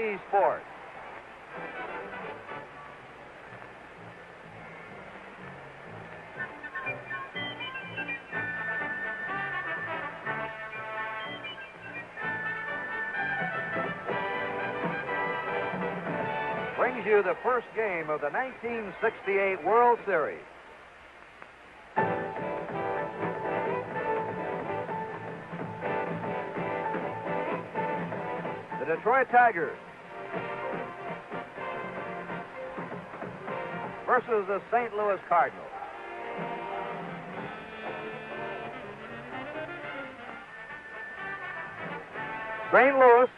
NBC Sports. Brings you the first game of the 1968 World Series. The Detroit Tigers versus the St. Louis Cardinals. St. Louis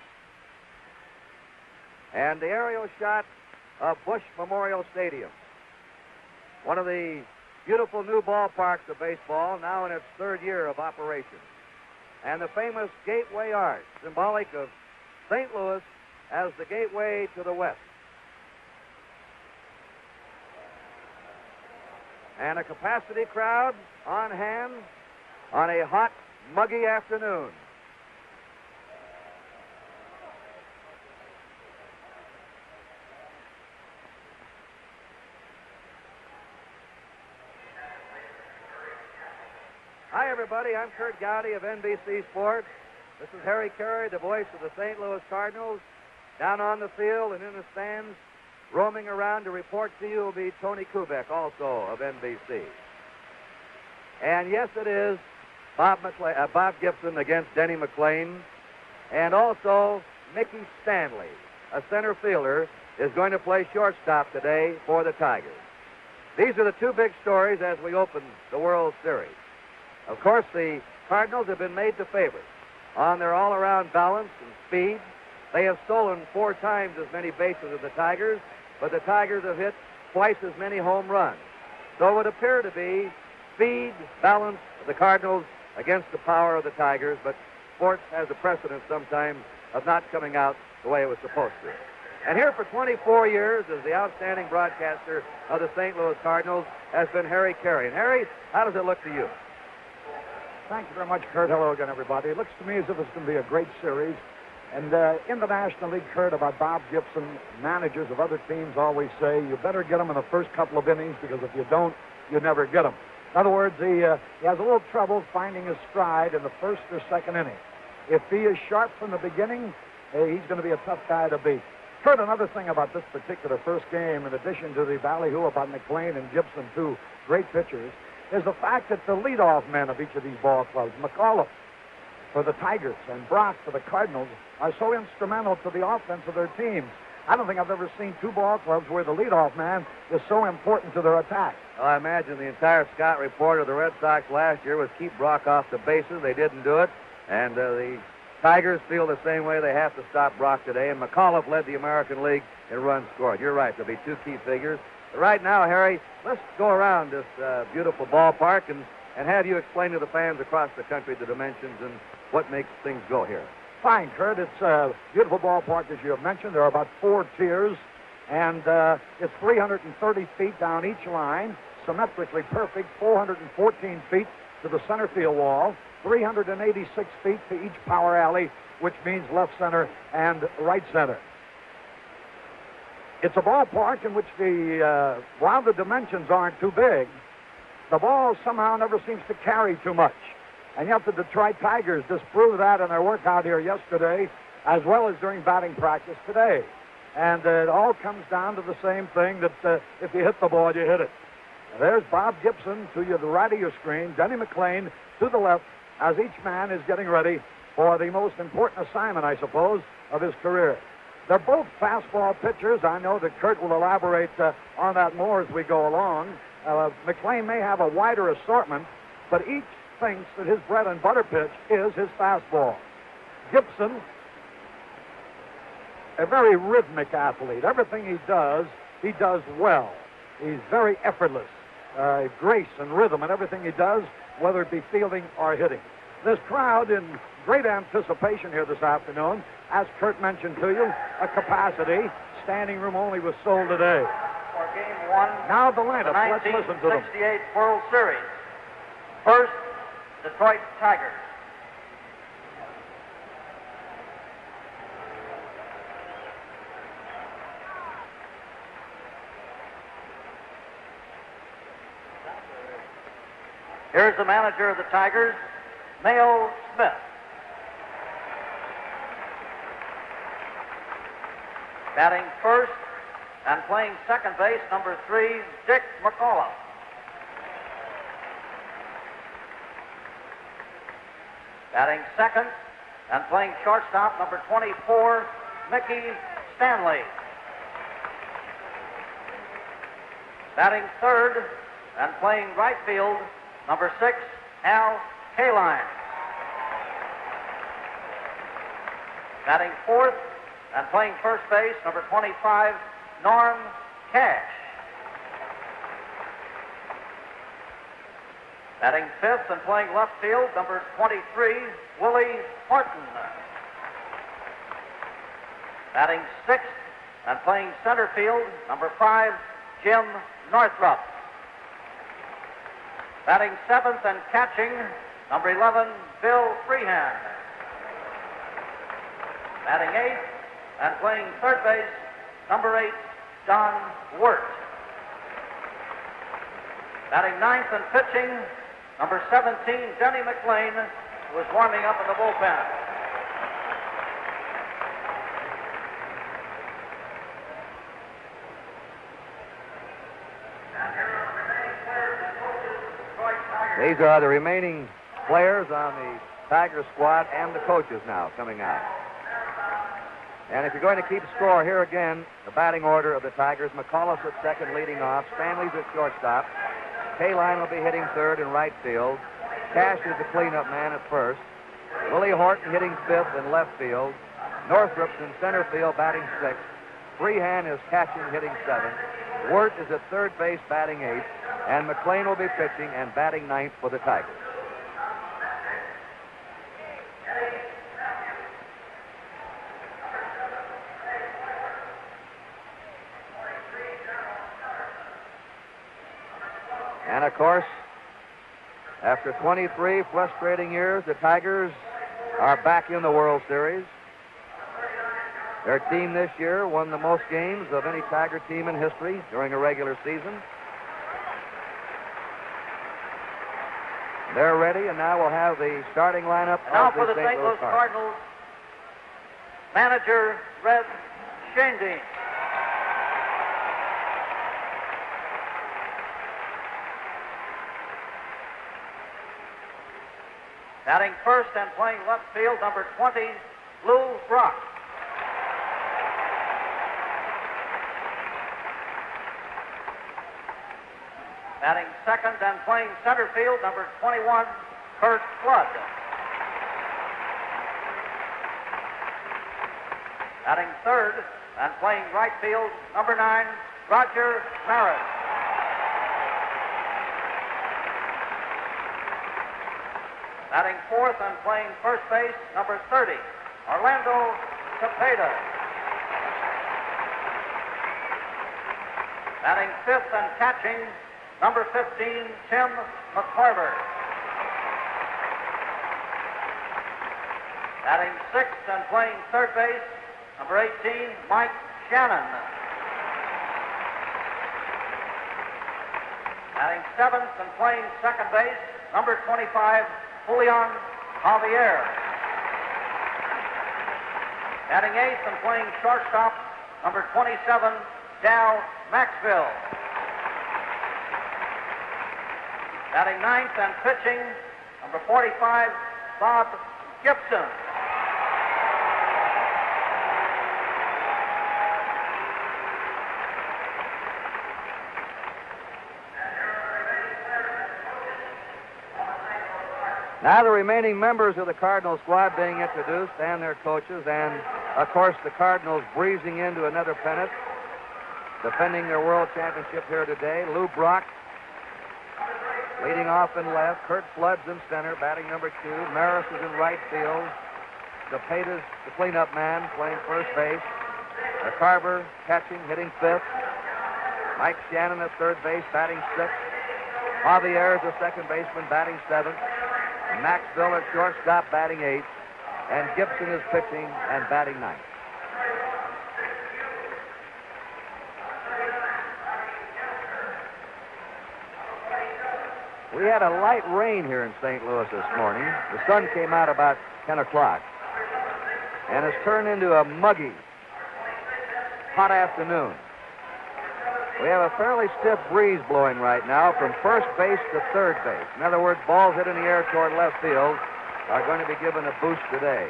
and the aerial shot of Busch Memorial Stadium. One of the beautiful new ballparks of baseball, now in its third year of operation. And the famous Gateway Arch, symbolic of St. Louis as the gateway to the West. And a capacity crowd on hand on a hot, muggy afternoon. Hi, everybody. I'm Kurt Gowdy of NBC Sports. This is Harry Carey, the voice of the St. Louis Cardinals. Down on the field and in the stands, roaming around to report to you will be Tony Kubek, also of NBC. And yes, it is Bob Gibson against Denny McLain. And also Mickey Stanley, a center fielder, is going to play shortstop today for the Tigers. These are the two big stories as we open the World Series. Of course, the Cardinals have been made the favorite on their all-around balance and speed. They have stolen 4 times as many bases as the Tigers, but the Tigers have hit twice as many home runs. So it would appear to be speed, balance of the Cardinals against the power of the Tigers, but sports has a precedent sometimes of not coming out the way it was supposed to. And here for 24 years as the outstanding broadcaster of the St. Louis Cardinals has been Harry Carey. And Harry, how does it look to you? Thank you very much, Kurt. Hello again, everybody. It looks to me as if it's going to be a great series. And in the National League, Kurt, about Bob Gibson, managers of other teams always say, you better get them in the first couple of innings, because if you don't, you never get them. In other words, he has a little trouble finding his stride in the first or second inning. If he is sharp from the beginning, he's going to be a tough guy to beat. Kurt, another thing about this particular first game, in addition to the ballyhoo about McLain and Gibson, two great pitchers, is the fact that the leadoff men of each of these ball clubs, McAuliffe for the Tigers and Brock for the Cardinals, are so instrumental to the offense of their teams. I don't think I've ever seen two ball clubs where the leadoff man is so important to their attack. Well, I imagine the entire scout report of the Red Sox last year was keep Brock off the bases. They didn't do it. And the Tigers feel the same way. They have to stop Brock today. And McAuliffe led the American League in runs scored. You're right. There'll be two key figures. But right now, Harry, let's go around this beautiful ballpark and have you explain to the fans across the country the dimensions and what makes things go here. Fine, Kurt. It's a beautiful ballpark, as you have mentioned. There are about 4 tiers, and it's 330 feet down each line, symmetrically perfect, 414 feet to the center field wall, 386 feet to each power alley, which means left center and right center. It's a ballpark in which while the dimensions aren't too big, the ball somehow never seems to carry too much. And yet the Detroit Tigers disproved that in their workout here yesterday, as well as during batting practice today. And it all comes down to the same thing, that if you hit the ball, you hit it. There's Bob Gibson to the right of your screen, Denny McLain to the left, as each man is getting ready for the most important assignment, I suppose, of his career. They're both fastball pitchers. I know that Kurt will elaborate on that more as we go along. McLain may have a wider assortment, but each thinks that his bread and butter pitch is his fastball. Gibson, a very rhythmic athlete. Everything he does well. He's very effortless. Grace and rhythm in everything he does, whether it be fielding or hitting. This crowd in great anticipation here this afternoon. As Kurt mentioned to you, a capacity. Standing room only was sold today. For game 1, now the lineup. Let's listen to them. 1968 World Series. First, Detroit Tigers. Here's the manager of the Tigers, Mayo Smith. Batting first and playing second base, number 3, Dick McCullough. Batting second and playing shortstop, number 24, Mickey Stanley. Batting third and playing right field, number 6, Al Kaline. Batting fourth and playing first base, number 25, Norm Cash. Batting fifth and playing left field, number 23, Willie Horton. Batting sixth and playing center field, number 5, Jim Northrup. Batting seventh and catching, number 11, Bill Freehand. Batting eighth and playing third base, number 8, Don Wirt. Batting ninth and pitching, number 17, Denny McLean, who was warming up in the bullpen. These are the remaining players on the Tiger squad and the coaches now coming out. And if you're going to keep score, here again, the batting order of the Tigers. McCullough's at second leading off. Stanley's at shortstop. Kaline will be hitting third in right field. Cash is the cleanup man at first. Willie Horton hitting fifth in left field. Northrup's in center field batting sixth. Freehand is catching, hitting seventh. Wirt is at third base batting eighth. And McLean will be pitching and batting ninth for the Tigers. And of course, after 23 frustrating years, the Tigers are back in the World Series. Their team this year won the most games of any Tiger team in history during a regular season. They're ready, and now we'll have the starting lineup and now of for the St. Louis Cardinals, manager Red Schoendienst. Batting first and playing left field, number 20, Lou Brock. Batting second and playing center field, number 21, Kurt Flood. Batting third and playing right field, number 9, Roger Maris. Batting fourth and playing first base, number 30, Orlando Cepeda. Batting fifth and catching, number 15, Tim McCarver. Batting sixth and playing third base, number 18, Mike Shannon. Batting seventh and playing second base, number 25, Julian Javier. Batting eighth and playing shortstop, number 27, Dal Maxville. Batting ninth and pitching, number 45, Bob Gibson. Now the remaining members of the Cardinal squad being introduced and their coaches, and of course the Cardinals breezing into another pennant, defending their world championship here today. Lou Brock leading off in left. Kurt Flood's in center, batting number 2. Maris is in right field. Cepeda's the cleanup man, playing first base. McCarver catching, hitting fifth. Mike Shannon at third base, batting sixth. Javier is the second baseman, batting seventh. Maxville at shortstop, batting eighth. And Gibson is pitching and batting ninth. We had a light rain here in St. Louis this morning. The sun came out about 10 o'clock and has turned into a muggy, hot afternoon. We have a fairly stiff breeze blowing right now from first base to third base. In other words, balls hit in the air toward left field are going to be given a boost today.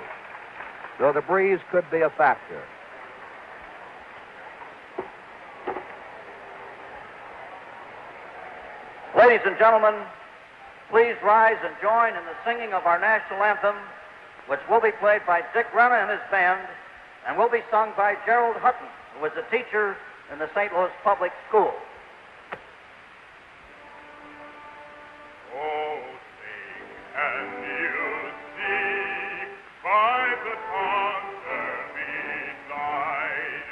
So the breeze could be a factor. Ladies and gentlemen, please rise and join in the singing of our national anthem, which will be played by Dick Renna and his band, and will be sung by Gerald Hutton, who was a teacher in the St. Louis Public Schools. Oh, sing and you see by the concert beside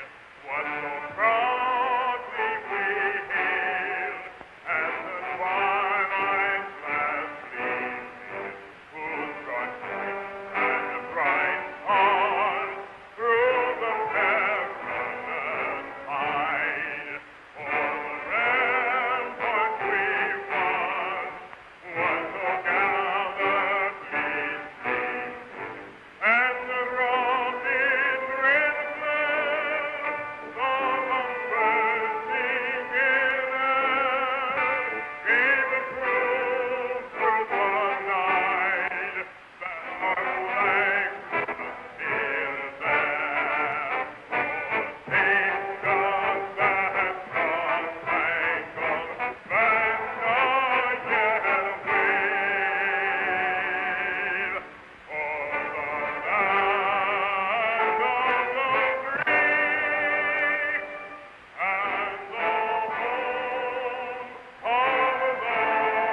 what so proudly we hailed as the twilight's last gleaming, whose broad light and bright on through the perilous tide, o'er the rampart we won, was so gallantly seen, and the robbing red glare, the lumbers singing air, gave a proof through the night that our flag was still there. Oh, take us that star-spangled banner yet wave, for the land of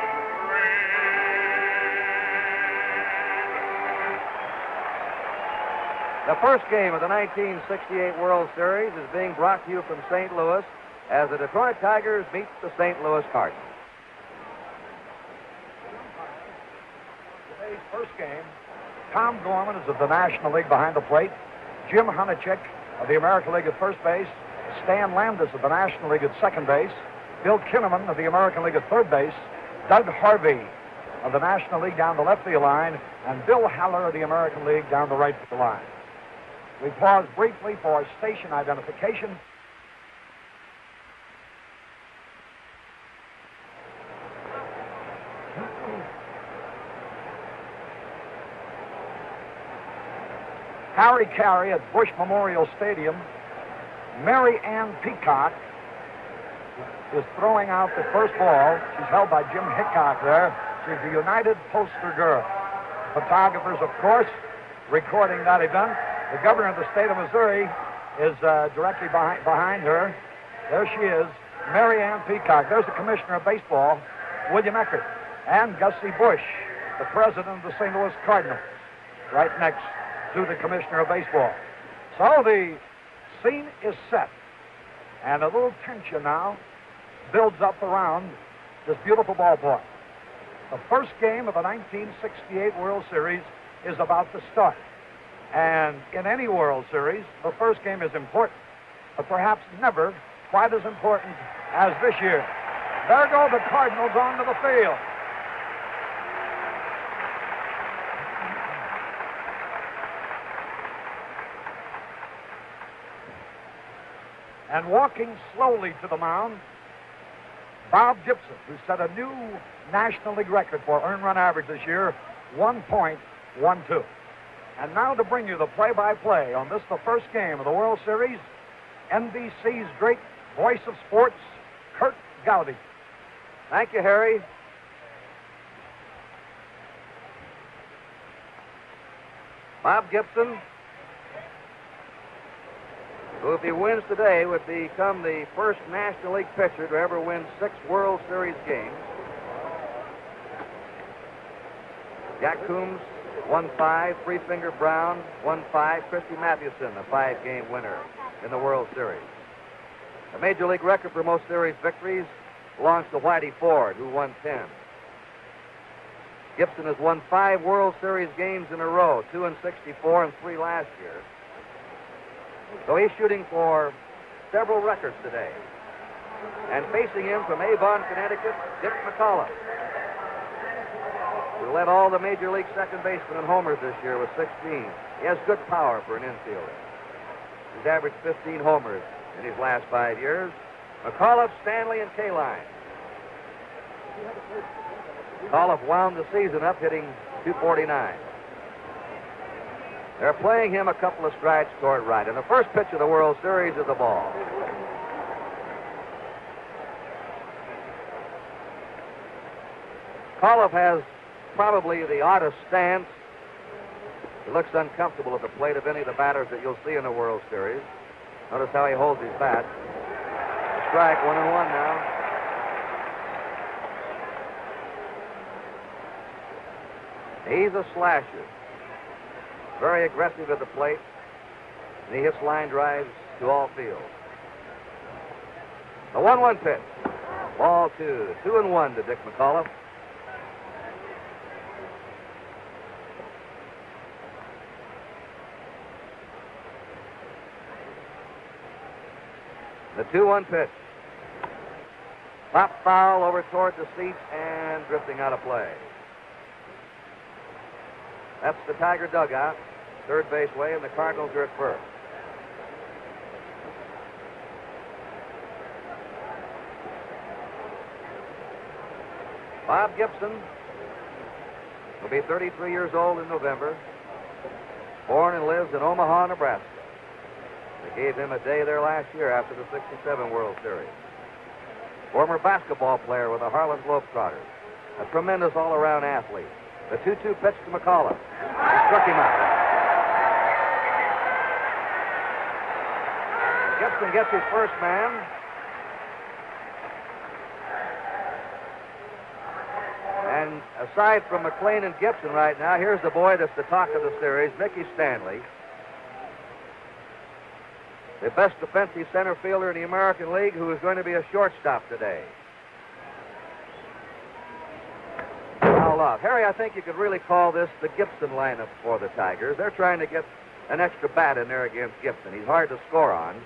the free and the home of the brave. The first game of the 1968 World Series is being brought to you from St. Louis as the Detroit Tigers meet the St. Louis Cardinals. Today's first game, Tom Gorman is of the National League behind the plate. Jim Hunachek of the American League at first base. Stan Landis of the National League at second base. Bill Kinnaman of the American League at third base. Doug Harvey of the National League down the left field line. And Bill Haller of the American League down the right field line. We pause briefly for station identification. Harry Carey at Bush Memorial Stadium. Mary Ann Peacock is throwing out the first ball. She's held by Jim Hickok there. She's the United Poster Girl. Photographers, of course, recording that event. The governor of the state of Missouri is directly behind her. There she is, Mary Ann Peacock. There's the commissioner of baseball, William Eckert, and Gussie Bush, the president of the St. Louis Cardinals, right next to the commissioner of baseball. So the scene is set, and a little tension now builds up around this beautiful ballpark. The first game of the 1968 World Series is about to start. And in any World Series, the first game is important, but perhaps never quite as important as this year. There go the Cardinals onto the field. And walking slowly to the mound, Bob Gibson, who set a new National League record for earned run average this year, 1.12. And now to bring you the play-by-play on this, the first game of the World Series, NBC's great voice of sports, Kurt Gowdy. Thank you, Harry. Bob Gibson, who if he wins today would become the first National League pitcher to ever win 6 World Series games. Jack Coombs, 1-5, Three-Finger Brown, 1-5, Christy Mathewson, a 5-game winner in the World Series. The Major League record for most series victories belongs to Whitey Ford, who won 10. Gibson has won 5 World Series games in a row, 2 in 64 and 3 last year. So he's shooting for several records today. And facing him from Avon, Connecticut, Dick McCullough. who led all the Major League second basemen in homers this year with 16. He has good power for an infielder. He's averaged 15 homers in his last 5 years. McAuliffe, Stanley, and Kaline. McAuliffe wound the season up hitting .249. They're playing him a couple of strides toward right. And the first pitch of the World Series is the ball. McAuliffe has probably the oddest stance. He looks uncomfortable at the plate of any of the batters that you'll see in the World Series. Notice how he holds his bat. A strike, 1-1 now. He's a slasher. Very aggressive at the plate. And he hits line drives to all fields. The 1-1 pitch. Ball 2. 2-1 to Dick McAuliffe. The 2-1 pitch. Pop foul over toward the seats and drifting out of play. That's the Tiger dugout, third base way, and the Cardinals are at first. Bob Gibson will be 33 years old in November. Born and lives in Omaha, Nebraska. They gave him a day there last year after the '67 World Series. Former basketball player with the Harlem Globetrotters. A tremendous all-around athlete. The 2-2 pitch to McAuliffe. He struck him out. Gibson gets his first man. And aside from McLean and Gibson right now, here's the boy that's the talk of the series, Mickey Stanley. The best defensive center fielder in the American League, who is going to be a shortstop today. Foul off. Harry, I think you could really call this the Gibson lineup for the Tigers. They're trying to get an extra bat in there against Gibson. He's hard to score on.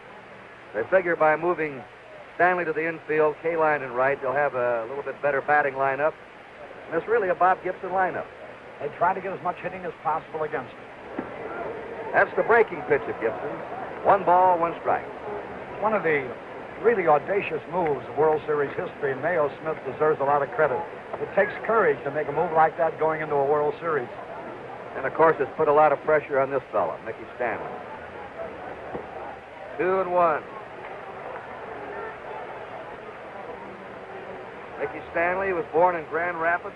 They figure by moving Stanley to the infield, Kaline in right, they'll have a little bit better batting lineup. And it's really a Bob Gibson lineup. They try to get as much hitting as possible against him. That's the breaking pitch of Gibson. 1 ball, 1 strike. One of the really audacious moves of World Series history, and Mayo Smith deserves a lot of credit. It takes courage to make a move like that going into a World Series. And, of course, it's put a lot of pressure on this fella, Mickey Stanley. 2-1. Mickey Stanley was born in Grand Rapids.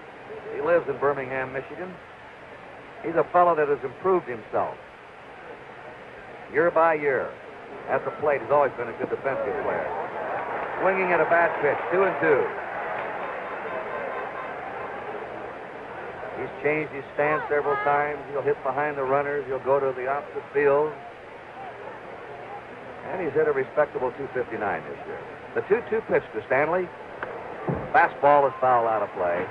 He lives in Birmingham, Michigan. He's a fellow that has improved himself year by year. At the plate, he's always been a good defensive player. Swinging at a bad pitch, 2-2. He's changed his stance several times. He'll hit behind the runners. He'll go to the opposite field. And he's hit a respectable .259 this year. The 2-2 pitch to Stanley. Fastball is fouled out of play.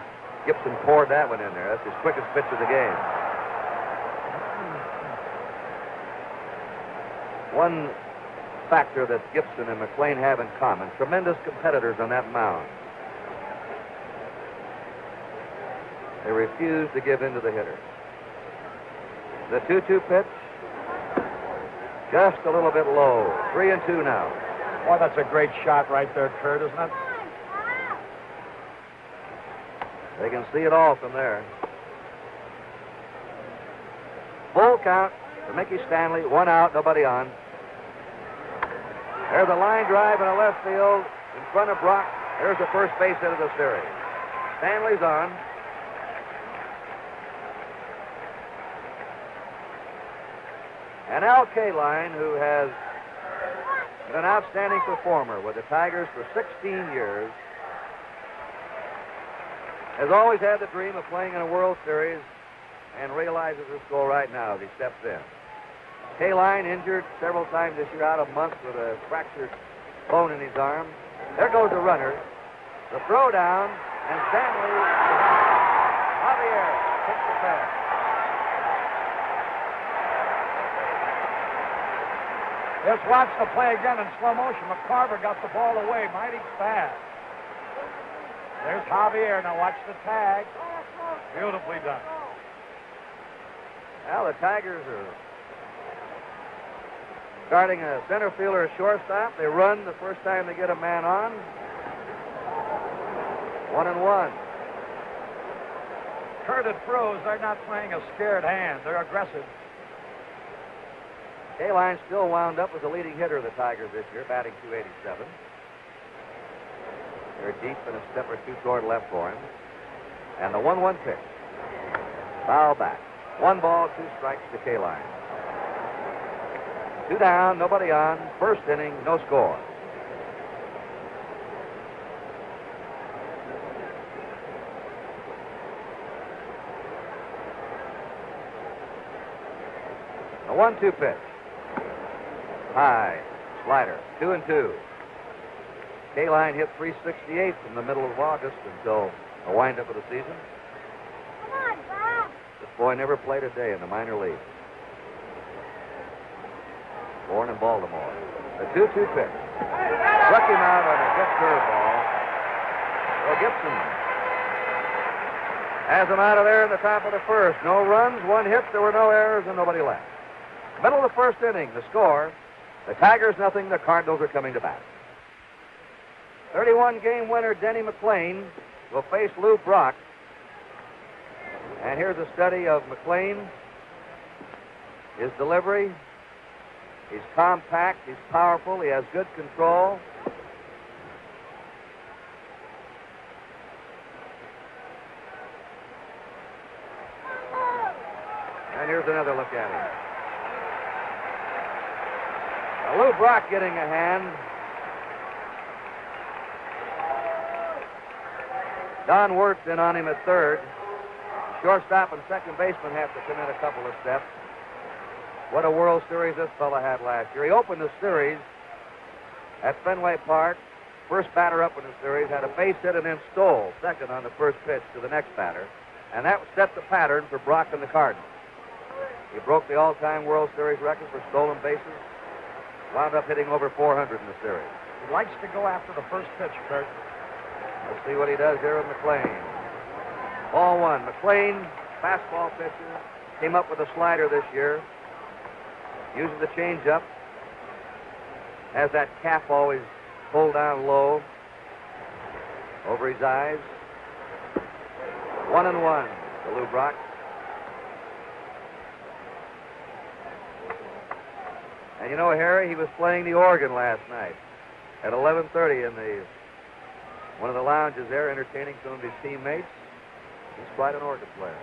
Gibson poured that one in there. That's his quickest pitch of the game. One factor that Gibson and McLean have in common, tremendous competitors on that mound. They refuse to give in to the hitter. The 2-2 pitch, just a little bit low. 3-2 now. Boy, that's a great shot right there, Kurt, isn't it? They can see it all from there. Full count for Mickey Stanley. 1 out, nobody on. There's a line drive in a left field in front of Brock. There's the first base hit of the series. Stanley's on. And Al Kaline, who has been an outstanding performer with the Tigers for 16 years, has always had the dream of playing in a World Series and realizes this goal right now as he steps in. Kaline injured several times this year, out a month with a fractured bone in his arm. There goes the runner. The throw down, and Stanley is out. Javier takes the pass. Just watch the play again in slow motion. McCarver got the ball away mighty fast. There's Javier. Now watch the tag. Beautifully done. Well, the Tigers are starting a center fielder, a shortstop. They run the first time they get a man on. 1-1. Curted throws, they're not playing a scared hand. They're aggressive. Kaline still wound up as the leading hitter of the Tigers this year, batting .287. They're deep and a step or two toward left for him. And the 1-1 pitch. Foul back. 1 ball, 2 strikes to Kaline. 2 down, nobody on. First inning, no score. A 1-2 pitch. High. Slider. 2-2. Kaline hit .368 from the middle of August until the windup of the season. Come on, Bob. This boy never played a day in the minor league. Born in Baltimore. The 2-2 pitch. Struck him out on a good curveball. Well, Gibson has him out of there in the top of the first. No runs, 1 hit, there were no errors, and nobody left. Middle of the first inning, the score, the Tigers nothing, the Cardinals are coming to bat. 31-game winner Denny McLean will face Lou Brock. And here's a study of McLean. His delivery, he's compact, he's powerful, he has good control. And here's another look at him. Now, Lou Brock getting a hand. Don Wirtz in on him at third. Shortstop and second baseman have to come in a couple of steps. What a World Series this fella had last year. He opened the series at Fenway Park. First batter up in the series, had a base hit and then stole second on the first pitch to the next batter. And that set the pattern for Brock and the Cardinals. He broke the all-time World Series record for stolen bases. Wound up hitting over 400 in the series. He likes to go after the first pitch, Kurt. Let's see what he does here with McLean. Ball 1. McLean, fastball pitcher, came up with a slider this year. Uses the changeup. Has that cap always pulled down low over his eyes. 1-1 to Lou Brock. And you know, Harry, he was playing the organ last night at 11:30 in one of the lounges there, entertaining some of his teammates. He's quite an organ player.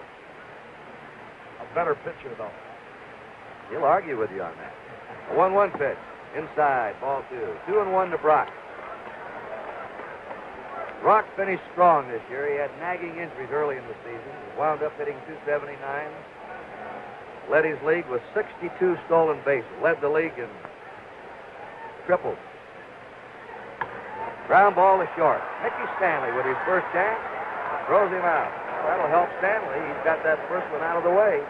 A better pitcher, though. He'll argue with you on that. A 1-1 pitch. Inside, ball 2. 2-1 to Brock. Brock finished strong this year. He had nagging injuries early in the season. Wound up hitting .279. Led his league with 62 stolen bases. Led the league in triples. Ground ball to short. Mickey Stanley with his first chance. Throws him out. That'll help Stanley. He's got that first one out of the way.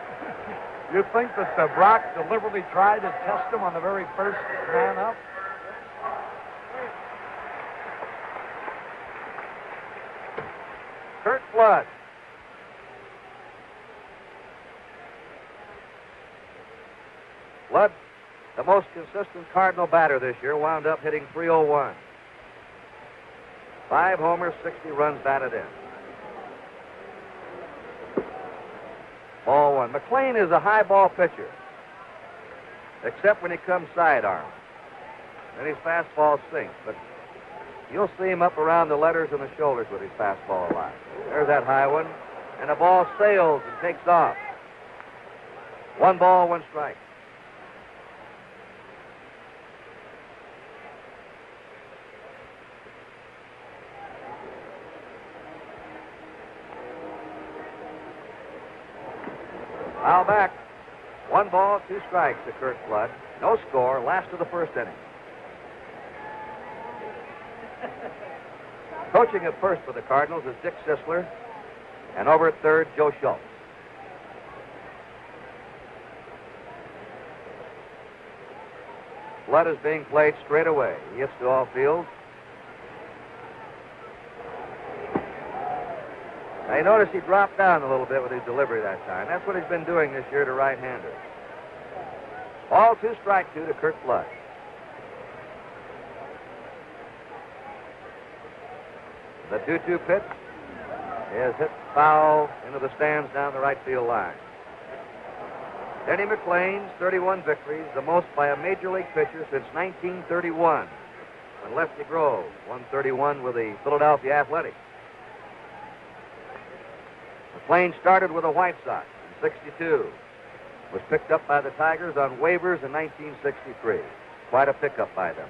You think that Brock deliberately tried to test him on the very first man up? Curt Flood. Flood, the most consistent Cardinal batter this year, wound up hitting .301. 5 homers, 60 runs batted in. Ball 1. McLean is a high ball pitcher, except when he comes sidearm. Then his fastball sinks, but you'll see him up around the letters and the shoulders with his fastball a lot. There's that high one, and the ball sails and takes off. 1 ball, 1 strike. Foul back. 1 ball, 2 strikes to Curt Flood. No score. Last of the first inning. Coaching at first for the Cardinals is Dick Sisler. And over at third, Joe Schultz. Flood is being played straight away. He hits to all fields. Now, you notice he dropped down a little bit with his delivery that time. That's what he's been doing this year to right-handers. Ball 2, strike 2 to Kurt Flood. The 2-2 pitch is hit foul into the stands down the right field line. Denny McLain's 31 victories, the most by a major league pitcher since 1931, when Lefty Grove won 31 with the Philadelphia Athletics. McLain started with the White Sox in '62. Was picked up by the Tigers on waivers in 1963. Quite a pickup by them.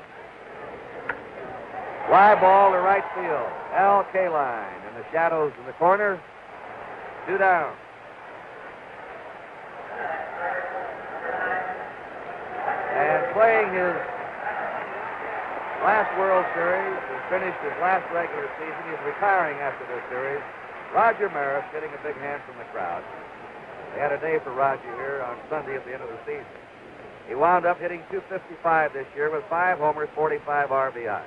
Fly ball to right field. Al Kaline in the shadows in the corner. 2 down. And playing his last World Series, he's finished his last regular season. He's retiring after this series. Roger Maris getting a big hand from the crowd. They had a day for Roger here on Sunday at the end of the season. He wound up hitting .255 this year with 5 homers, 45 RBI.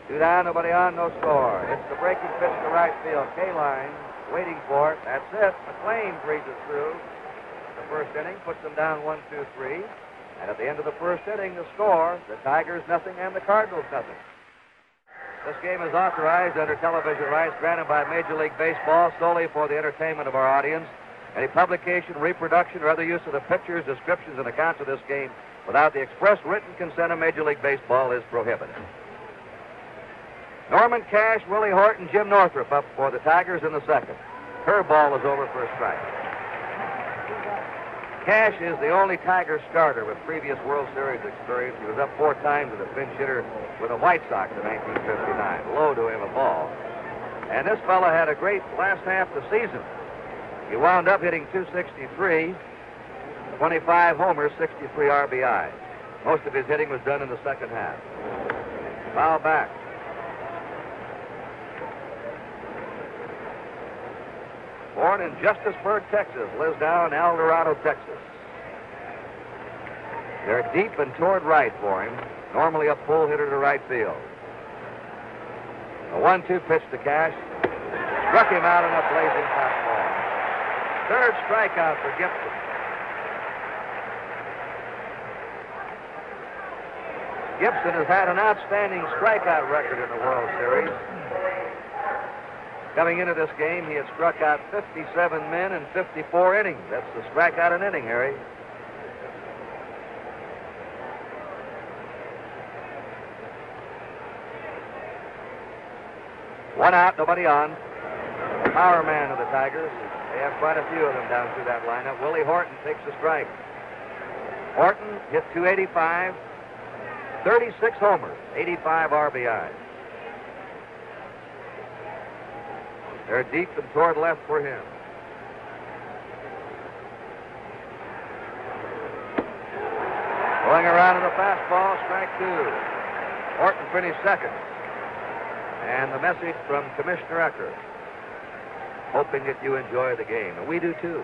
Two down, nobody on, no score. It's the breaking pitch to right field. Kaline waiting for it. That's it. McLain breezes through the first inning, puts them down 1-2-3. And at the end of the first inning, the score, the Tigers nothing and the Cardinals nothing. This game is authorized under television rights granted by Major League Baseball solely for the entertainment of our audience. Any publication, reproduction, or other use of the pictures, descriptions, and accounts of this game without the express written consent of Major League Baseball is prohibited. Norman Cash, Willie Horton, Jim Northrup up for the Tigers in the second. Curveball is over for a strike. Cash is the only Tiger starter with previous World Series experience. He was up 4 times as a pinch hitter with the White Sox in 1959. Low to him a ball. And this fella had a great last half of the season. He wound up hitting .263, 25 homers, 63 RBI. Most of his hitting was done in the second half. Foul back. Born in Justisburg, Texas, lives down in El Dorado, Texas. They're deep and toward right for him. Normally a pull hitter to right field. A 1-2 pitch to Cash. Struck him out on a blazing fastball. Third strikeout for Gibson. Gibson has had an outstanding strikeout record in the World Series. Coming into this game, he had struck out 57 men in 54 innings. That's the strikeout an inning, Harry. One out, nobody on. The power man of the Tigers. They have quite a few of them down through that lineup. Willie Horton takes the strike. Horton hit .285, 36 homers, 85 RBI. They're deep and toward left for him. Going around in the fastball, strike 2. Horton finished second. And the message from Commissioner Ecker, hoping that you enjoy the game. And we do too,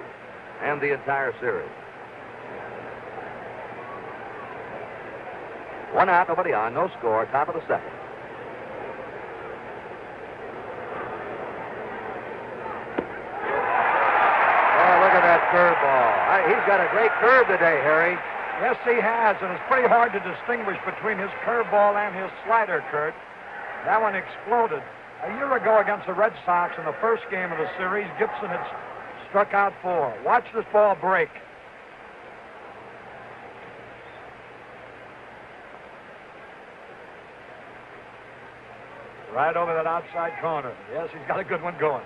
and the entire series. One out, nobody on, no score, top of the second. Curveball. He's got a great curve today, Harry. Yes, he has, and it's pretty hard to distinguish between his curveball and his slider, Kurt. That one exploded. A year ago against the Red Sox in the first game of the series, Gibson had struck out 4. Watch this ball break. Right over that outside corner. Yes, he's got a good one going.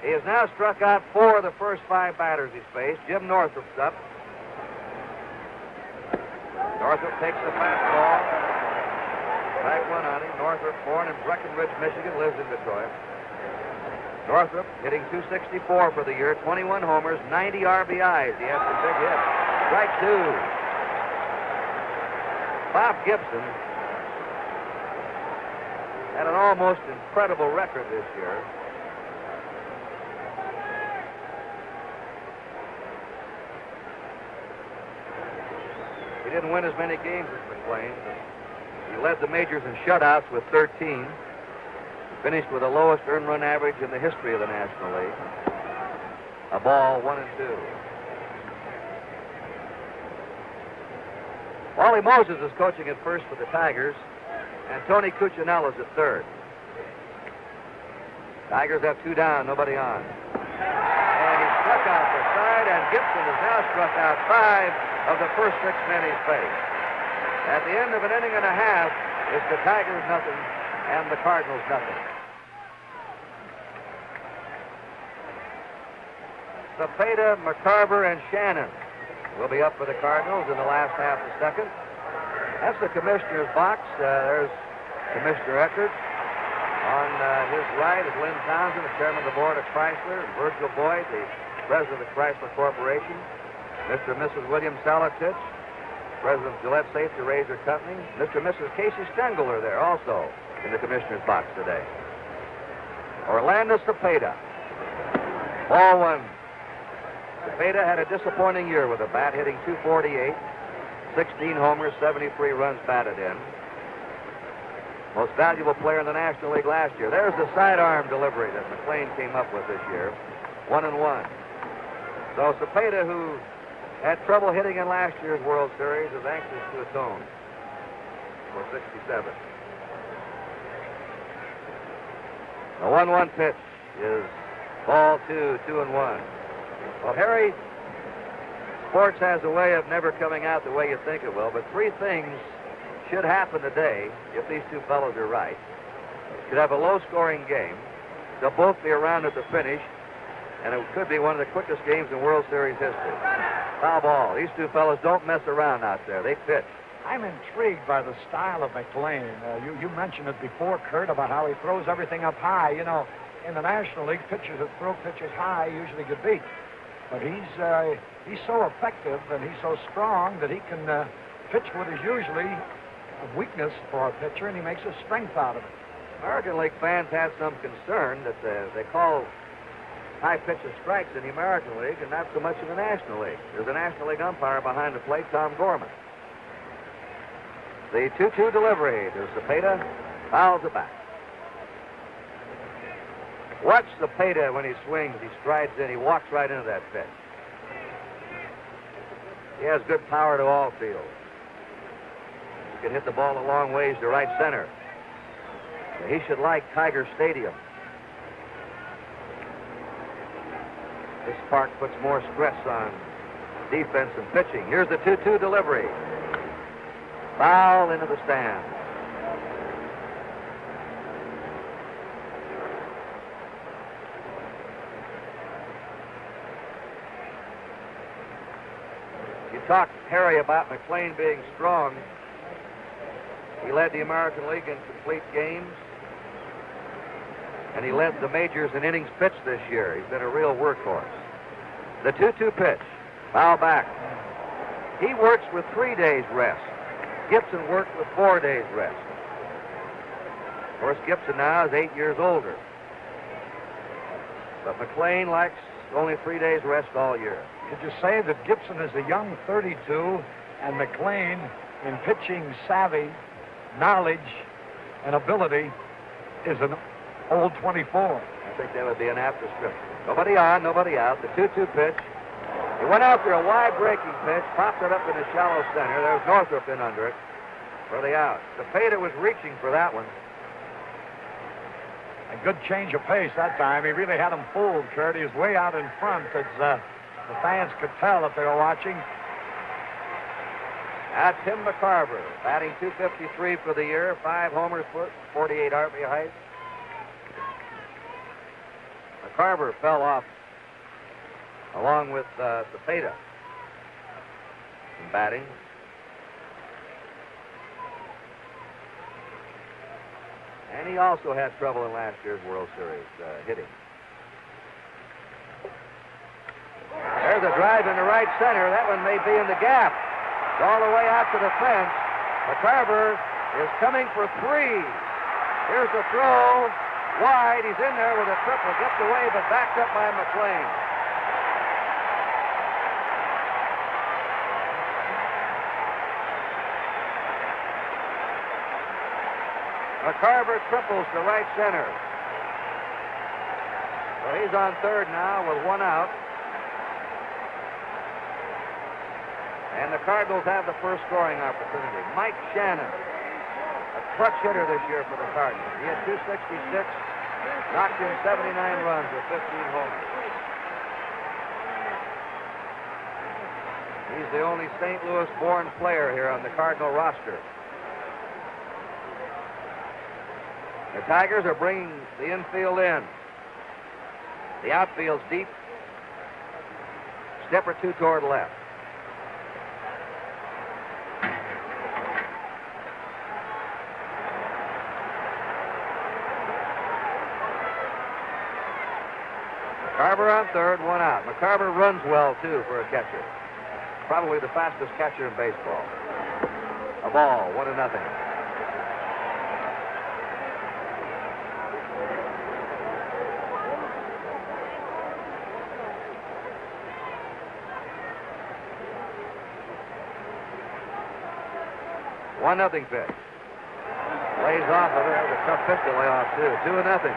He has now struck out 4 of the first 5 batters he's faced. Jim Northrup's up. Northrup takes the fastball. Strike 1 on him. Northrup, born in Breckenridge, Michigan, lives in Detroit. Northrup hitting .264 for the year, 21 homers, 90 RBIs. He has some big hits. Strike 2. Bob Gibson had an almost incredible record this year. He didn't win as many games as McLain, but He led the majors in shutouts with 13. Finished with the lowest earned run average in the history of the National League. A ball, 1-2. Wally Moses is coaching at first for the Tigers, and Tony Cuccinell is at third. Tigers have 2 down, nobody on. And he struck out the side, and Gibson has now struck out 5 of the first 6 men he's faced. At the end of an inning and a half, it's the Tigers nothing and the Cardinals nothing. Cepeda, McCarver, and Shannon will be up for the Cardinals in the last half of the second. That's the commissioner's box. There's Commissioner Eckert. On his right is Lynn Townsend, the chairman of the board of Chrysler, and Virgil Boyd, the president of the Chrysler Corporation. Mr. and Mrs. William Salatich, president of Gillette Safety Razor Company. Mr. and Mrs. Casey Stengel are there also in the commissioner's box today. Orlando Cepeda. Ball 1. Cepeda had a disappointing year with a bat, hitting .248, 16 homers, 73 runs batted in. Most valuable player in the National League last year. There's the sidearm delivery that McLean came up with this year. 1-1. So Cepeda, who had trouble hitting in last year's World Series, is anxious to atone for 67. The 1-1 pitch is ball 2, 2-1. Well, Harry, sports has a way of never coming out the way you think it will, but 3 things should happen today if these 2 fellows are right. Should have a low-scoring game. They'll both be around at the finish, and it could be one of the quickest games in World Series history. Foul ball. These 2 fellows don't mess around out there. They pitch. I'm intrigued by the style of McLean. You mentioned it before, Kurt, about how he throws everything up high. You know, in the National League, pitchers that throw pitches high usually get beat. But he's so effective and he's so strong that he can pitch what is usually a weakness for a pitcher, and he makes a strength out of it. American League fans had some concern that they call high pitches strikes in the American League and not so much in the National League. There's a National League umpire behind the plate, Tom Gorman. The 2-2 delivery to Cepeda, fouls it back. Watch Cepeda when he swings. He strides in. He walks right into that pitch. He has good power to all fields. He can hit the ball a long ways to right center. He should like Tiger Stadium. This park puts more stress on defense and pitching. Here's the 2-2 delivery. Foul into the stand. You talked, Harry, about McLean being strong. He led the American League in complete games, and he led the majors in innings pitched this year. He's been a real workhorse. The 2-2 pitch, foul back. He works with 3 days rest. Gibson worked with 4 days rest. Of course, Gibson now is 8 years older. But McLean likes only 3 days rest all year. Could you say that Gibson is a young 32 and McLean, in pitching savvy, knowledge, and ability, is an old 24? I think that would be an apt description. Nobody on, nobody out. The 2-2 pitch. He went after a wide breaking pitch, popped it up in the shallow center. There was Northrop in under it for the out. Cepeda was reaching for that one. A good change of pace that time. He really had him fooled, Kurt. He was way out in front, as the fans could tell if they were watching. Now Tim McCarver, batting .253 for the year, 5 homers, 48 RBIs. McCarver fell off along with Cepeda in batting. And he also had trouble in last year's World Series hitting. There's a drive in the right center. That one may be in the gap. It's all the way out to the fence. McCarver is coming for 3. Here's the throw. Wide. He's in there with a triple. Gets away, but backed up by McLean. McCarver triples to right center. So he's on third now with one out. And the Cardinals have the first scoring opportunity. Mike Shannon, a clutch hitter this year for the Cardinals. He had 266, knocked in 79 runs with 15 homers. He's the only St. Louis-born player here on the Cardinal roster. The Tigers are bringing the infield in. The outfield's deep. Step or two toward left. McCarver on third, one out. McCarver runs well, too, for a catcher. Probably the fastest catcher in baseball. A ball, 1-0. One nothing pitch. Lays off of it. That was a tough pitch to lay off, too. 2-0.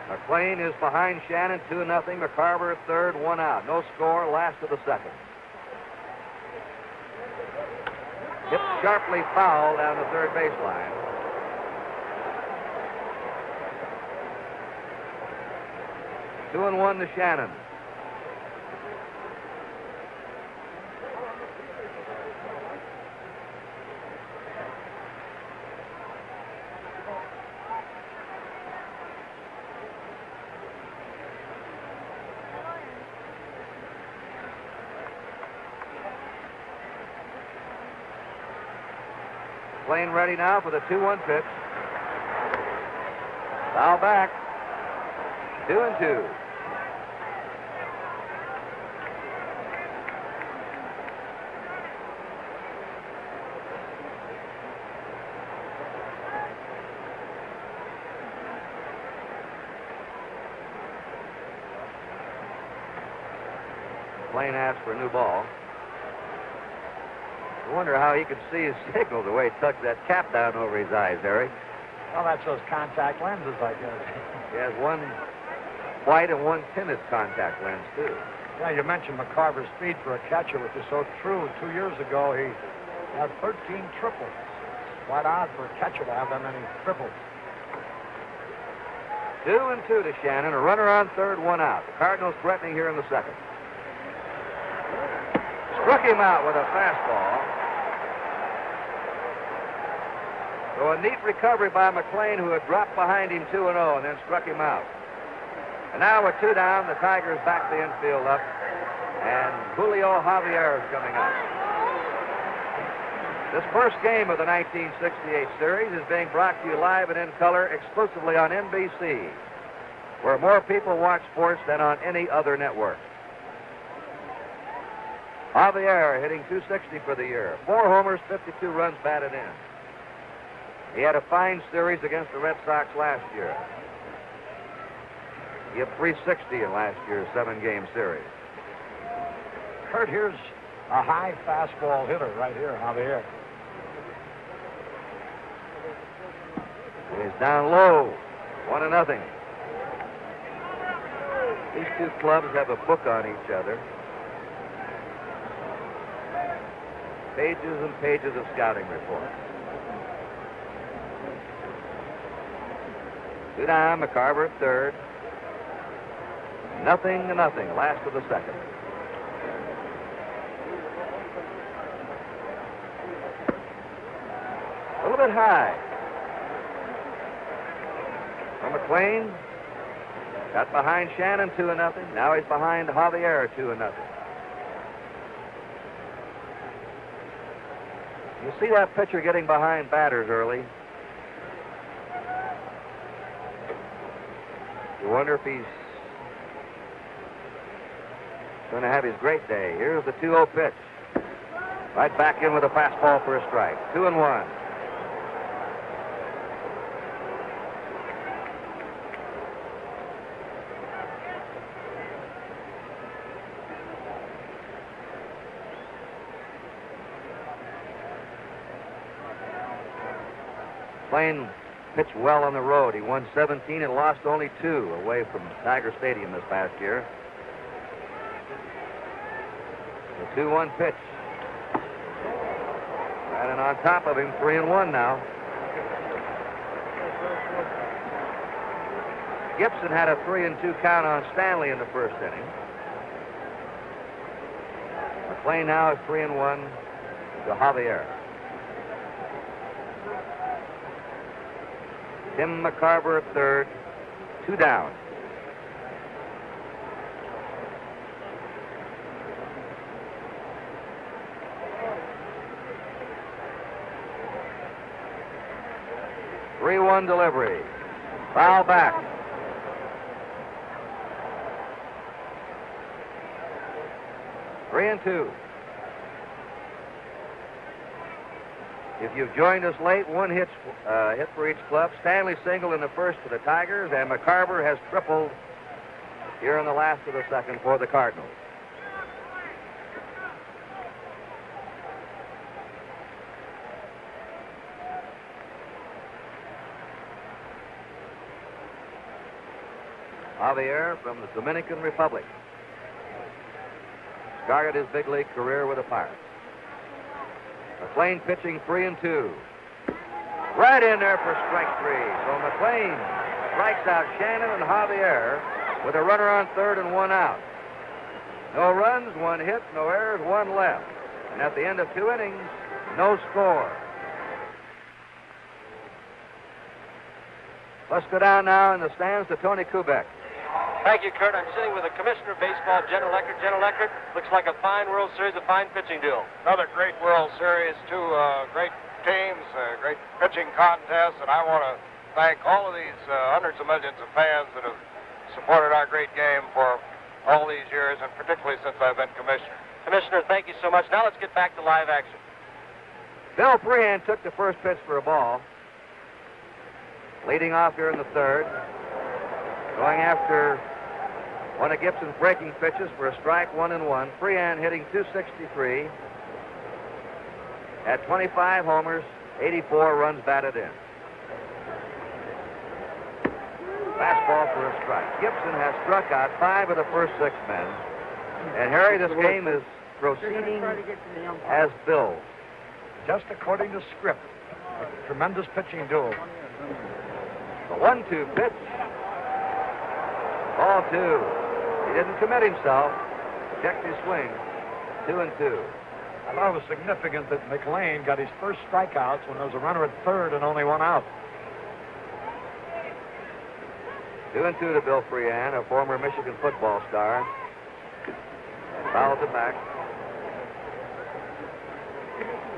McLean is behind Shannon, 2-0. McCarver at third, one out. No score, last of the second. Hit sharply foul down the third baseline. Two and one to Shannon. McLean ready now for the 2-1 pitch. Foul back. 2-2. McLean asks for a new ball. I wonder how he could see his signal the way he tucks that cap down over his eyes, Harry. Well, that's those contact lenses, I guess. He has one white and one tinted contact lens, too. Yeah, you mentioned McCarver's speed for a catcher, which is so true. 2 years ago, he had 13 triples. Quite odd for a catcher to have that many triples. 2-2 to Shannon. A runner on third, one out. The Cardinals threatening here in the second. Struck him out with a fastball. So a neat recovery by McLean, who had dropped behind him 2-0 and then struck him out. And now with two down, the Tigers back the infield up, and Julio Javier is coming up. This first game of the 1968 series is being brought to you live and in color exclusively on NBC, where more people watch sports than on any other network. Javier hitting .260 for the year. 4 homers, 52 runs batted in. He had a fine series against the Red Sox last year. He had .360 in last year's 7-game series. Kurt, here's a high fastball hitter right here, Javier. He's down low, 1-0. These two clubs have a book on each other. Pages and pages of scouting reports. Two down, McCarver at third. 0-0, last of the second. A little bit high. For McLean, got behind Shannon 2-0. Now he's behind Javier 2-0. You see that pitcher getting behind batters early. You wonder if he's going to have his great day. Here's the 2-0 pitch. Right back in with a fastball for a strike. 2-1. McLean pitched well on the road. He won 17 and lost only 2 away from Tiger Stadium this past year. The 2-1 pitch. And on top of him, 3-1 now. Gibson had a 3-2 count on Stanley in the first inning. McLean now is 3-1 to Javier. Tim McCarver at third, 2 down. Three-one delivery. Foul back. Three and 2. If you've joined us late, 1 hit for each club. Stanley singled in the first for the Tigers, and McCarver has tripled here in the last of the second for the Cardinals. Javier from the Dominican Republic started his big league career with the Pirates. McLean pitching 3-2. Right in there for strike 3. So McLean strikes out Shannon and Javier with a runner on third and 1 out. No runs, 1 hit, no errors, 1 left. And at the end of 2 innings, no score. Let's go down now in the stands to Tony Kubek. Thank you, Kurt. I'm sitting with the Commissioner of Baseball, General Eckert. General Eckert, looks like a fine World Series, a fine pitching duel. Another great World Series, 2 great teams, great pitching contests, and I want to thank all of these hundreds of millions of fans that have supported our great game for all these years, and particularly since I've been Commissioner. Commissioner, thank you so much. Now let's get back to live action. Bill Freehan took the first pitch for a ball. Leading off here in the third. Going after one of Gibson's breaking pitches for a strike, 1-1. Freehan hitting .263. At 25 homers, 84 runs batted in. Fastball for a strike. Gibson has struck out 5 of the first 6 men. And Harry, this game is proceeding as billed. Just according to script. A tremendous pitching duel. The 1-2 pitch. Ball 2. He didn't commit himself. Checked his swing. 2-2. I thought it was significant that McLean got his first strikeouts when there was a runner at third and only 1 out. 2-2 to Bill Freehan, a former Michigan football star. Fouls it back.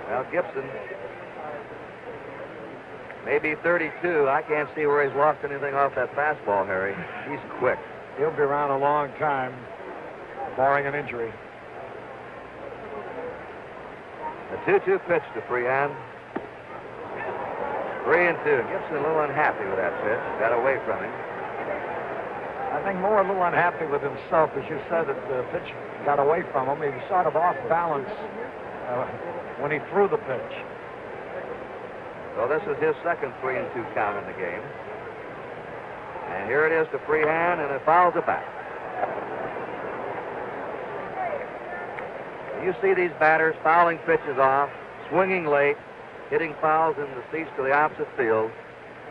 Well, Gibson, maybe 32. I can't see where he's lost anything off that fastball, Harry. He's quick. He'll be around a long time, barring an injury. The 2-2 pitch to Freehan. 3-2. Gibson a little unhappy with that pitch. Got away from him. I think more a little unhappy with himself. As you said, that the pitch got away from him. He was sort of off balance when he threw the pitch. So this is his second 3-2 count in the game. And here it is to Freehan, and it fouls it back. You see these batters fouling pitches off, swinging late, hitting fouls in the seats to the opposite field.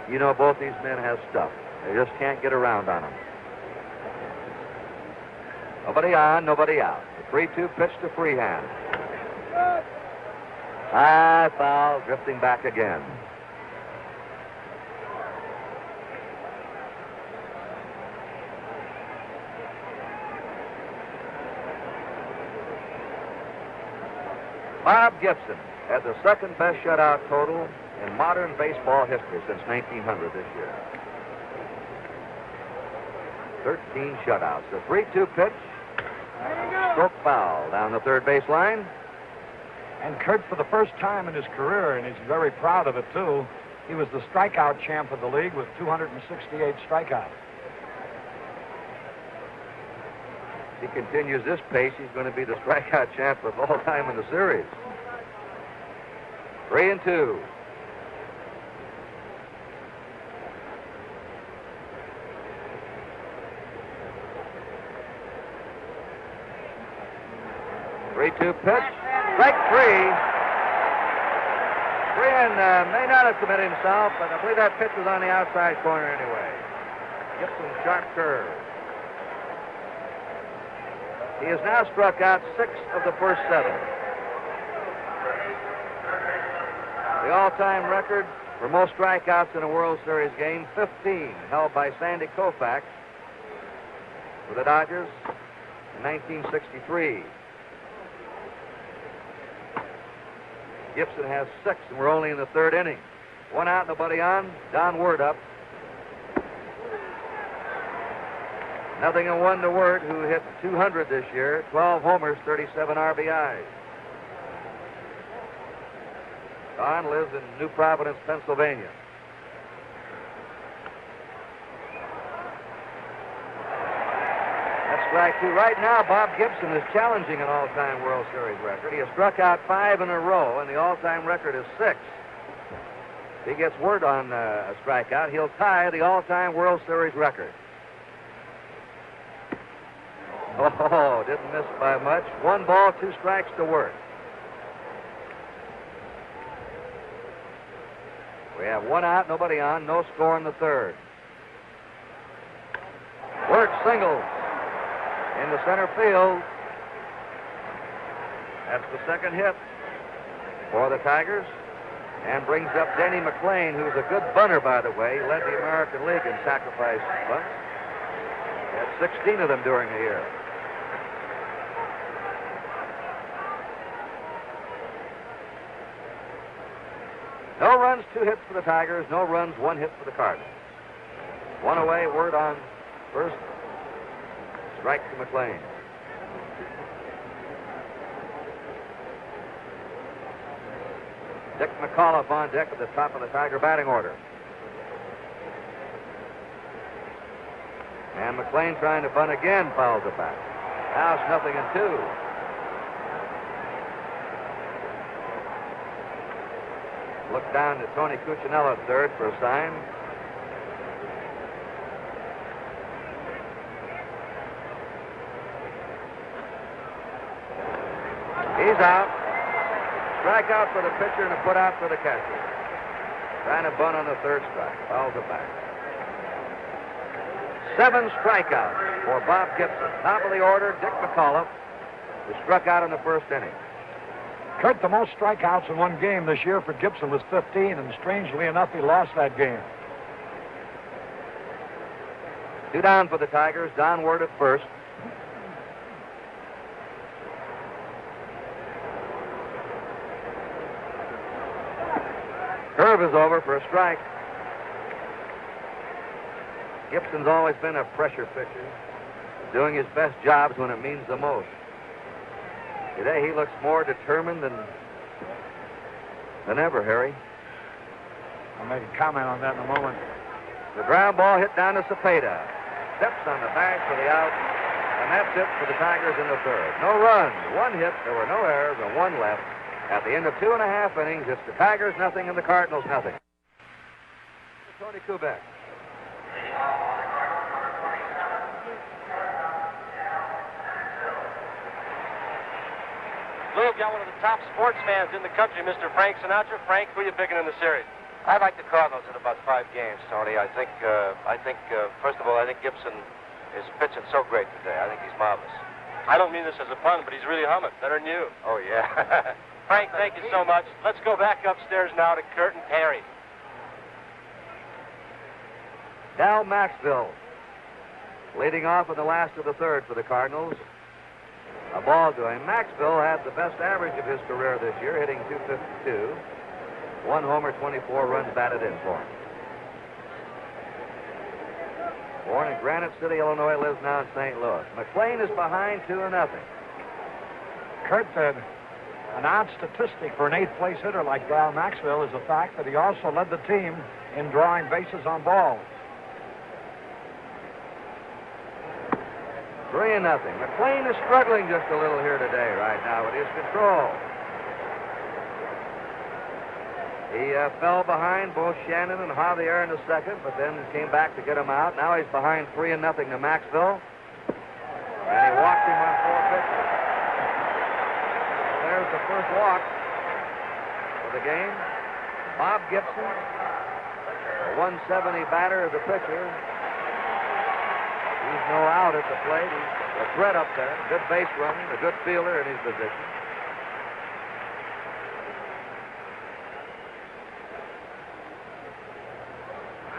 You know both these men have stuff. They just can't get around on them. Nobody on, nobody out. The 3-2 pitch to Freehan. High foul, drifting back again. Bob Gibson had the second best shutout total in modern baseball history since 1900 this year. 13 shutouts. The 3-2 pitch. Stroke foul down the third base line. And Kurt, for the first time in his career, and he's very proud of it too, he was the strikeout champ of the league with 268 strikeouts. If he continues this pace, he's going to be the strikeout champ of all time in the series. 3-2. 3-2 pitch. Strike three. Brian may not have committed himself, but I believe that pitch was on the outside corner anyway. Gibson's sharp curve. He has now struck out 6 of the first 7. The all-time record for most strikeouts in a World Series game, 15, held by Sandy Koufax for the Dodgers in 1963. Gibson has 6, and we're only in the 3rd inning. 1 out, nobody on. Don Word up. Nothing in 1 to Word, who hit 200 this year, 12 homers, 37 RBIs. Don lives in New Providence, Pennsylvania. That's strike 2. Right now, Bob Gibson is challenging an all-time World Series record. He has struck out 5 in a row, and the all-time record is 6. If he gets Word on a strikeout, he'll tie the all-time World Series record. Oh, didn't miss by much. 1 ball, 2 strikes to Word. We have 1 out, nobody on, no score in the 3rd. Word singles in the center field. That's the 2nd hit for the Tigers, and brings up Denny McLean, who's a good bunter, by the way. He led the American League in sacrifice bunts. Had 16 of them during the year. No runs, 2 hits for the Tigers. No runs, 1 hit for the Cardinals. 1 away, Word on first. Strike to McLean. Dick McAuliffe on deck at the top of the Tiger batting order. And McLean trying to bunt again, fouls it back. Now it's 0-2. Look down to Tony Cuccinella at 3rd for a sign. He's out. Strikeout for the pitcher and a put out for the catcher. Trying to bunt on the 3rd strike. Fouls it back. 7 strikeouts for Bob Gibson. Top of the order, Dick McAuliffe, who struck out in the 1st inning. Kurt, the most strikeouts in 1 game this year for Gibson was 15, and strangely enough, he lost that game. 2 down for the Tigers. Don Word at first. Curve is over for a strike. Gibson's always been a pressure pitcher, doing his best jobs when it means the most. Today he looks more determined than ever, Harry. I'll make a comment on that in a moment. The ground ball hit down to Cepeda. Steps on the bag for the out, and that's it for the Tigers in the 3rd. No runs, 1 hit, there were no errors, and 1 left. At the end of 2.5 innings, it's the Tigers nothing and the Cardinals nothing. Tony Kubek. We've got one of the top sports fans in the country, Mr. Frank Sinatra. Frank, who are you picking in the series? I like the Cardinals in about 5 games, Tony. I think, first of all, I think Gibson is pitching so great today. I think he's marvelous. I don't mean this as a pun, but he's really humming. Better than you. Oh, yeah. Frank, thank you so much. Let's go back upstairs now to Kurt and Perry. Dal Maxville leading off in the last of the 3rd for the Cardinals. A ball to him. Maxville had the best average of his career this year, hitting .252. 1 homer, 24 runs batted in for him. Born in Granite City, Illinois, lives now in St. Louis. McLean is behind 2-0. Kurt, an odd statistic for an 8th-place hitter like Dal Maxville is the fact that he also led the team in drawing bases on balls. 3-0. McLean is struggling just a little here today right now with his control. He fell behind both Shannon and Javier in the 2nd, but then came back to get him out. Now he's behind 3-0 to Maxville. And he walked him on 4 pitches. there's the first walk of the game. Bob Gibson, a 170 batter as a pitcher. He's no out at the plate. He's a threat up there. Good base running, a good fielder in his position.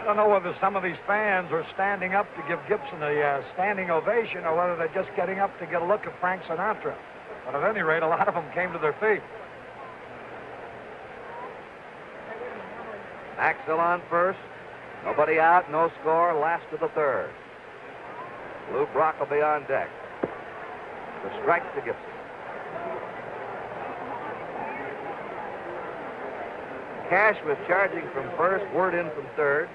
I don't know whether some of these fans are standing up to give Gibson a standing ovation or whether they're just getting up to get a look at Frank Sinatra. But at any rate, a lot of them came to their feet. Maxwell on first. Nobody out, no score, last of the third. Lou Brock will be on deck. The strike to Gibson. Cash was charging from first, Word in from third.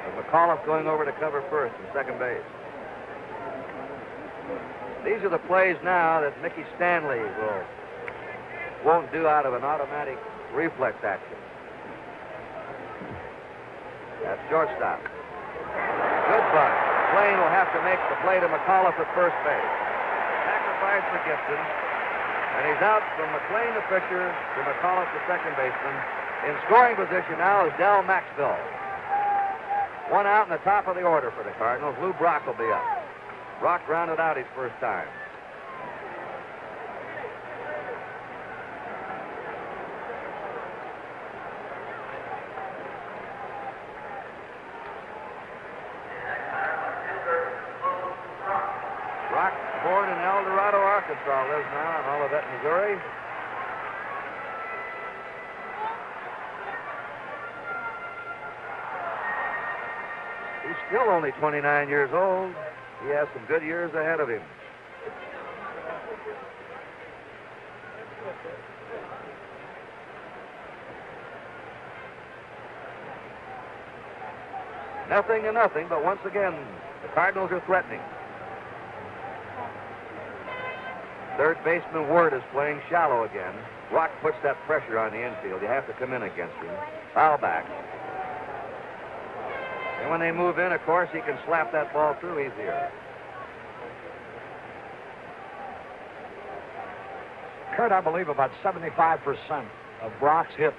And McAuliffe going over to cover first and second base. These are the plays now that Mickey Stanley won't do out of an automatic reflex action. That's shortstop. Good bunt. McLean will have to make the play to McAuliffe at first base. Sacrifice for Gibson. And he's out from McLean, the pitcher, to McAuliffe, the second baseman. In scoring position now is Del Maxwell. One out in the top of the order for the Cardinals. Lou Brock will be up. Brock rounded out his first time. Brock, born in El Dorado, Arkansas, lives now in Olivet, Missouri. He's still only 29 years old. He has some good years ahead of him. Nothing to nothing, but once again, the Cardinals are threatening. Third baseman Word is playing shallow again. Rock puts that pressure on the infield. You have to come in against him. Foul back. And when they move in, of course, he can slap that ball through easier. Kurt, I believe about 75% of Brock's hits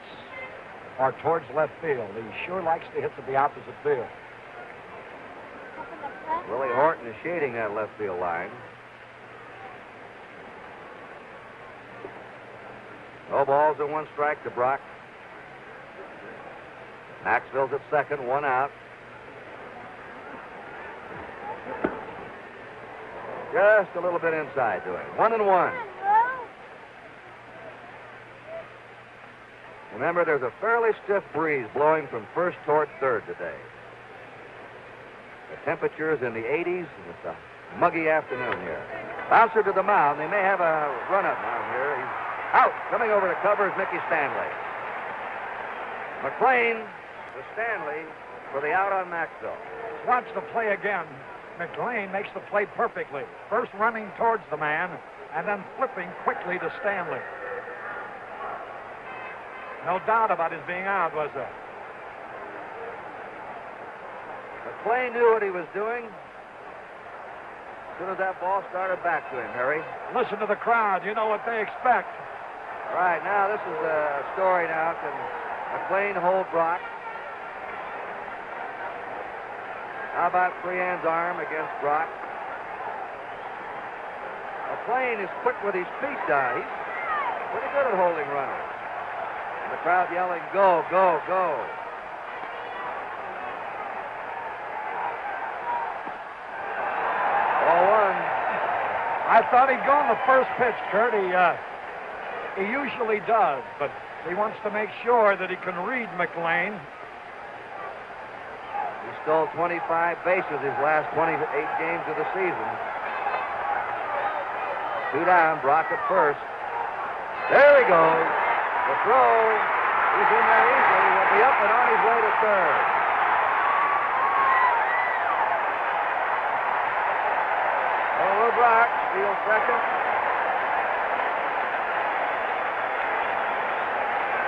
are towards left field. He sure likes to hit to the opposite field. Willie Horton is shading that left field line. No balls and one strike to Brock. Maxwell's at second, one out. Just a little bit inside to him. 1-1. Remember, there's a fairly stiff breeze blowing from first toward third today. The temperature is in the 80s, and it's a muggy afternoon here. Bouncer to the mound. They may have a run-up down here. He's out. Coming over to cover is Mickey Stanley. McLean to Stanley for the out on Maxwell. Watch the play again. McLean makes the play perfectly. First running towards the man, and then flipping quickly to Stanley. No doubt about his being out, was there? McLean knew what he was doing as soon as that ball started back to him, Harry. Listen to the crowd. You know what they expect. All right, now this is a story now. Can McLean hold Brock? How about Freehan's arm against Brock? McLean is quick with his feet down. He's pretty good at holding runners. And the crowd yelling, go, go, go. Ball one. I thought he'd go on the first pitch, Kurt. He usually does, but he wants to make sure that he can read McLean. He stole 25 bases his last 28 games of the season. Two down, Brock at first. There he goes. The throw. He's in there easily. He'll be up and on his way to third. Over Brock, steals second.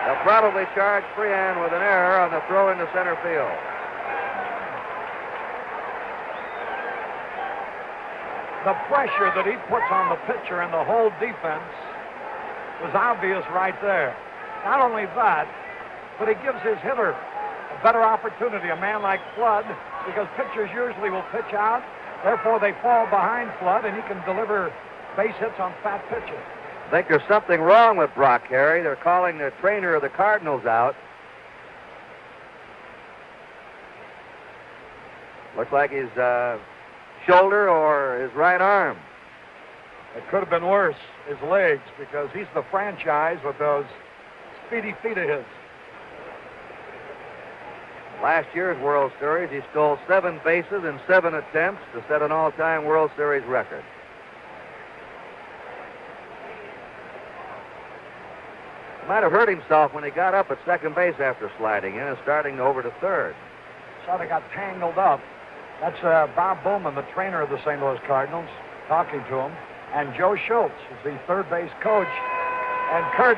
They'll probably charge Freehan with an error on the throw into center field. The pressure that he puts on the pitcher and the whole defense was obvious right there. Not only that, but he gives his hitter a better opportunity, a man like Flood, because pitchers usually will pitch out. Therefore, they fall behind Flood, and he can deliver base hits on fat pitches. I think there's something wrong with Brock, Harry. They're calling the trainer of the Cardinals out. Looks like his shoulder or his right arm. It could have been worse, his legs, because he's the franchise with those speedy feet of his. Last year's World Series, he stole 7 bases in 7 attempts to set an all-time World Series record. He might have hurt himself when he got up at second base after sliding in and starting over to third. Sort of got tangled up. That's Bob Bowman, the trainer of the St. Louis Cardinals, talking to him. And Joe Schultz is the third base coach. And Kurt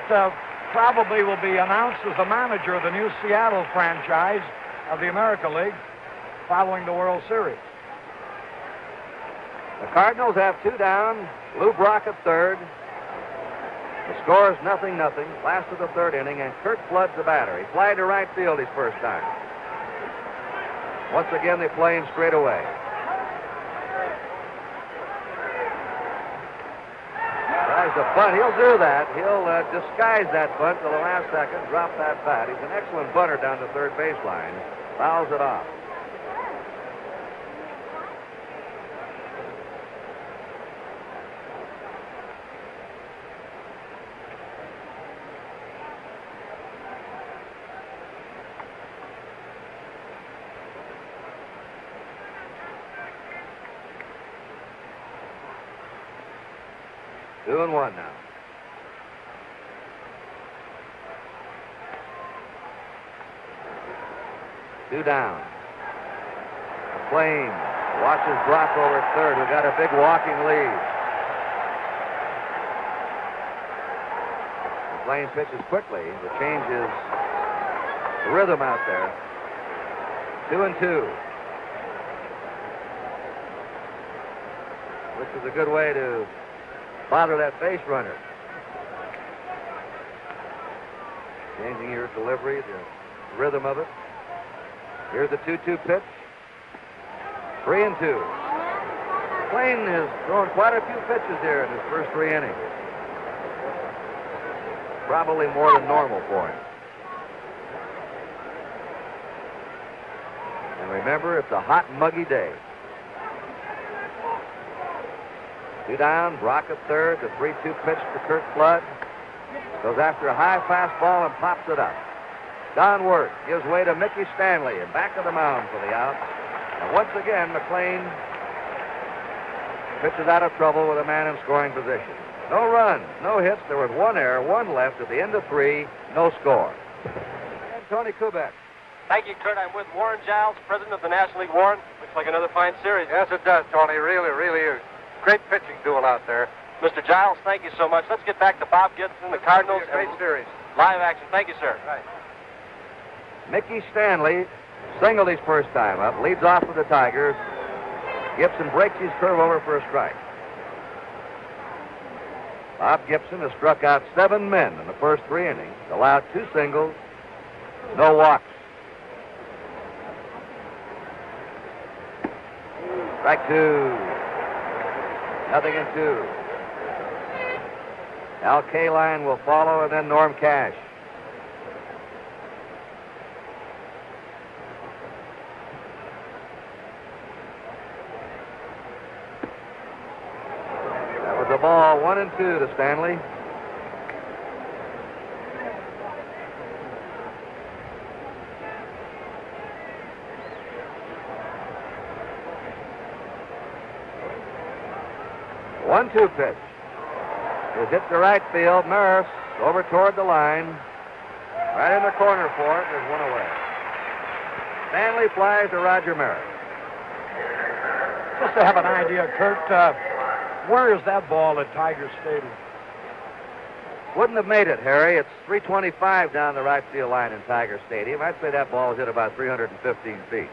probably will be announced as the manager of the new Seattle franchise of the American League following the World Series. The Cardinals have 2 down. Lou Brock at third. The score is 0-0. Last of the third inning, and Kurt Flood's the batter. He flied to right field his first time. Once again, they play him straight away. Tries to bunt. He'll do that. He'll disguise that bunt till the last second, drop that bat. He's an excellent bunter down the third baseline. Fouls it off. Two and one now. Two down. McLean watches Brock over at third, who got a big walking lead. McLean pitches quickly to change his rhythm out there. 2-2. Which is a good way to bother that base runner. Changing your delivery, the rhythm of it. Here's the 2-2 pitch. 3-2. McLean has thrown quite a few pitches here in his first 3 innings. Probably more than normal for him. And remember, it's a hot, muggy day. 2 down, Brock at third. The 3-2 pitch to Kurt Flood. Goes after a high fastball and pops it up. Don Wirth gives way to Mickey Stanley and back of the mound for the out. And once again, McLean pitches out of trouble with a man in scoring position. No runs, no hits. There was 1 error, 1 left at the end of 3. No score. And Tony Kubek. Thank you, Kurt. I'm with Warren Giles, president of the National League. Warren, looks like another fine series. Yes, it does, Tony. Really, really is. Great pitching duel out there. Mr. Giles, thank you so much. Let's get back to Bob Gibson, the Cardinals. Great series. Live action. Thank you, sir. Right. Mickey Stanley singled his first time up, leads off with the Tigers. Gibson breaks his curve over for a strike. Bob Gibson has struck out 7 men in the first 3 innings, allowed 2 singles, no walks. Strike 2. 0-2. Al Kaline will follow, and then Norm Cash. That was a ball. 1-2 to Stanley. One-two pitch. Is hit to right field. Maris over toward the line. Right in the corner for it. There's 1 away. Stanley flies to Roger Maris. Just to have an idea, Kurt, where is that ball at Tiger Stadium? Wouldn't have made it, Harry. It's 325 down the right field line in Tiger Stadium. I'd say that ball was hit about 315 feet.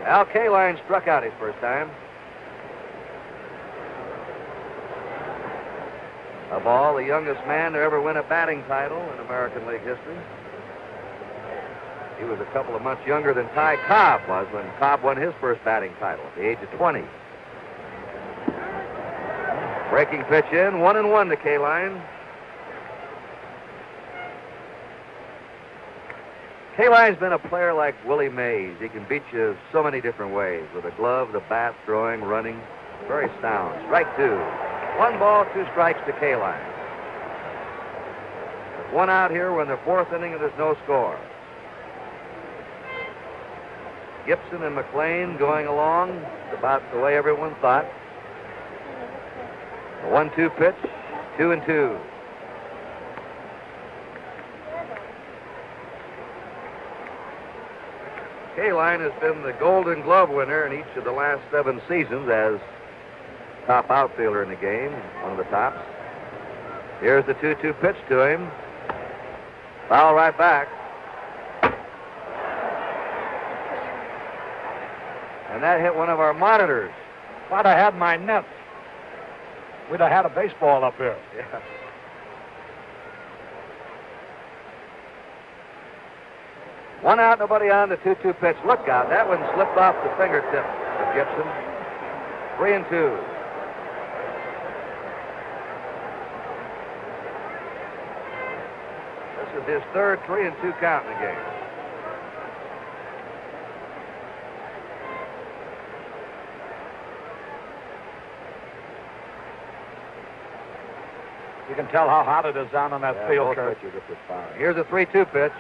Al Kaline struck out his first time. of all, the youngest man to ever win a batting title in American League history. He was a couple of months younger than Ty Cobb was when Cobb won his first batting title at the age of 20. Breaking pitch in, 1-1 to K-Line. K-Line's been a player like Willie Mays. He can beat you so many different ways, with a glove, the bat, throwing, running. Very sound. Strike 2. 1 ball, 2 strikes to K-Line. One out here. We're in the 4th inning and there's no score. Gibson and McLean going along about the way everyone thought. A 1-2 pitch, 2-2. K-Line has been the Golden Glove winner in each of the last 7 seasons as top outfielder in the game, one of the tops. Here's the 2-2 pitch to him. Foul right back. And that hit one of our monitors. If I'd have had my net, we'd have had a baseball up here. Yeah. One out, nobody on, the 2-2 pitch. Look out, that one slipped off the fingertip of Gibson. 3-2. This is his third 3-2 count in the game. You can tell how hot it is down on that field, Kurt. Here's a 3-2 pitch.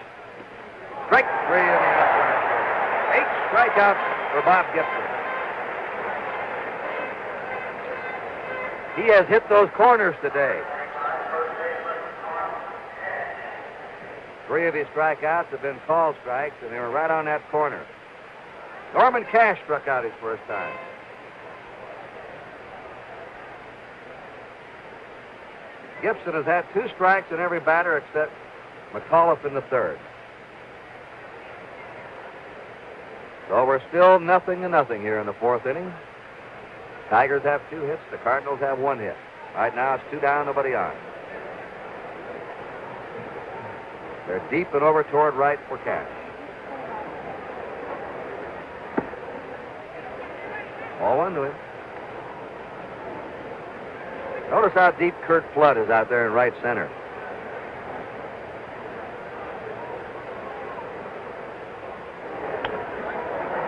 Strike 3 in the afternoon. 8 strikeouts for Bob Gibson. He has hit those corners today. 3 of his strikeouts have been called strikes, and they were right on that corner. Norman Cash struck out his first time. Gibson has had 2 strikes in every batter except McAuliffe in the 3rd. So we're still 0-0 here in the 4th inning. Tigers have 2 hits. The Cardinals have 1 hit. Right now it's 2 down, nobody on. They're deep and over toward right for Cash. Ball 1 to him. Notice how deep Kurt Flood is out there in right center.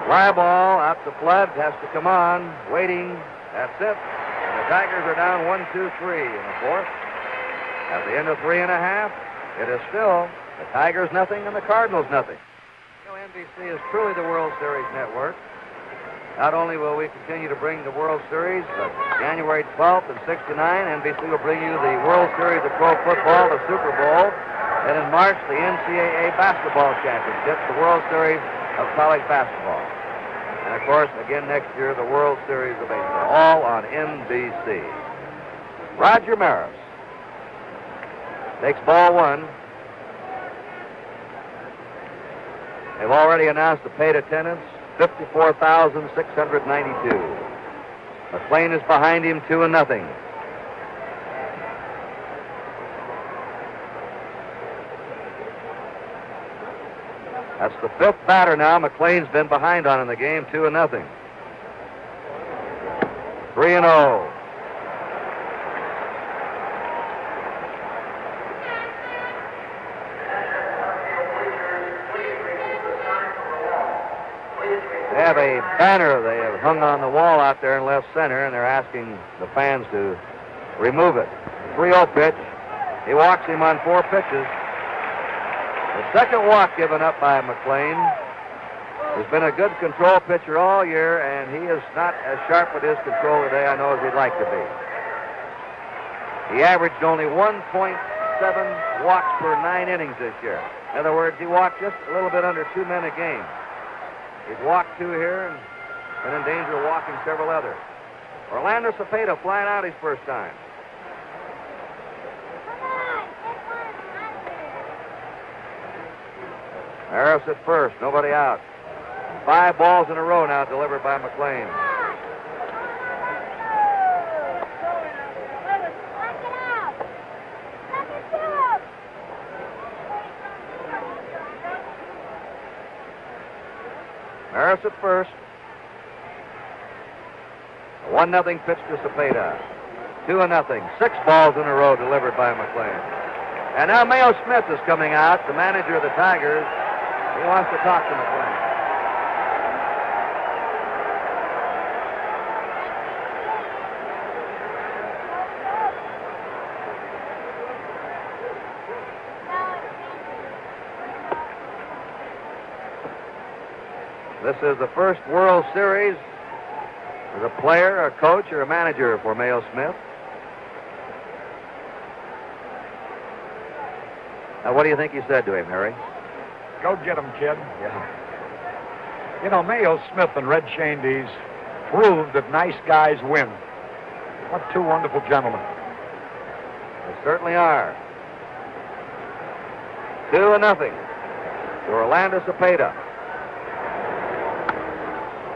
Fly ball out to Flood, has to come on, waiting. That's it. And the Tigers are down 1-2-3 in the 4th. At the end of 3.5, it is still the Tigers nothing and the Cardinals nothing. NBC is truly the World Series network. Not only will we continue to bring the World Series, but January 12th and 69, NBC will bring you the World Series of Pro Football, the Super Bowl, and in March, the NCAA Basketball Championship, the World Series of College Basketball. And, of course, again next year, the World Series of Baseball, all on NBC. Roger Maris takes ball 1. They've already announced the paid attendance, 54,692. McLean is behind him, 2-0. That's the 5th batter now. McLean's been behind on in the game, 2-0. 3-0. They have a banner they have hung on the wall out there in left center, and they're asking the fans to remove it. 3-0 pitch. He walks him on 4 pitches. The second walk given up by McLean. He's been a good control pitcher all year, and he is not as sharp with his control today, I know, as he'd like to be. He averaged only 1.7 walks per 9 innings this year. In other words, he walked just a little bit under 2 men a game. He's walked 2 here and been in danger of walking several others. Orlando Cepeda flying out his first time. Harris at first, nobody out. 5 balls in a row now delivered by McLean. Maris at first. A 1-0 pitch to Cepeda. 2-0. 6 balls in a row delivered by McLean. And now Mayo Smith is coming out, the manager of the Tigers. He wants to talk to McLean. This is the first World Series as a player, a coach, or a manager for Mayo Smith. Now, what do you think he said to him, Harry? Go get him, kid. Yeah. You know, Mayo Smith and Red Shandy's proved that nice guys win. What two wonderful gentlemen. They certainly are. 2-0 to Orlando Cepeda.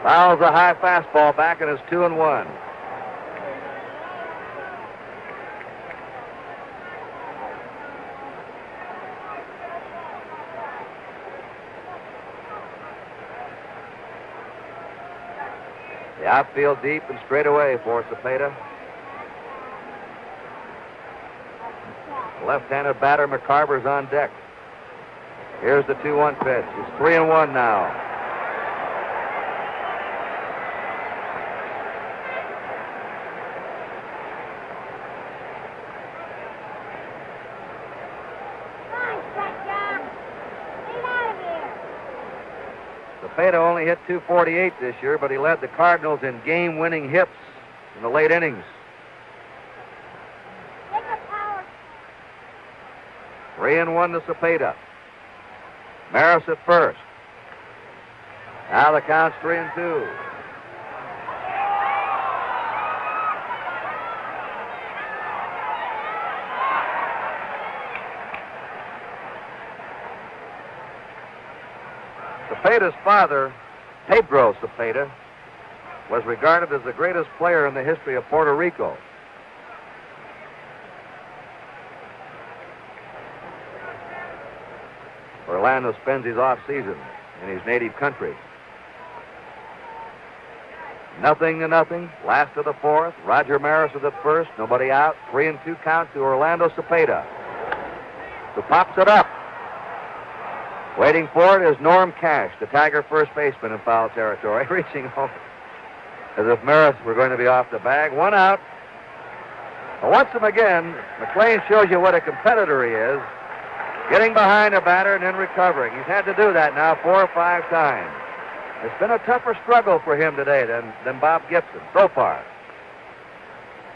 Fouls a high fastball back and is 2-1. The outfield deep and straight away for Cepeda. Left-handed batter McCarver's on deck. Here's the 2-1 pitch. It's 3-1 now. Cepeda only hit .248 this year, but he led the Cardinals in game-winning hits in the late innings. 3-1 to Cepeda. Maris at first. Now the count's 3-2. Cepeda's father, Pedro Cepeda, was regarded as the greatest player in the history of Puerto Rico. Orlando spends his off-season in his native country. 0-0. Last of the fourth. Roger Maris is at first. Nobody out. 3-2 count to Orlando Cepeda, who pops it up. Waiting for it is Norm Cash, the Tiger first baseman in foul territory, reaching home as if Maris were going to be off the bag. 1 out. But once again, McLean shows you what a competitor he is, getting behind a batter and then recovering. He's had to do that now 4 or 5 times. It's been a tougher struggle for him today than Bob Gibson so far.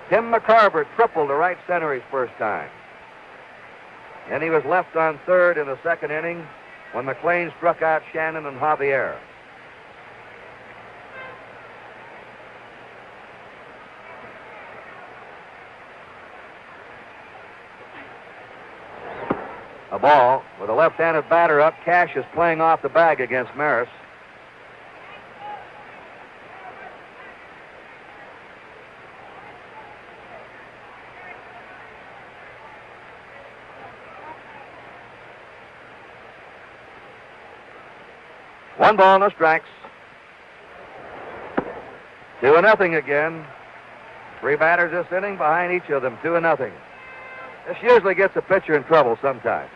Tim McCarver tripled to right center his first time. And he was left on third in the second inning when McLean struck out Shannon and Javier. A ball with a left-handed batter up. Cash is playing off the bag against Maris. One ball, no strikes. 2-0 again. 3 batters this inning behind each of them. 2-0. This usually gets a pitcher in trouble sometimes.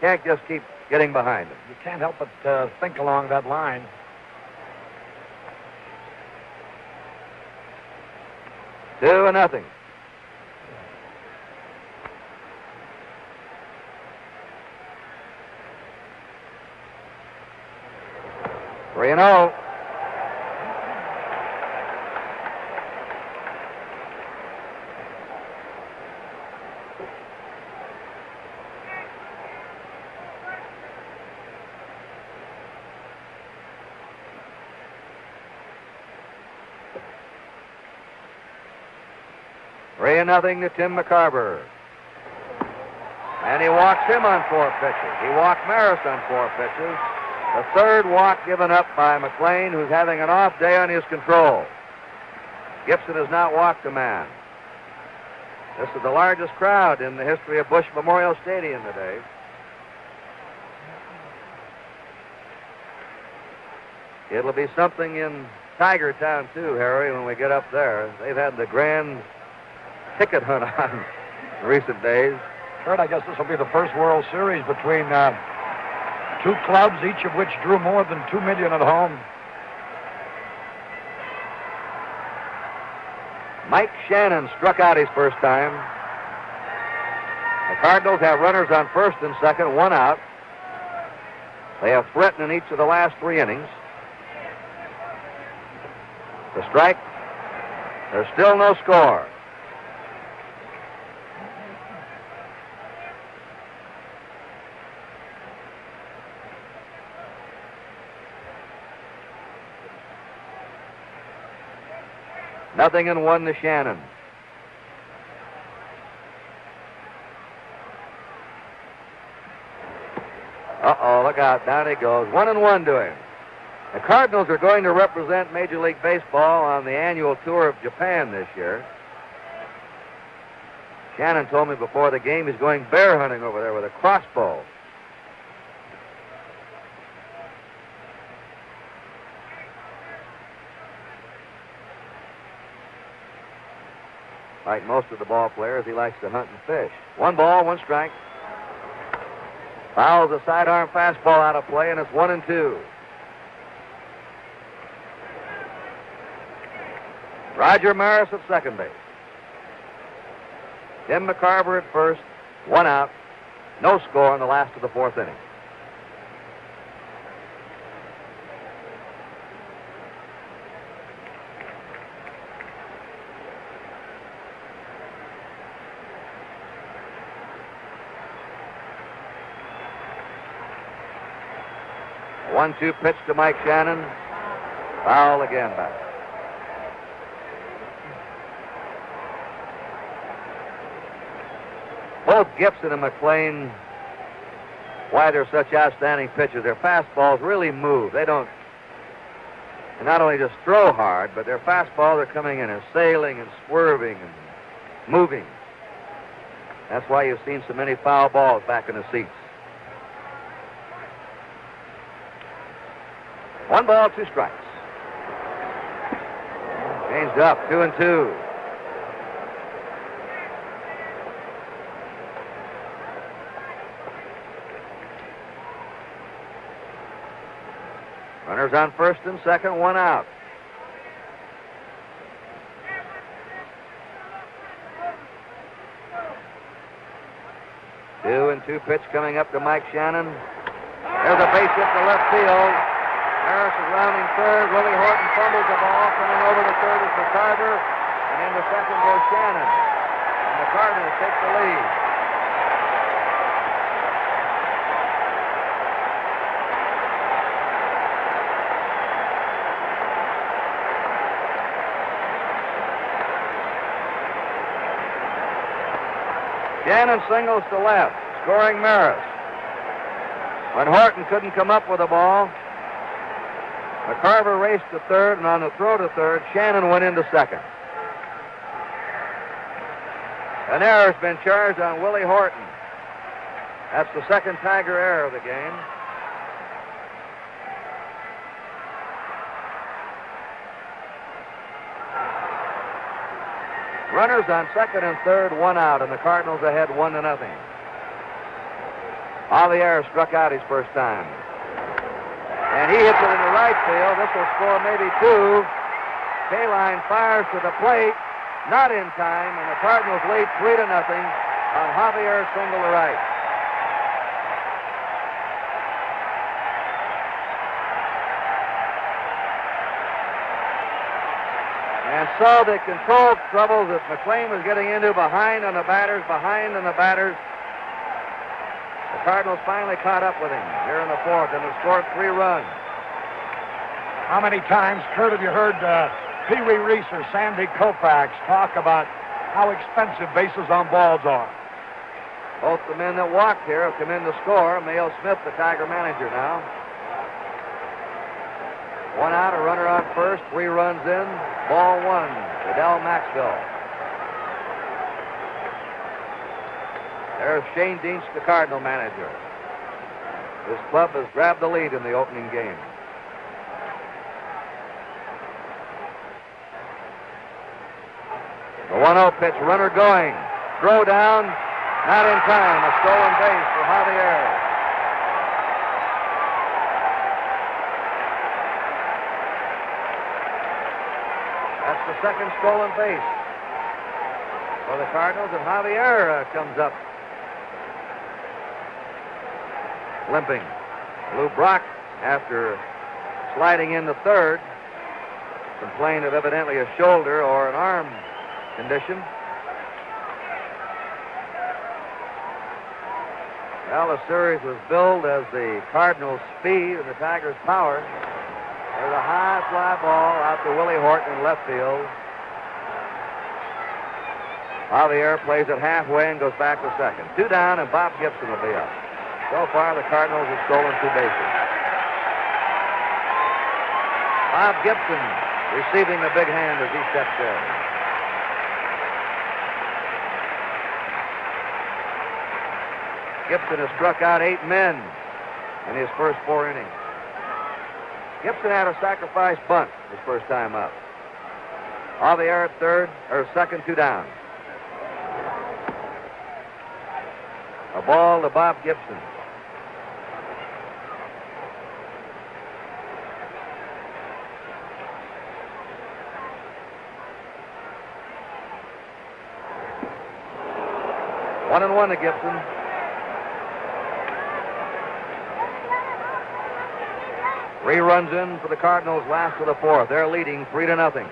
Can't just keep getting behind him. You can't help but think along that line. Two and nothing. Three and 0. Three and nothing to Tim McCarver. And he walks him on 4 pitches. He walked Maris on 4 pitches. The third walk given up by McLean, who's having an off day on his control. Gibson has not walked a man. This is the largest crowd in the history of Bush Memorial Stadium today. It'll be something in Tiger Town, too, Harry, when we get up there. They've had the grand ticket hunt on in recent days. Kurt, I guess this will be the first World Series between two clubs, each of which drew more than 2 million at home. Mike Shannon struck out his first time. The Cardinals have runners on first and second, one out. They have threatened in each of the last 3 innings. The strike. There's still no score. Nothing in 1 to Shannon. Uh-oh, look out. Down he goes. 1-1 to him. The Cardinals are going to represent Major League Baseball on the annual tour of Japan this year. Shannon told me before the game he's going bear hunting over there with a crossbow. Like most of the ball players, he likes to hunt and fish. 1 ball, 1 strike. Fouls a sidearm fastball out of play, and it's 1-2. Roger Maris at second base. Tim McCarver at first. 1 out. No score in the last of the 4th inning. A 1-2 pitch to Mike Shannon. Foul again back. Both Gibson and McLean, why they're such outstanding pitchers, their fastballs really move. They don't, and not only just throw hard, but their fastballs are coming in and sailing and swerving and moving. That's why you've seen so many foul balls back in the seats. 1 ball, 2 strikes. Changed up, 2-2. Runners on first and second, 1 out. Two and 2 pitch coming up to Mike Shannon. There's a base hit to left field. Harris is rounding third. Willie Horton fumbles the ball. Coming over to third is McCarver. And into second goes Shannon. And the Cardinals take the lead. Shannon singles to left, scoring Maris. When Horton couldn't come up with the ball, McCarver raced to third, and on the throw to third, Shannon went into second. An error's been charged on Willie Horton. That's the second Tiger error of the game. Runners on second and third, 1 out, and the Cardinals ahead 1-0. Javier struck out his first time. And he hits it in the right field. This will score maybe 2. Kaline fires to the plate, not in time, and the Cardinals lead 3-0 on Javier's single to right. And so the control troubles that McLean was getting into behind on the batters. The Cardinals finally caught up with him here in the 4th and have scored 3 runs. How many times, Kurt, have you heard Pee Wee Reese or Sandy Koufax talk about how expensive bases on balls are? Both the men that walked here have come in to score. Mayo Smith, the Tiger manager now. 1 out, a runner on first, 3 runs in. Ball 1 to Del Maxville. There's Shane Deans, the Cardinal manager. This club has grabbed the lead in the opening game. The 1-0 pitch, runner going. Throw down, not in time. A stolen base for Javier. That's the second stolen base for the Cardinals, and Javier comes up limping. Lou Brock, after sliding into third, complained of evidently a shoulder or an arm condition. Well, the series was billed as the Cardinals' speed and the Tigers' power. There's a high fly ball out to Willie Horton in left field. Javier plays it halfway and goes back to second. 2 down, and Bob Gibson will be up. So far, the Cardinals have stolen 2 bases. Bob Gibson receiving a big hand as he steps in. Gibson has struck out 8 men in his first 4 innings. Gibson had a sacrifice bunt his first time up. Javier at second, 2 down. A ball to Bob Gibson. One and 1 to Gibson. Three runs in for the Cardinals, last of the 4th. They're leading 3-0.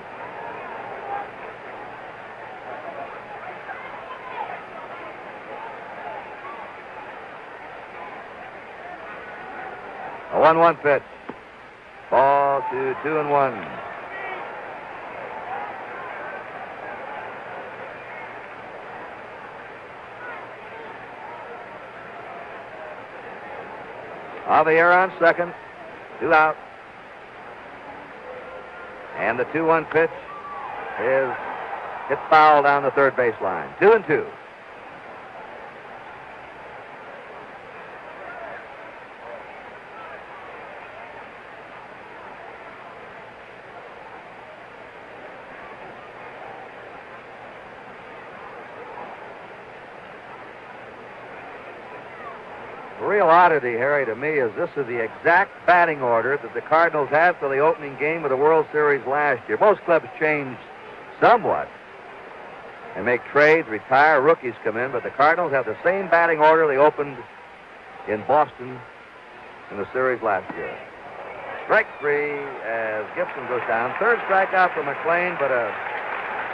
A 1-1 pitch. Ball to 2-1. Javier on second. 2 out. And the 2-1 pitch is hit foul down the third baseline. 2-2. The real oddity, Harry, to me, is this is the exact batting order that the Cardinals had for the opening game of the World Series last year. Most clubs change somewhat. They make trades, retire, rookies come in, but the Cardinals have the same batting order they opened in Boston in the series last year. Strike 3 as Gibson goes down. Third strikeout for McLean, but a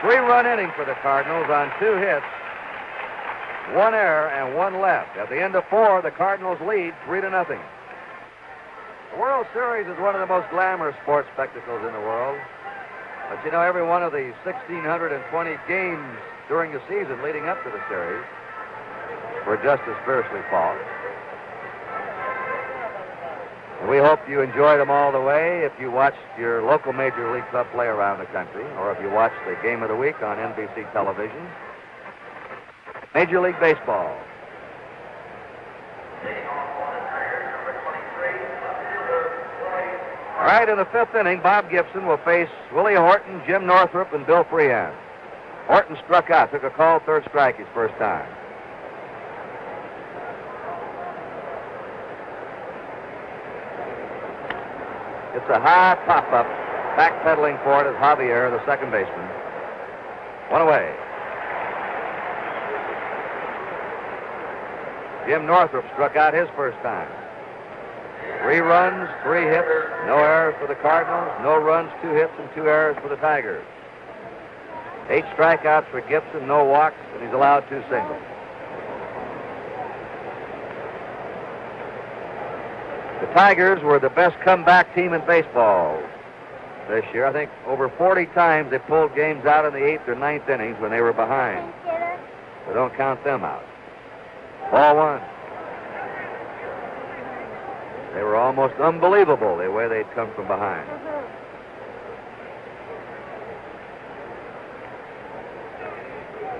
3-run inning for the Cardinals on 2 hits. 1 error and 1 left. At the end of 4, the Cardinals lead 3-0. The World Series is one of the most glamorous sports spectacles in the world. But you know, every one of the 1,620 games during the season leading up to the series were just as fiercely fought. And we hope you enjoyed them all the way if you watched your local Major League club play around the country, or if you watched the Game of the Week on NBC television. Major League Baseball. All right, in the 5th inning, Bob Gibson will face Willie Horton, Jim Northrup, and Bill Freehan. Horton struck out, took a called third strike his first time. It's a high pop-up. Backpedaling for it is Javier, the second baseman. 1 away. Jim Northrup struck out his first time. 3 runs, 3 hits, no errors for the Cardinals, no runs, 2 hits, and 2 errors for the Tigers. 8 strikeouts for Gibson, no walks, and he's allowed 2 singles. The Tigers were the best comeback team in baseball this year. I think over 40 times they pulled games out in the 8th or 9th innings when they were behind. So don't count them out. Ball 1. They were almost unbelievable the way they'd come from behind.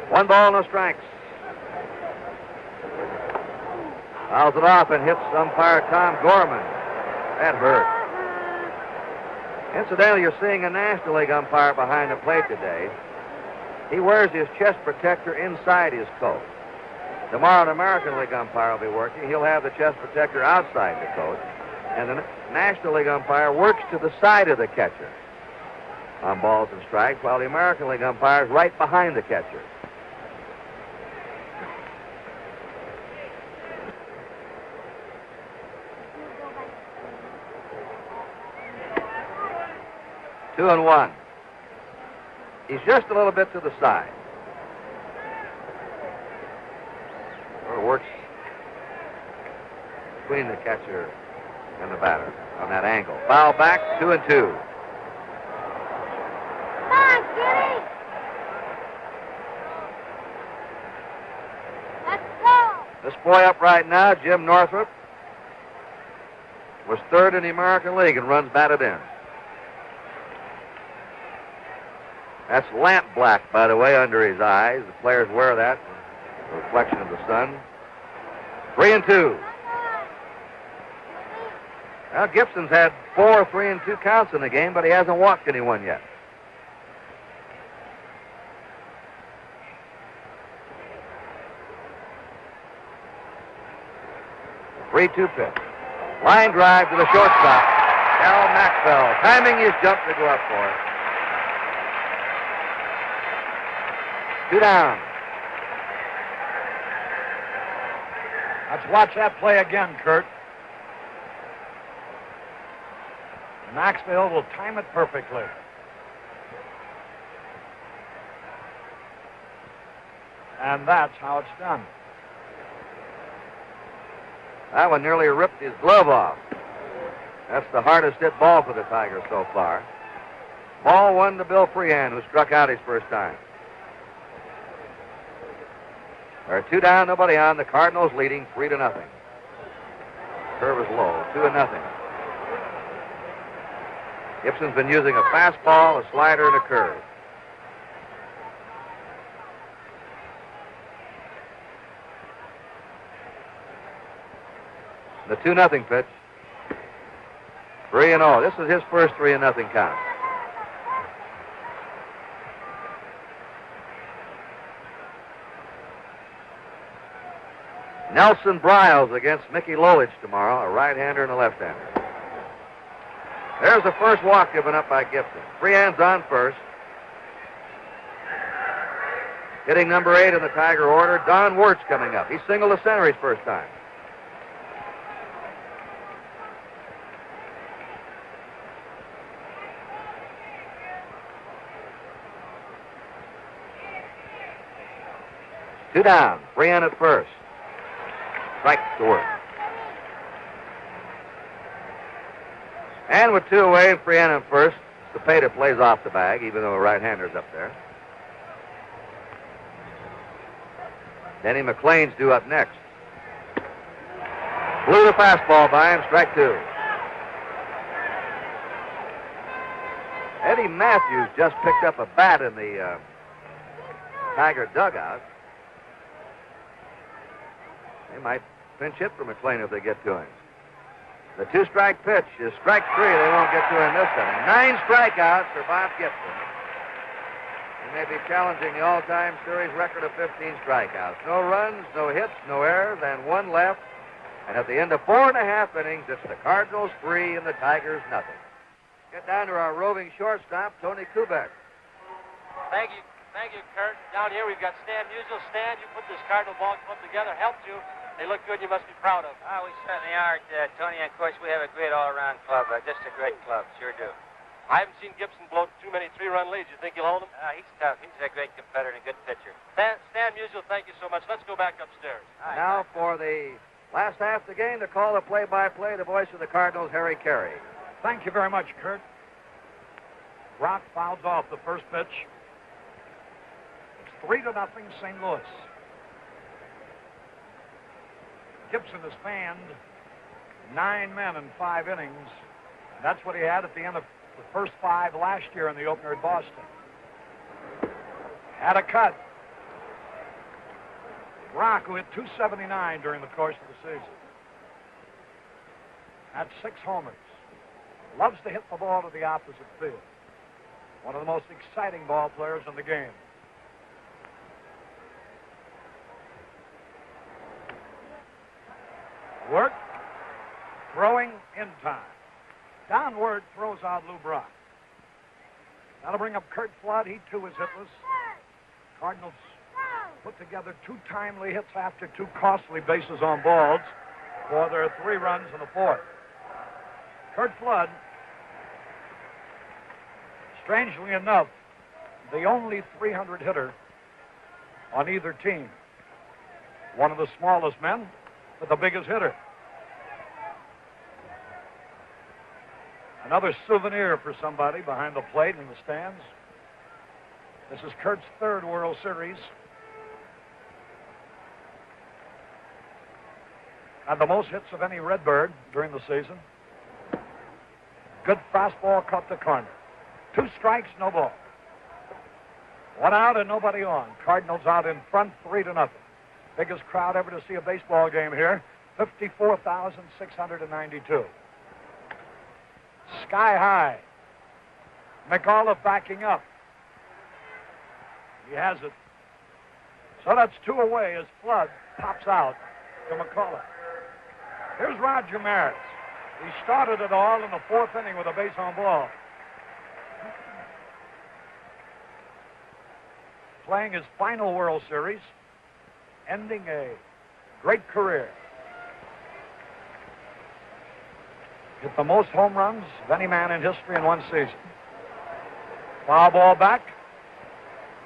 One ball, no strikes. Fouls it off and hits umpire Tom Gorman. That hurt. Incidentally, you're seeing a National League umpire behind the plate today. He wears his chest protector inside his coat. Tomorrow, an American League umpire will be working. He'll have the chest protector outside the coat. And the National League umpire works to the side of the catcher on balls and strikes, while the American League umpire is right behind the catcher. Two and one. He's just a little bit to the side. Or works between the catcher and the batter on that angle. Foul back, 2 and 2. Come on, Kitty. Let's go. This boy up right now, Jim Northrup, was third in the American League and runs batted in. That's lamp black, by the way, under his eyes. The players wear that, the reflection of the sun. 3 and 2. Well, Gibson's had 4 3 and 2 counts in the game, but he hasn't walked anyone yet. The 3-2 pitch. Line drive to the shortstop. Al Maxwell timing his jump to go up for it. 2 down. Let's watch that play again, Kurt. Maxwell will time it perfectly. And that's how it's done. That one nearly ripped his glove off. That's the hardest hit ball for the Tigers so far. Ball 1 to Bill Freehan, who struck out his first time. There are 2 down, nobody on. The Cardinals leading 3 to nothing. Curve is low, 2 to nothing. Gibson's been using a fastball, a slider, and a curve. The 2-0 pitch. 3-0. This is his first 3-0 count. Nelson Briles against Mickey Lolich tomorrow, a right-hander and a left-hander. There's the first walk given up by Gibson. Freehan's on first. Hitting number 8 in the Tiger order, Don Wirtz coming up. He singled the center his first time. Two down. Freehan at first. Strike to Wirtz. And with 2 away and Freehan at first, Cepeda plays off the bag, even though a right-hander's up there. Denny McClain's due up next. Blew the fastball by him, strike 2. Eddie Matthews just picked up a bat in the Tiger dugout. They might pinch hit for McClain if they get to him. The 2-strike pitch is strike 3. They won't get to him this inning. 9 strikeouts for Bob Gibson. He may be challenging the all-time series record of 15 strikeouts. No runs, no hits, no errors, and 1 left. And at the end of 4.5 innings, it's the Cardinals 3 and the Tigers nothing. Get down to our roving shortstop, Tony Kubek. Thank you, Kurt. Down here we've got Stan Musial. Stan, you put this Cardinal ball club together, helped you. They look good. You must be proud of them. Oh, we certainly are, Tony. And of course, we have a great all-around club. Just a great club, sure do. I haven't seen Gibson blow too many 3-run leads. You think he'll hold them? He's tough. He's a great competitor and a good pitcher. Stan Musial, thank you so much. Let's go back upstairs. All right, Now for the last half of the game, to call the play-by-play, the voice of the Cardinals, Harry Carey. Thank you very much, Kurt. Rock fouls off the first pitch. It's 3-0 St. Louis. Gibson has fanned 9 men in 5 innings. That's what he had at the end of the first 5 last year in the opener at Boston. Had a cut. Rock, who hit .279 during the course of the season. Had 6 homers. Loves to hit the ball to the opposite field. One of the most exciting ball players in the game. Work. Throwing in time. Downward throws out Lou Brock. That'll bring up Curt Flood. He, too, is hitless. Cardinals put together 2 timely hits after 2 costly bases on balls for their 3 runs in the 4th. Curt Flood, strangely enough, the only 300 hitter on either team. One of the smallest men, but the biggest hitter. Another souvenir for somebody behind the plate in the stands. This is Curt's 3rd World Series. And the most hits of any Redbird during the season. Good fastball caught the corner. 2 strikes, no ball. 1 out and nobody on. Cardinals out in front, 3-0. Biggest crowd ever to see a baseball game here. 54,692. Sky high. McAuliffe backing up. He has it. So that's 2 away as Flood pops out to McAuliffe. Here's Roger Maris. He started it all in the 4th inning with a base on ball. Playing his final World Series, ending a great career. Hit the most home runs of any man in history in one season. Foul ball back.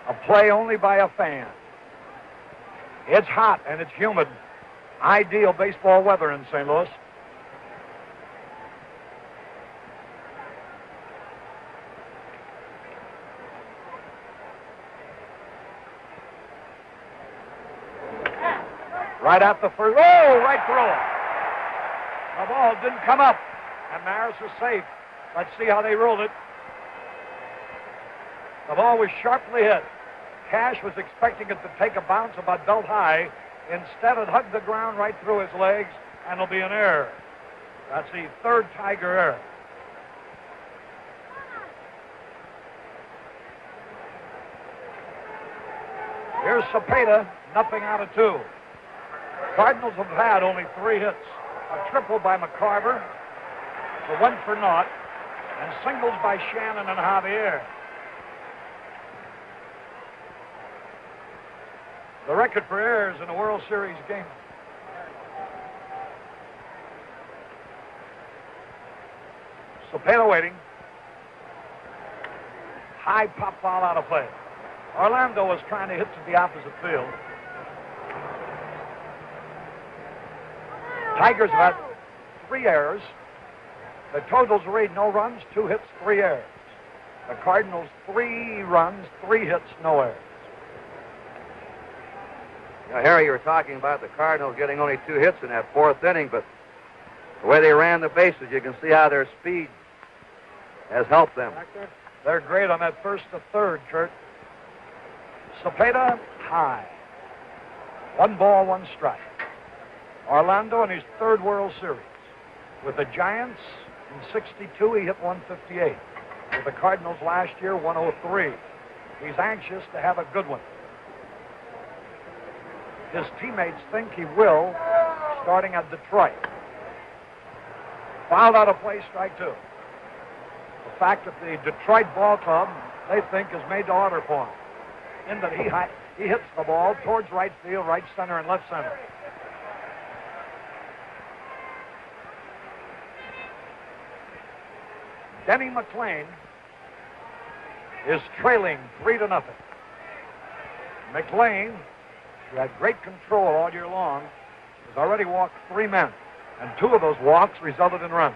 A play only by a fan. It's hot and it's humid. Ideal baseball weather in St. Louis. Right at the first. Oh, right through it. The ball didn't come up. And Maris is safe. Let's see how they ruled it. The ball was sharply hit. Cash was expecting it to take a bounce about belt high. Instead, it hugged the ground right through his legs, and it'll be an error. That's the 3rd Tiger error. Here's Cepeda, nothing out of 2. Cardinals have had only 3 hits. A triple by McCarver, the 1 for naught, and singles by Shannon and Javier. The record for errors in a World Series game. Cepeda waiting. High pop foul out of play. Orlando was trying to hit to the opposite field. Tigers have had 3 errors. The totals read no runs, 2 hits, 3 errors. The Cardinals, 3 runs, 3 hits, no errors. Now, Harry, you were talking about the Cardinals getting only 2 hits in that 4th inning, but the way they ran the bases, you can see how their speed has helped them. They're great on that 1st to 3rd, Kurt. Cepeda, high. 1 ball, 1 strike. Orlando in his 3rd World Series. With the Giants in '62, he hit 158. With the Cardinals last year, 103. He's anxious to have a good one. His teammates think he will, starting at Detroit. Fouled out of play, strike 2. The fact that the Detroit ball club, they think, is made to order for him. In that he hits the ball towards right field, right center, and left center. Denny McLain is trailing 3-0. McLain, who had great control all year long, has already walked 3 men, and 2 of those walks resulted in runs.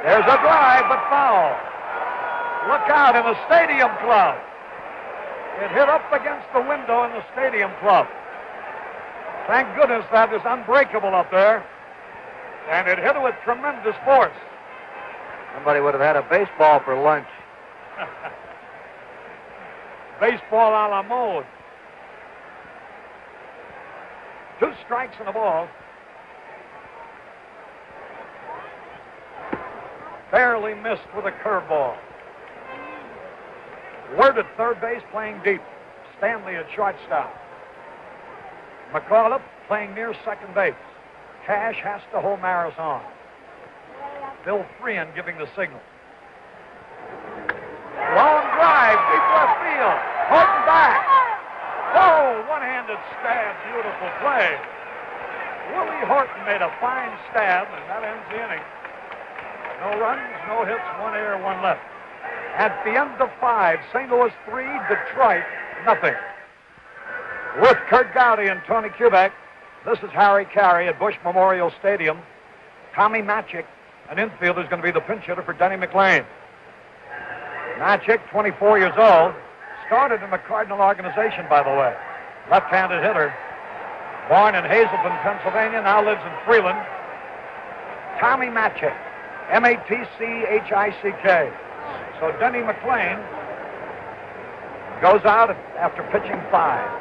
There's a drive, but foul. Look out in the Stadium Club. It hit up against the window in the Stadium Club. Thank goodness that is unbreakable up there, and it hit with tremendous force. Somebody would have had a baseball for lunch. Baseball a la mode. 2 strikes and a ball. Barely missed with a curveball. Word at 3rd base, playing deep. Stanley at shortstop. McAuliffe playing near second base. Cash has to hold Maris on. Bill Freehan giving the signal. Long drive, deep left field. Horton back. Oh, one-handed stab, beautiful play. Willie Horton made a fine stab, and that ends the inning. No runs, no hits, one error, one left. At the end of 5, St. Louis 3, Detroit nothing. With Kurt Gowdy and Tony Kubek, this is Harry Carey at Bush Memorial Stadium. Tommy Matchik, an infielder, is going to be the pinch hitter for Denny McLain. Matchik, 24 years old, started in the Cardinal organization, by the way. Left-handed hitter. Born in Hazleton, Pennsylvania, now lives in Freeland. Tommy Matchik, M-A-T-C-H-I-C-K. So Denny McLain goes out after pitching 5.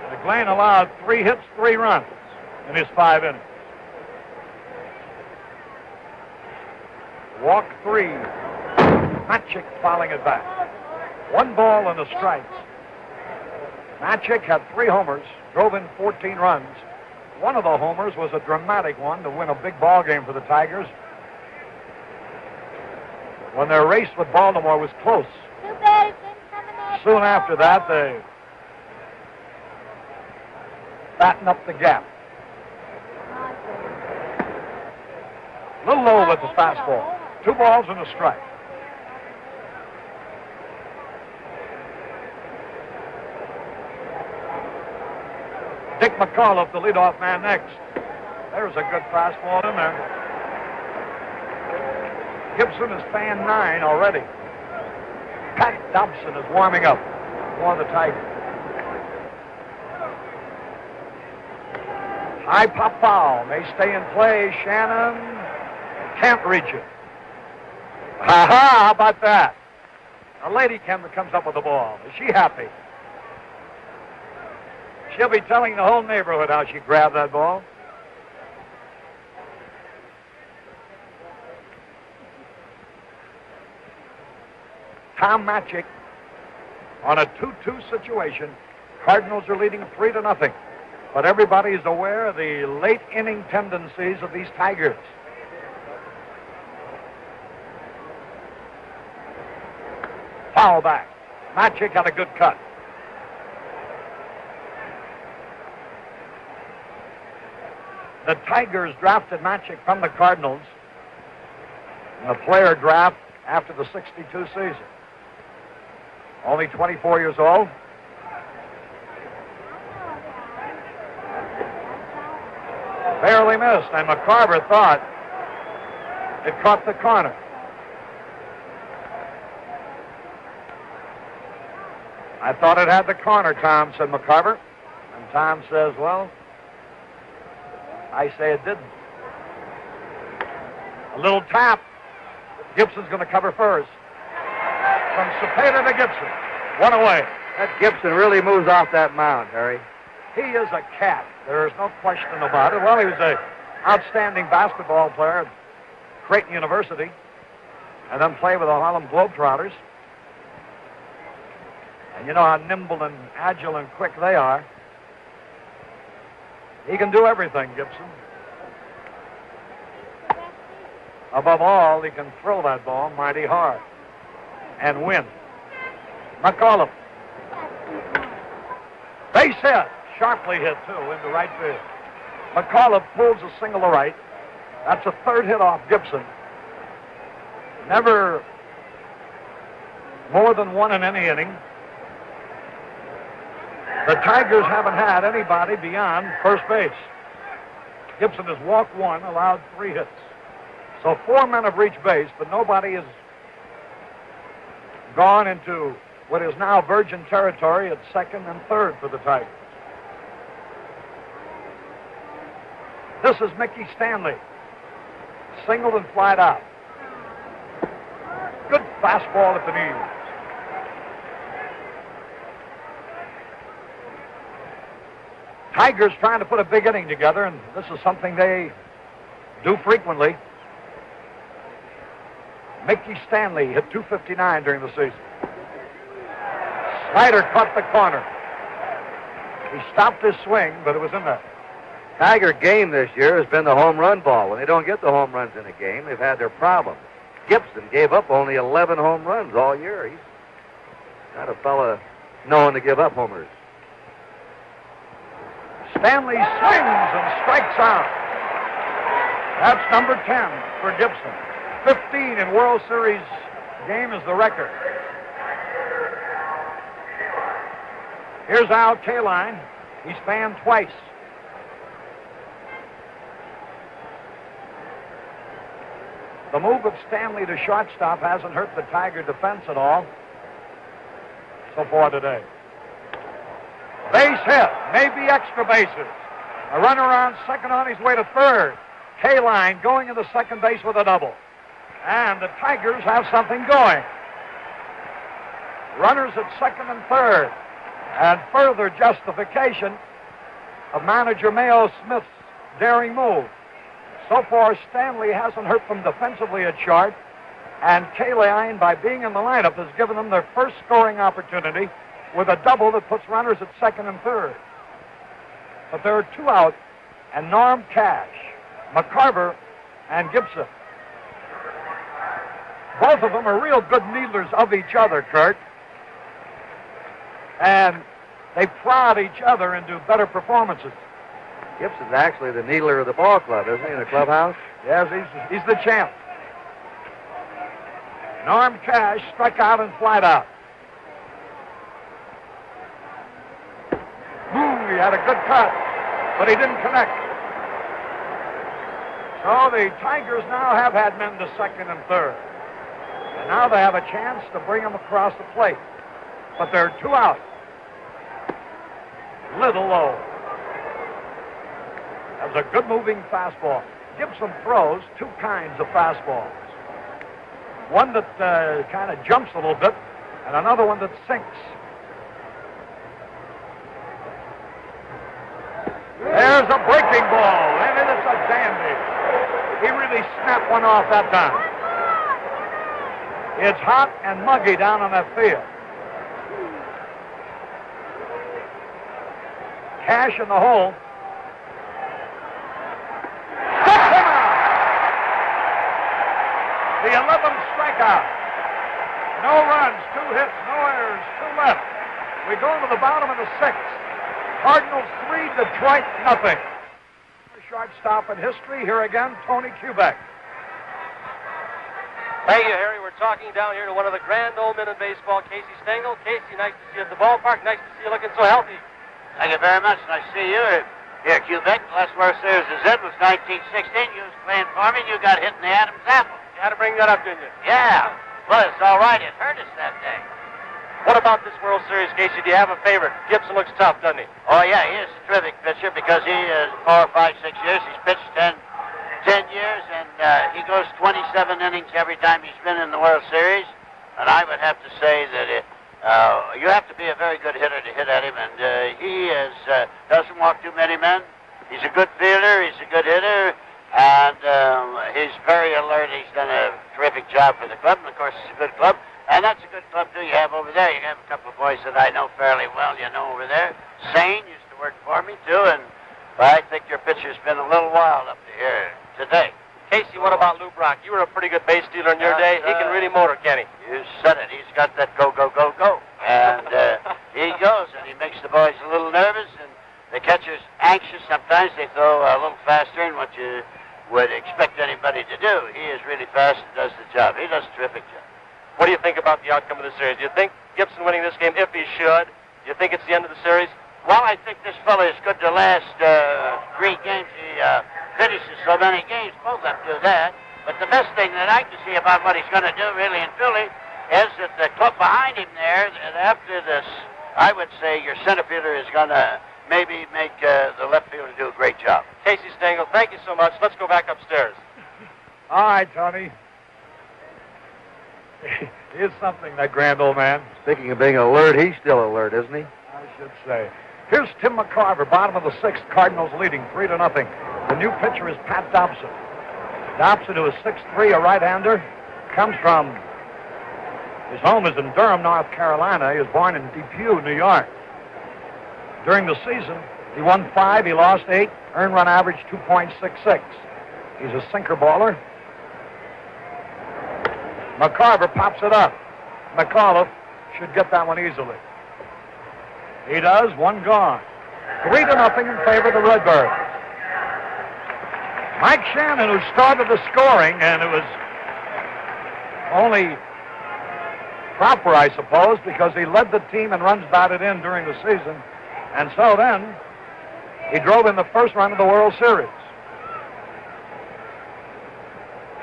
McLain allowed 3 hits, 3 runs in his 5 innings. Walk 3. Matchik fouling it back. 1 ball and a strike. Matchik had 3 homers, drove in 14 runs. One of the homers was a dramatic one to win a big ball game for the Tigers. When their race with Baltimore was close. Too bad it didn't come in there. Soon after that, they fatten up the gap. A little low with the fastball. 2 balls and a strike. Dick McAuliffe, the leadoff man, next. There's a good fastball in there. Gibson is fan 9 already. Pat Dobson is warming up for the Tigers. High pop foul. May stay in play. Shannon can't reach it. Ha-ha, how about that? A lady comes up with the ball. Is she happy? She'll be telling the whole neighborhood how she grabbed that ball. Tom Matchik on a 2-2 situation. Cardinals are leading 3-0. But everybody is aware of the late inning tendencies of these Tigers. Foul back. Matchik had a good cut. The Tigers drafted Matchik from the Cardinals in the player draft after the '62 season. Only 24 years old. Barely missed, and McCarver thought it caught the corner. I thought it had the corner, Tom, said McCarver. And Tom says, well, I say it didn't. A little tap. Gibson's going to cover first. From Cepeda to Gibson. 1 away. That Gibson really moves off that mound, Harry. He is a cat. There is no question about it. Well, he was an outstanding basketball player at Creighton University and then played with the Harlem Globetrotters. And you know how nimble and agile and quick they are. He can do everything, Gibson. Above all, he can throw that ball mighty hard and win. McAuliffe. Base hit. Sharply hit, too, into right field. McAuliffe pulls a single to right. That's a 3rd hit off Gibson. Never more than 1 in any inning. The Tigers haven't had anybody beyond first base. Gibson has walked 1, allowed 3 hits. So 4 men have reached base, but nobody has gone into what is now virgin territory at 2nd and 3rd for the Tigers. This is Mickey Stanley. Singled and flied out. Good fastball at the knees. Tigers trying to put a big inning together, and this is something they do frequently. Mickey Stanley hit .259 during the season. Snyder caught the corner. He stopped his swing, but it was in there. Tiger game this year has been the home run ball. When they don't get the home runs in a game, they've had their problems. Gibson gave up only 11 home runs all year. He's not a fella known to give up homers. Stanley swings and strikes out. That's number 10 for Gibson. 15 in World Series game is the record. Here's Al Kaline. He's fanned twice. The move of Stanley to shortstop hasn't hurt the Tiger defense at all so far today. Base hit, maybe extra bases. A runner on second on his way to third. Kaline going into second base with a double. And the Tigers have something going. Runners at second and third. And further justification of manager Mayo Smith's daring move. So far, Stanley hasn't hurt them defensively at short, and Kaline, by being in the lineup, has given them their first scoring opportunity with a double that puts runners at second and third. But there are two out, and Norm Cash, McCarver, and Gibson. Both of them are real good needlers of each other, Kurt. And they prod each other into better performances. Gibson's actually the needler of the ball club, isn't he, in the clubhouse? Yes, he's the champ. Norm Cash struck out and flied out. Ooh, he had a good cut, but he didn't connect. So the Tigers now have had men to second and third. And now they have a chance to bring them across the plate. But there are two out. Little low. That was a good moving fastball. Gibson throws two kinds of fastballs. One that kind of jumps a little bit, and another one that sinks. There's a breaking ball, and it is a dandy. He really snapped one off that time. It's hot and muggy down on that field. Cash in the hole. The 11th strikeout. No runs, 2 hits, no errors, 2 left. We go to the bottom of the 6th. Cardinals 3, Detroit nothing. Shortstop in history. Here again, Tony Kubek. Thank you, Harry. We're talking down here to one of the grand old men in baseball, Casey Stengel. Casey, nice to see you at the ballpark. Nice to see you looking so healthy. Thank you very much. Nice to see you here, Kubek. The last World Series is it was 1916. You was playing for me, and you got hit in the Adam's apple. You had to bring that up, didn't you? Yeah. Well, it's all right. It hurt us that day. What about this World Series, Casey? Do you have a favorite? Gibson looks tough, doesn't he? Oh, yeah. He is a terrific pitcher because he is 4, 5, 6 years. He's pitched 10 years, and he goes 27 innings every time he's been in the World Series. And I would have to say that you have to be a very good hitter to hit at him, and he doesn't walk too many men. He's a good fielder. He's a good hitter. And he's very alert. He's done a terrific job for the club. And, of course, it's a good club. And that's a good club, too, you have over there. You have a couple of boys that I know fairly well, you know, over there. Sane used to work for me, too. And I think your pitcher's been a little wild up to here today. Casey, what about Lou Brock? You were a pretty good base stealer in your day. He can really motor, can he? You said it. He's got that go, go, go, go. And he goes, and he makes the boys a little nervous. And the catcher's anxious. Sometimes they throw a little faster than what you would expect anybody to do. He is really fast and does the job. He does a terrific job. What do you think about the outcome of the series? Do you think Gibson winning this game, if he should, do you think it's the end of the series? Well, I think this fella is good to last 3 games. He finishes so many games. Both of them do that. But the best thing that I can see about what he's going to do really in Philly is that the club behind him there, and after this, I would say your center fielder is going to maybe make the left fielder do a great job. Casey Stengel, thank you so much. Let's go back upstairs. All right, Tony. He is something, that grand old man. Speaking of being alert, he's still alert, isn't he? I should say. Here's Tim McCarver, bottom of the 6th, Cardinals leading 3-0. The new pitcher is Pat Dobson. Dobson, who is 6'3", a right-hander, comes from, his home is in Durham, North Carolina. He was born in Depew, New York. During the season, he won 5, he lost 8, earned run average 2.66. He's a sinker baller. McCarver pops it up. McAuliffe should get that one easily. He does, 1 gone. 3-0 in favor of the Redbirds. Mike Shannon, who started the scoring, and it was only proper, I suppose, because he led the team in runs batted in during the season. And so then, he drove in the first run of the World Series.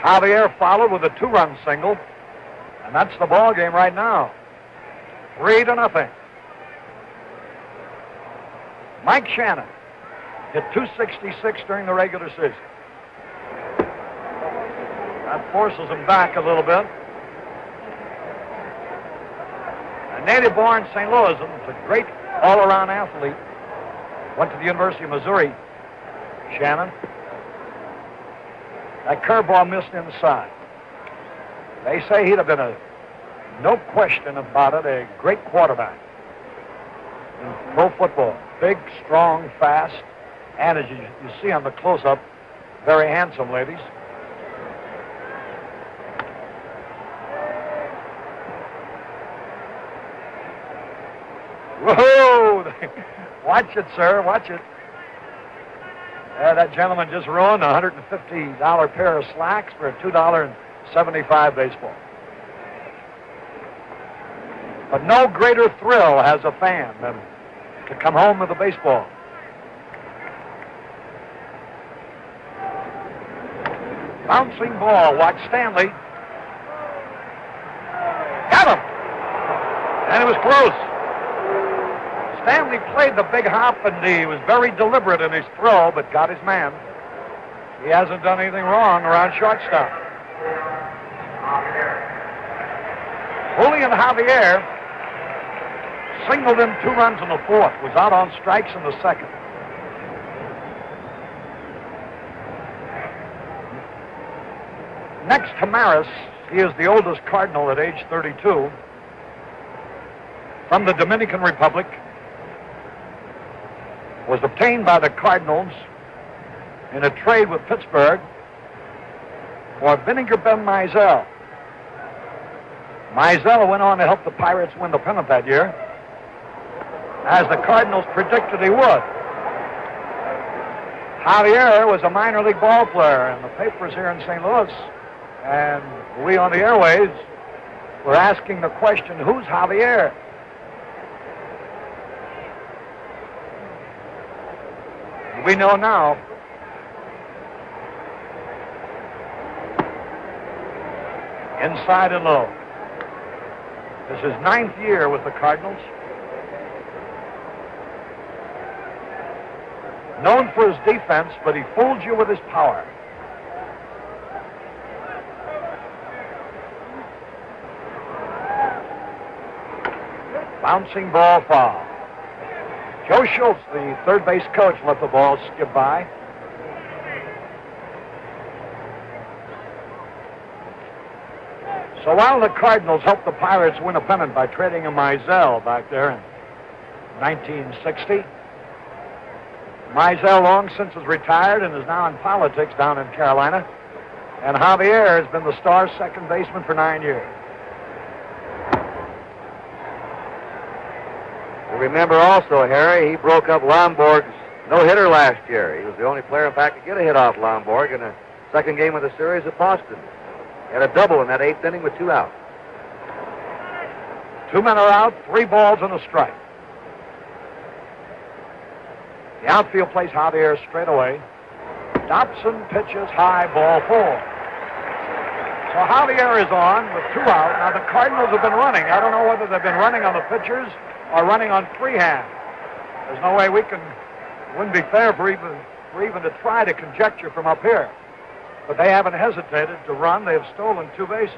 Javier followed with a 2-run single, and that's the ball game right now. 3-0. Mike Shannon hit .266 during the regular season. That forces him back a little bit. A native-born St. Louisan, a great all-around athlete. Went to the University of Missouri, Shannon. That curveball missed inside. They say he'd have been no question about it, a great quarterback in pro football. Big, strong, fast, and as you see on the close-up, very handsome, ladies. Whoa! Watch it, sir. Watch it. That gentleman just ruined a $150 pair of slacks for a $2.75 baseball. But no greater thrill has a fan than to come home with a baseball. Bouncing ball. Watch Stanley. Got him! And it was close. Stanley played the big hop, and he was very deliberate in his throw, but got his man. He hasn't done anything wrong around shortstop. Julian Javier singled in 2 runs in the 4th, was out on strikes in the 2nd. Next to Maris, he is the oldest Cardinal at age 32. From the Dominican Republic. Was obtained by the Cardinals in a trade with Pittsburgh for Vinegar Ben Mizell. Mizell went on to help the Pirates win the pennant that year, as the Cardinals predicted he would. Javier was a minor league ball player in the papers here in St. Louis, and we on the airways were asking the question, who's Javier? We know now. Inside and low. This is his 9th year with the Cardinals. Known for his defense, but he fools you with his power. Bouncing ball foul. Joe Schultz, the third base coach, let the ball skip by. So while the Cardinals helped the Pirates win a pennant by trading a Mizell back there in 1960, Mizell long since is retired and is now in politics down in Carolina, and Javier has been the star second baseman for 9 years. Remember also, Harry, he broke up Lomborg's no-hitter last year. He was the only player, in fact, to get a hit off Lomborg in the second game of the series at Boston. He had a double in that 8th inning with 2 outs. 2 men are out, 3 balls and a strike. The outfield plays Javier straight away. Dobson pitches high, ball 4. So Javier is on with 2 out. Now the Cardinals have been running. I don't know whether they've been running on the pitchers or running on freehand. There's no way wouldn't be fair for even to try to conjecture from up here. But they haven't hesitated to run. They have stolen 2 bases.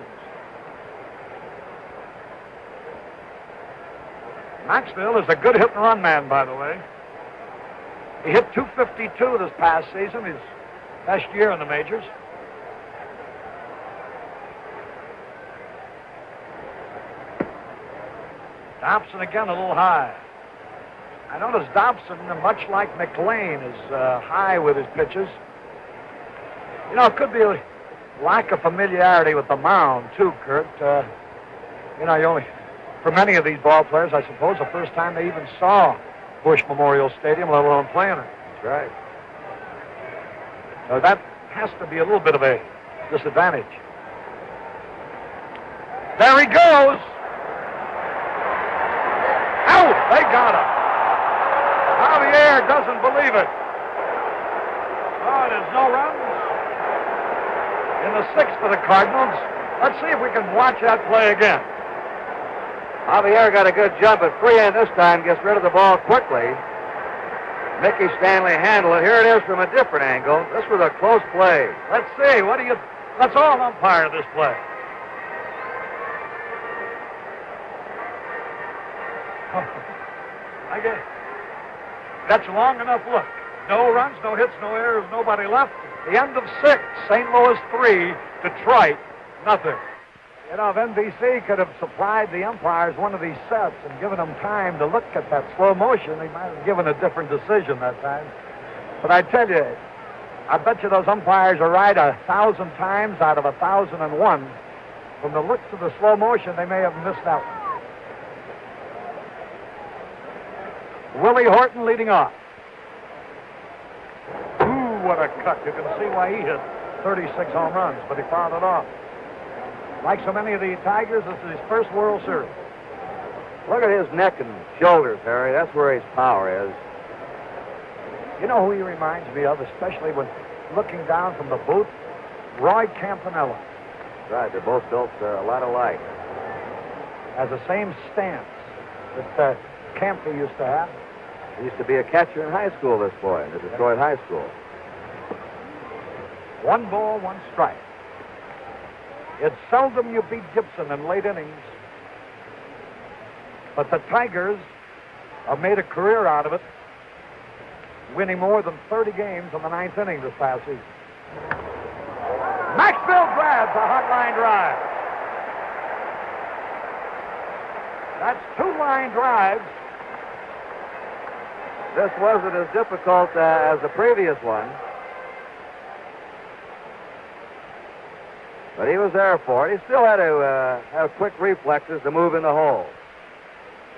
Maxwell is a good hit and run man, by the way. He hit .252 this past season, his best year in the majors. Thompson again a little high. I notice Dobson, much like McLean, is high with his pitches. You know, it could be a lack of familiarity with the mound, too, Kurt. You only, for many of these ball players, I suppose, the first time they even saw Bush Memorial Stadium, let alone playing it. That's right. So that has to be a little bit of a disadvantage. There he goes. Out! They got him. Javier doesn't believe it. Oh, there's no runs in the sixth for the Cardinals. Let's see if we can watch that play again. Javier got a good jump at Freehan this time, gets rid of the ball quickly. Mickey Stanley handled it. Here it is from a different angle. This was a close play. Let's see. Let's all umpire this play. I guess that's long enough. Look, no runs, no hits, no errors, nobody left. The end of 6. St. Louis 3, Detroit nothing. You know, if NBC could have supplied the umpires one of these sets and given them time to look at that slow motion, they might have given a different decision that time. But I tell you, I bet you those umpires are right 1,000 times out of 1,001. From the looks of the slow motion, they may have missed that one. Willie Horton leading off. Ooh, what a cut. You can see why he hit 36 home runs, but he fouled it off. Like so many of the Tigers, this is his first World Series. Look at his neck and shoulders, Harry. That's where his power is. You know who he reminds me of, especially when looking down from the booth? Roy Campanella. Right, they're both built a lot alike. Has the same stance that Campy used to have. He used to be a catcher in high school, this boy, in the Detroit High School. 1 ball, 1 strike. It's seldom you beat Gibson in late innings. But the Tigers have made a career out of it, winning more than 30 games in the 9th inning this past season. Maxfield grabs a hot line drive. That's 2 line drives. This wasn't as difficult as the previous one. But he was there for it. He still had to have quick reflexes to move in the hole.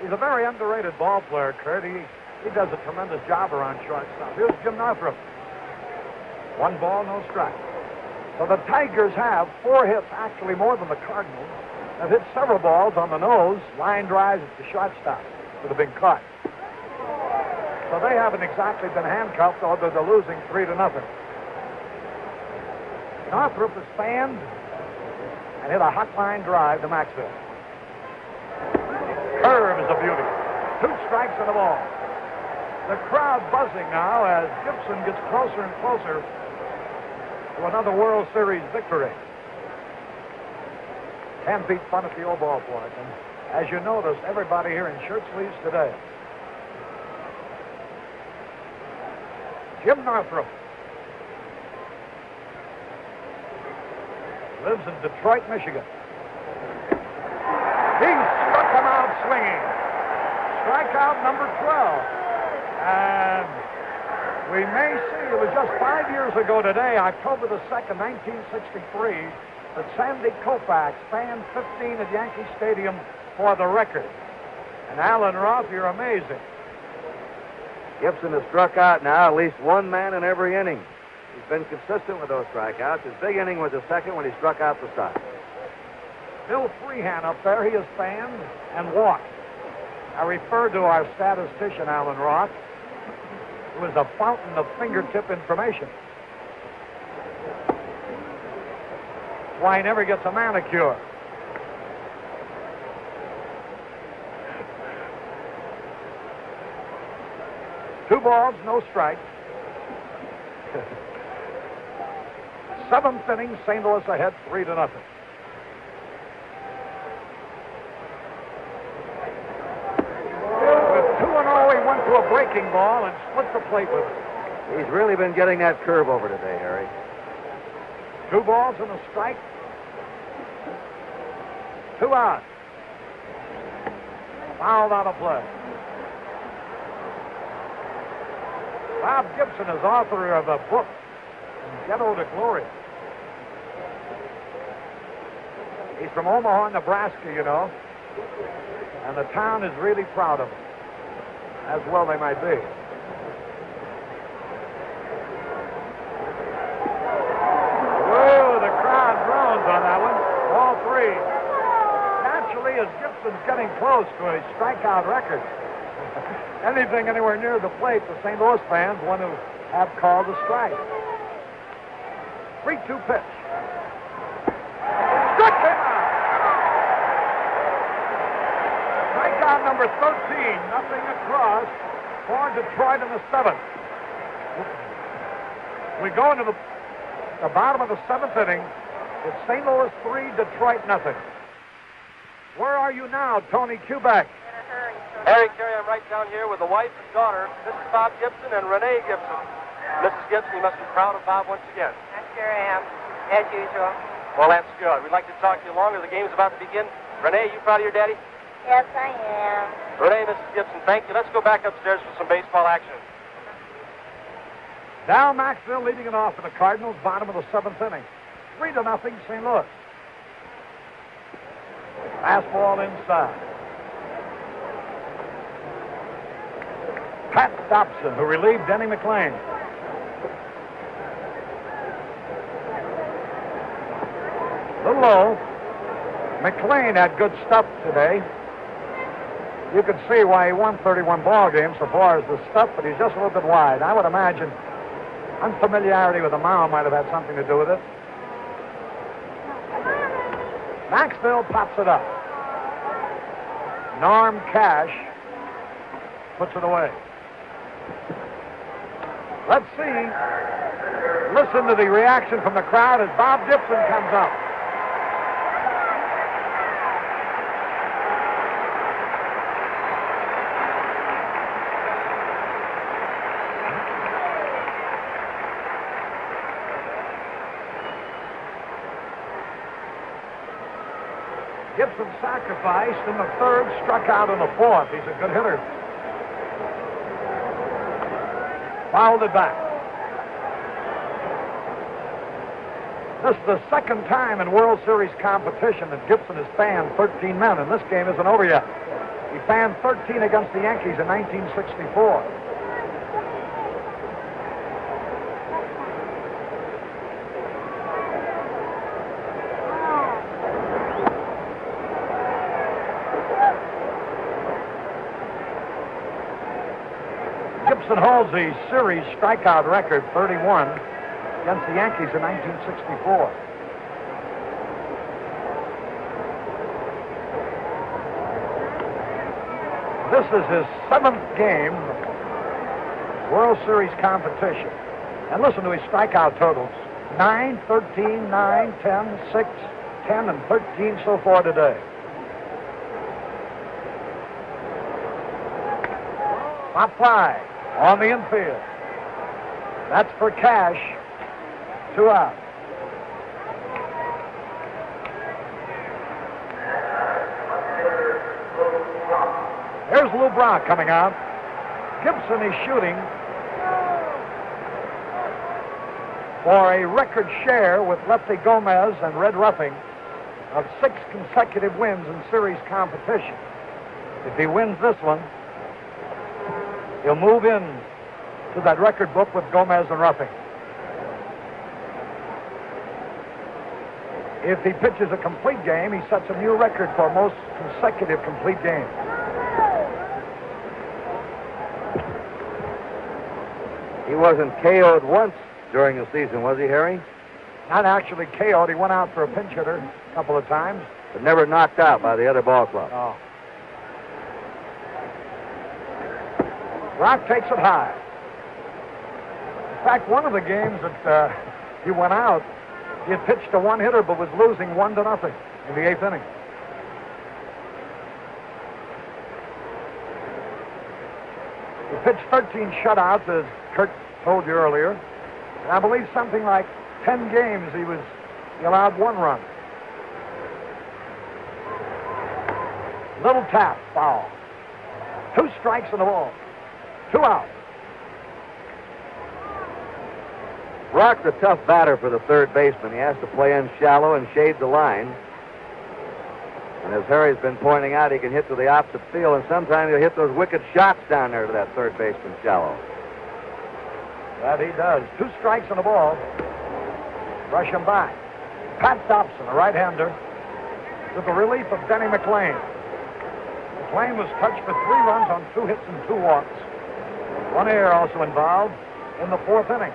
He's a very underrated ball player, Kurt. He does a tremendous job around shortstop. Here's Jim Northrup. 1 ball, no strike. So the Tigers have 4 hits, actually more than the Cardinals. They've hit several balls on the nose, line drives at the shortstop that have been caught. So they haven't exactly been handcuffed, although they're losing 3-0. Northrup is fanned and hit a hot line drive to Maxfield. Curve is a beauty. 2 strikes and a ball. The crowd buzzing now as Gibson gets closer and closer to another World Series victory. Can't beat fun at the old ballpark. And as you notice, everybody here in shirt sleeves today. Jim Northrup lives in Detroit, Michigan. He struck him out swinging. Strikeout number 12. And we may see, it was just 5 years ago today, October the 2nd, 1963, that Sandy Koufax fanned 15 at Yankee Stadium for the record. And Alan Roth, you're amazing. Gibson has struck out now at least 1 man in every inning. He's been consistent with those strikeouts. His big inning was the second when he struck out the side. Bill Freehan up there, he is fanned and walked. I referred to our statistician, Alan Roth, who is a fountain of fingertip information. That's why he never gets a manicure. Two balls, no strikes. 7th inning, St. Louis ahead 3-0. With 2-0, he went to a breaking ball and split the plate with it. He's really been getting that curve over today, Harry. 2 balls and a strike. 2 out. Fouled out of play. Bob Gibson is author of a book, Ghetto to Glory. He's from Omaha, Nebraska, you know. And the town is really proud of him. As well they might be. Whoa, the crowd groans on that one. All three. Naturally, as Gibson's getting close to a strikeout record, anything anywhere near the plate, the St. Louis fans want to have called a strike. 3-2 pitch. Struck him out. Strikeout number 13, nothing across for Detroit in the seventh. We go into the bottom of the seventh inning. It's St. Louis 3, Detroit nothing. Where are you now, Tony Kubek? Harry Carey, I'm right down here with the wife and daughter, Mrs. Bob Gibson and Renee Gibson. Mrs. Gibson, you must be proud of Bob once again. I sure am, as usual. Well, that's good. We'd like to talk to you longer. The game's about to begin. Renee, you proud of your daddy? Yes, I am. Renee, Mrs. Gibson, thank you. Let's go back upstairs for some baseball action. Now Maxville leading it off for the Cardinals, bottom of the seventh inning. 3-0, St. Louis. Fastball inside. Pat Dobson, who relieved Denny McLain. A little low. McLain had good stuff today. You could see why he won 31 ball games so far as the stuff, but he's just a little bit wide. I would imagine unfamiliarity with the mound might have had something to do with it. Maxville pops it up. Norm Cash puts it away. Let's see. Listen to the reaction from the crowd as Bob Gibson comes up. Gibson sacrificed in the third, struck out in the fourth. He's a good hitter. Fouled it back. This is the second time in World Series competition that Gibson has fanned 13 men, and this game isn't over yet. He fanned 13 against the Yankees in 1964. Gibson holds the series strikeout record, 31, against the Yankees in 1964. This is his seventh game, World Series competition. And listen to his strikeout totals. 9, 13, 9, 10, 6, 10, and 13 so far today. Top five. On the infield. That's for Cash. 2 out. Here's Lou Brock coming out. Gibson is shooting for a record share with Lefty Gomez and Red Ruffing of 6 consecutive wins in series competition. If he wins this one, he'll move in to that record book with Gomez and Ruffing. If he pitches a complete game, he sets a new record for most consecutive complete games. He wasn't KO'd once during the season, was he, Harry? Not actually KO'd. He went out for a pinch hitter a couple of times. But never knocked out by the other ball club. No. Rock takes it high. In fact, one of the games that he went out, he had pitched a one-hitter but was losing 1-0 in the 8th inning. He pitched 13 shutouts, as Kurt told you earlier. And I believe something like 10 games he allowed 1 run. Little tap, foul. 2 strikes in the ball. 2 out. Brock's a tough batter for the third baseman. He has to play in shallow and shade the line. And as Harry's been pointing out, he can hit to the opposite field, and sometimes he'll hit those wicked shots down there to that third baseman shallow. That he does. 2 strikes and a ball. Rush him back. Pat Dobson, a right-hander, with the relief of Denny McLean. McLean was touched for 3 runs on 2 hits and 2 walks. 1 error also involved in the 4th inning.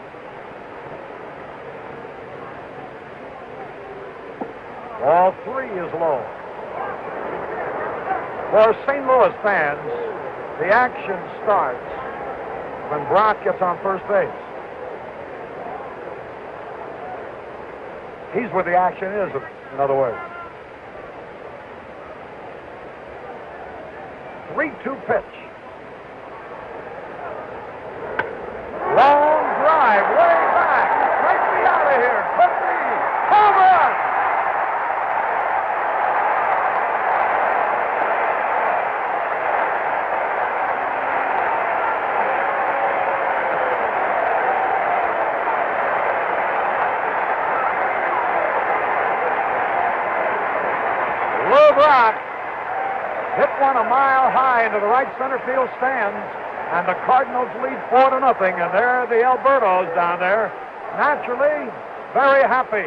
Ball 3 is low. For St. Louis fans, the action starts when Brock gets on first base. He's where the action is, in other words. 3-2 pitch. Long drive, way back. Might be out of here. Could be. Home run! Brock hit one a mile high into the right center field stands, and the Cardinals lead 4-0, and there are the Albertos down there, naturally very happy.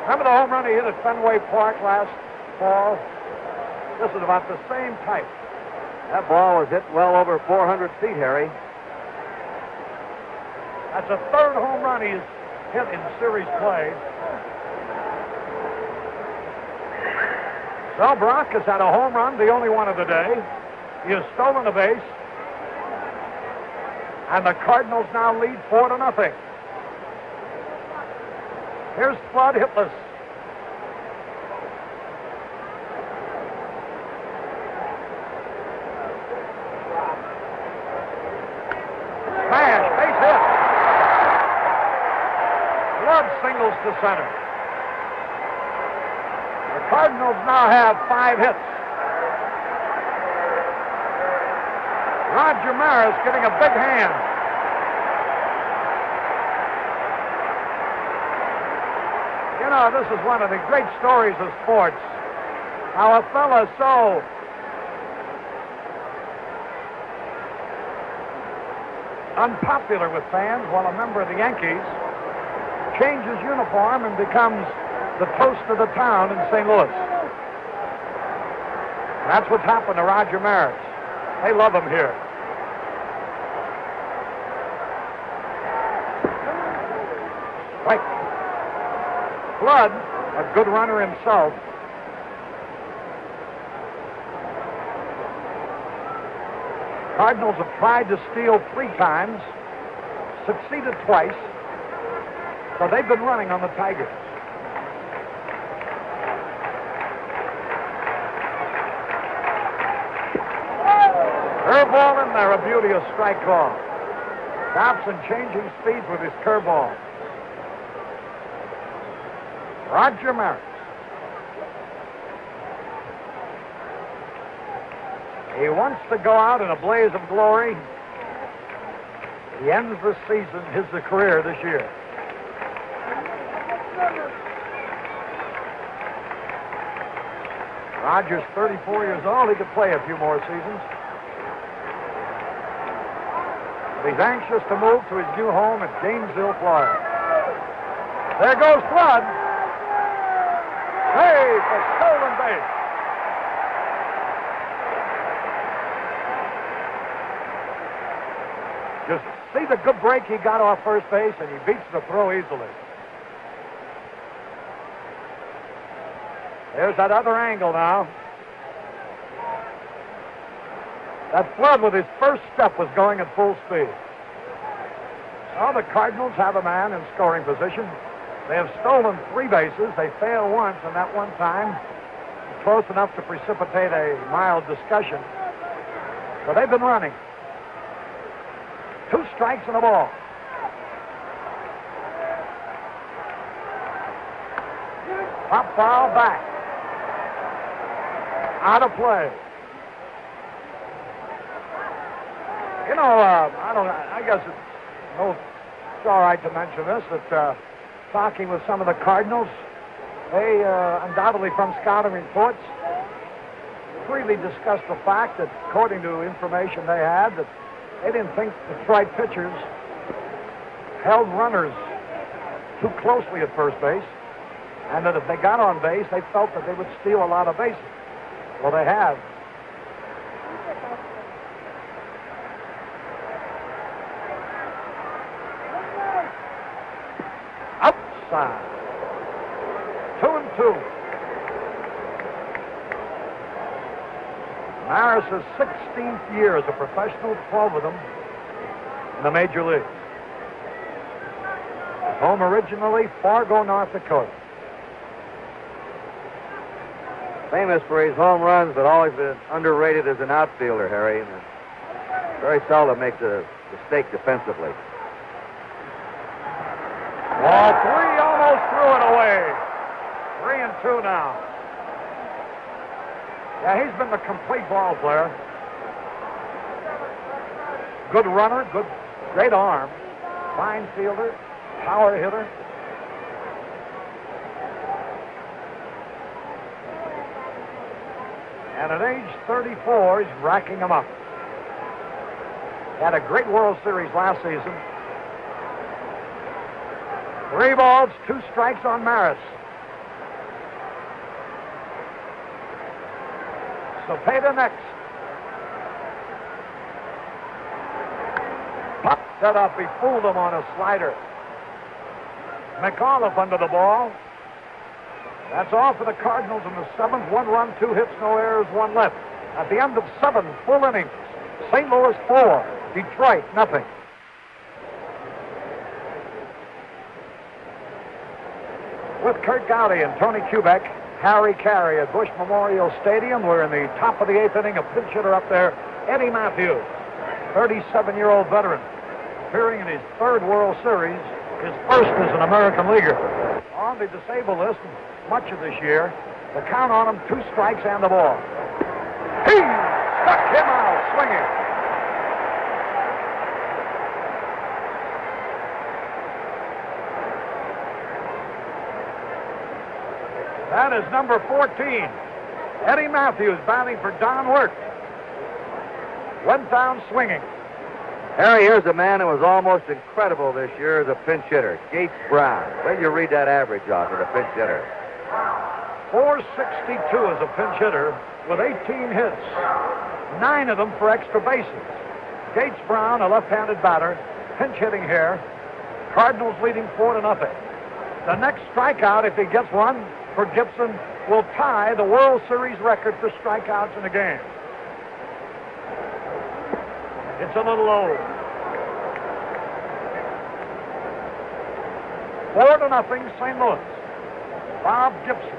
Remember the home run he hit at Fenway Park last fall? This is about the same type. That ball was hit well over 400 feet, Harry. That's the 3rd home run he's hit in series play. So Brock has had a home run, the only one of the day. He has stolen a base. And the Cardinals now lead 4-0. Here's Flood hitless. Smash, base hit. Flood singles to center. The Cardinals now have 5 hits. Roger Maris getting a big hand. You know, this is one of the great stories of sports. How a fella so unpopular with fans while a member of the Yankees changes uniform and becomes the toast of the town in St. Louis. That's what's happened to Roger Maris. They love him here. Right. Flood, a good runner himself. Cardinals have tried to steal 3 times, succeeded twice, so they've been running on the Tigers. Curveball in there, a beauty, a strike call. Dobson changing speeds with his curveball. Roger Maris. He wants to go out in a blaze of glory. He ends the season, his career this year. Roger's 34 years old. He could play a few more seasons. He's anxious to move to his new home at Gainesville, Florida. There goes Flood. Hey, for stolen base. Just see the good break he got off first base, and he beats the throw easily. There's that other angle now. That Flood with his first step was going at full speed. Well, the Cardinals have a man in scoring position. They have stolen 3 bases. They failed once, and that one time close enough to precipitate a mild discussion. So they've been running. 2 strikes and a ball. Pop foul back. Out of play. You know, I guess it's no all right to mention this, that talking with some of the Cardinals, they undoubtedly from scouting reports freely discussed the fact that, according to information they had, that they didn't think Detroit pitchers held runners too closely at first base, and that if they got on base, they felt that they would steal a lot of bases. Well, they have. Outside. 2-2. Maris's 16th year as a professional, 12 of them in the major leagues. His home originally, Fargo, North Dakota. Famous for his home runs, but always been underrated as an outfielder, Harry. And very seldom makes a mistake defensively. Ball three, almost threw it away. 3-2 now. Yeah, he's been the complete ball player. Good runner, great arm, fine fielder, power hitter. And at age 34, he's racking them up. Had a great World Series last season. 3 balls, 2 strikes on Maris. Cepeda next. Pop set up. He fooled him on a slider. McAuliffe under the ball. That's all for the Cardinals in the 7th. 1 run, 2 hits, no errors, 1 left. At the end of 7 full innings, St. Louis 4, Detroit nothing. With Kurt Gowdy and Tony Kubek, Harry Carey at Busch Memorial Stadium. We're in the top of the 8th inning. A pinch hitter up there, Eddie Matthews, 37-year-old veteran, appearing in his 3rd World Series, his 1st as an American leaguer. On the disabled list much of this year, the count on him, 2 strikes and the ball. He struck him out swinging. That is number 14. Eddie Matthews batting for Don Wirt. Went down swinging. Harry, here's a man who was almost incredible this year as a pinch hitter, Gates Brown. When you read that average off of the pinch hitter. 462 as a pinch hitter with 18 hits, 9 of them for extra bases. Gates Brown, a left-handed batter, pinch hitting here. Cardinals leading 4-0. The next strikeout, if he gets one, for Gibson, will tie the World Series record for strikeouts in a game. It's a little low. 4-0, St. Louis. Bob Gibson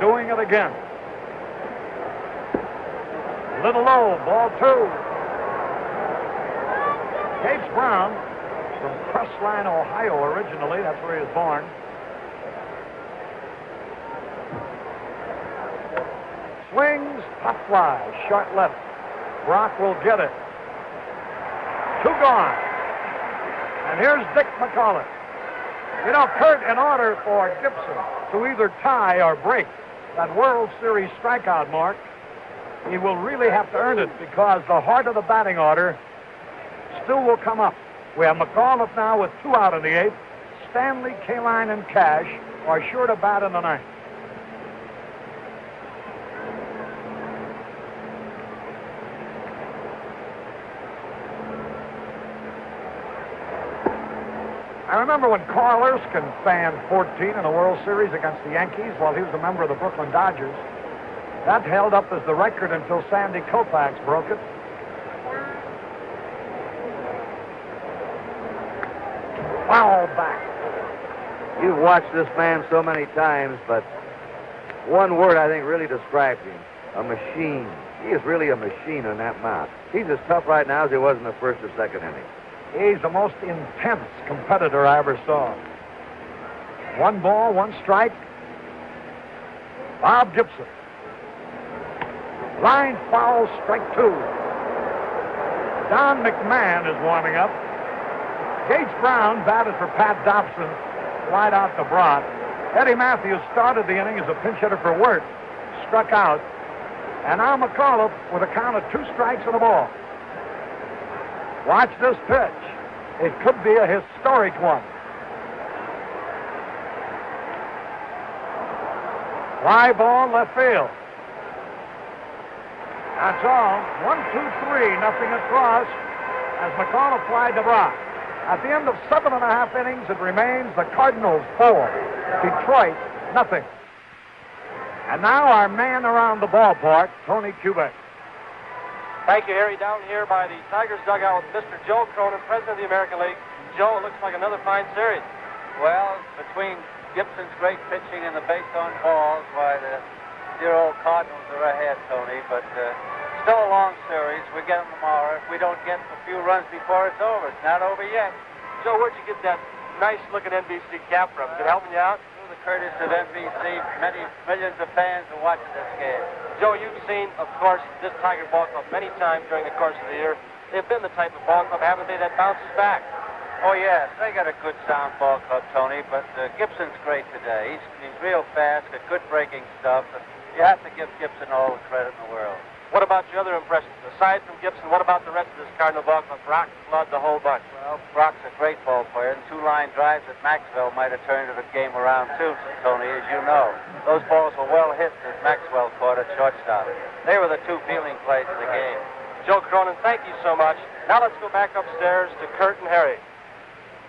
doing it again. Little low, ball 2. Gates Brown from Crestline, Ohio originally. That's where he was born. Swings, pop fly, short left. Brock will get it. 2 gone. And here's Dick McAuliffe. You know, Kurt, in order for Gibson to either tie or break that World Series strikeout mark, he will really have to earn it because the heart of the batting order still will come up. We have McAuliffe now with 2 out in the 8th. Stanley, Kaline, and Cash are sure to bat in the 9th. I remember when Carl Erskine fanned 14 in the World Series against the Yankees while he was a member of the Brooklyn Dodgers. That held up as the record until Sandy Koufax broke it. Foul back. You've watched this man so many times, but one word I think really describes him: a machine. He is really a machine on that mound. He's as tough right now as he was in the 1st or 2nd inning. He's the most intense competitor I ever saw. 1 ball, 1 strike. Bob Gibson. Line foul, strike 2. Don McMahon is warming up. Gates Brown batted for Pat Dobson, wide out to Brock. Eddie Matthews started the inning as a pinch hitter for Wirt, struck out. And now McAuliffe with a count of 2 strikes and a ball. Watch this pitch. It could be a historic one. Fly ball left field. That's all. 1, 2, 3, nothing across as McAuliffe flied to Brock. At the end of 7.5 innings, it remains the Cardinals 4, Detroit nothing. And now our man around the ballpark, Tony Kubek. Thank you, Harry. Down here by the Tigers dugout with Mr. Joe Cronin, president of the American League. Joe, it looks like another fine series. Well, between Gibson's great pitching and the base on balls, why, the dear old Cardinals are ahead, Tony. But still a long series. We get them tomorrow. If we don't get a few runs before it's over, it's not over yet. Joe, where'd you get that nice-looking NBC cap from? Is it helping you out? Through the courtesy of NBC, many millions of fans are watching this game. Joe, you've seen, of course, this Tiger ball club many times during the course of the year. They've been the type of ball club, haven't they, that bounces back? Oh, yes, they got a good sound ball club, Tony, but Gibson's great today. He's real fast, got good breaking stuff, and you have to give Gibson all the credit in the world. What about your other impressions? Aside from Gibson, what about the rest of this Cardinal ball club? Brock, Flood, the whole bunch. Well, Brock's a great ball player, and 2-line drives at Maxwell might have turned the game around too, Tony, as you know. Those balls were well hit that Maxwell caught at shortstop. They were the 2 fielding plays of the game. Joe Cronin, thank you so much. Now let's go back upstairs to Kurt and Harry.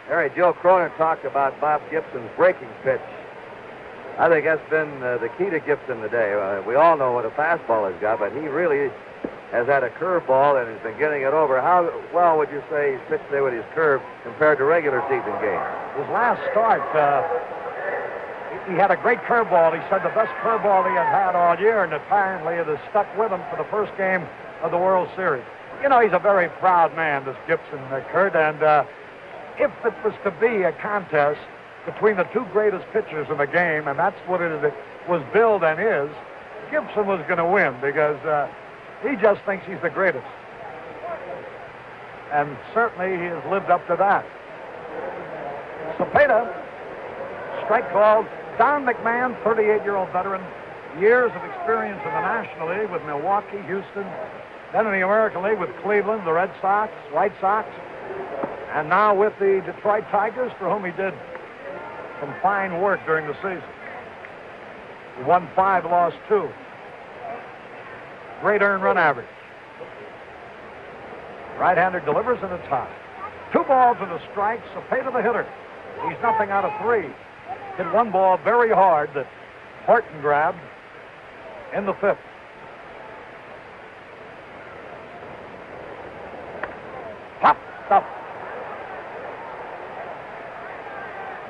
Harry, Joe Cronin talked about Bob Gibson's breaking pitch. I think that's been the key to Gibson today. We all know what a fastball has got, but he really has had a curveball and has been getting it over. How well would you say he's pitched today with his curve compared to regular season games? His last start, he had a great curveball. He said the best curveball he had had all year, and apparently it has stuck with him for the first game of the World Series. You know, he's a very proud man, this Gibson, Kurt, and if it was to be a contest between the 2 greatest pitchers in the game, and that's what it was billed and is, Gibson was going to win because he just thinks he's the greatest. And certainly he has lived up to that. Cepeda, strike called. Don McMahon, 38-year-old veteran, years of experience in the National League with Milwaukee, Houston, then in the American League with Cleveland, the Red Sox, White Sox, and now with the Detroit Tigers, for whom he did some fine work during the season. He won 5, lost 2. Great earned run average. Right-hander delivers and it's high. 2 balls and a strike. Cepeda the hitter. He's nothing out of 3. Hit 1 ball very hard that Horton grabbed in the 5th. Popped up.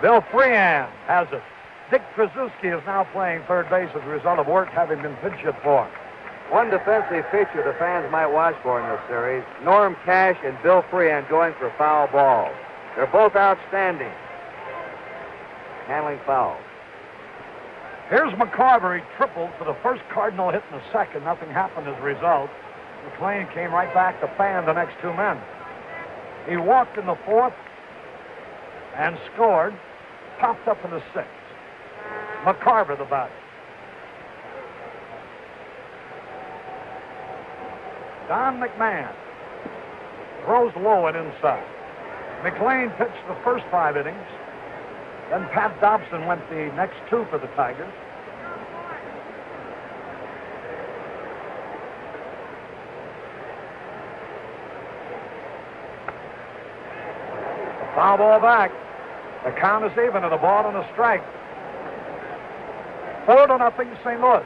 Bill Freehan has it. Dick Krasuski is now playing third base as a result of work having been pitch hit for. One defensive feature the fans might watch for in this series, Norm Cash and Bill Freehan going for foul balls. They're both outstanding handling fouls. Here's McCarver. He tripled for the first Cardinal hit in the second. Nothing happened as a result. McLean came right back to fan the next 2 men. He walked in the 4th and scored. Popped up in the 6th. McCarver the batter. Don McMahon throws low and inside. McLean pitched the first 5 innings. Then Pat Dobson went the next 2 for the Tigers. The foul ball back. The count is even and a ball and a strike. 4-0 St. Louis.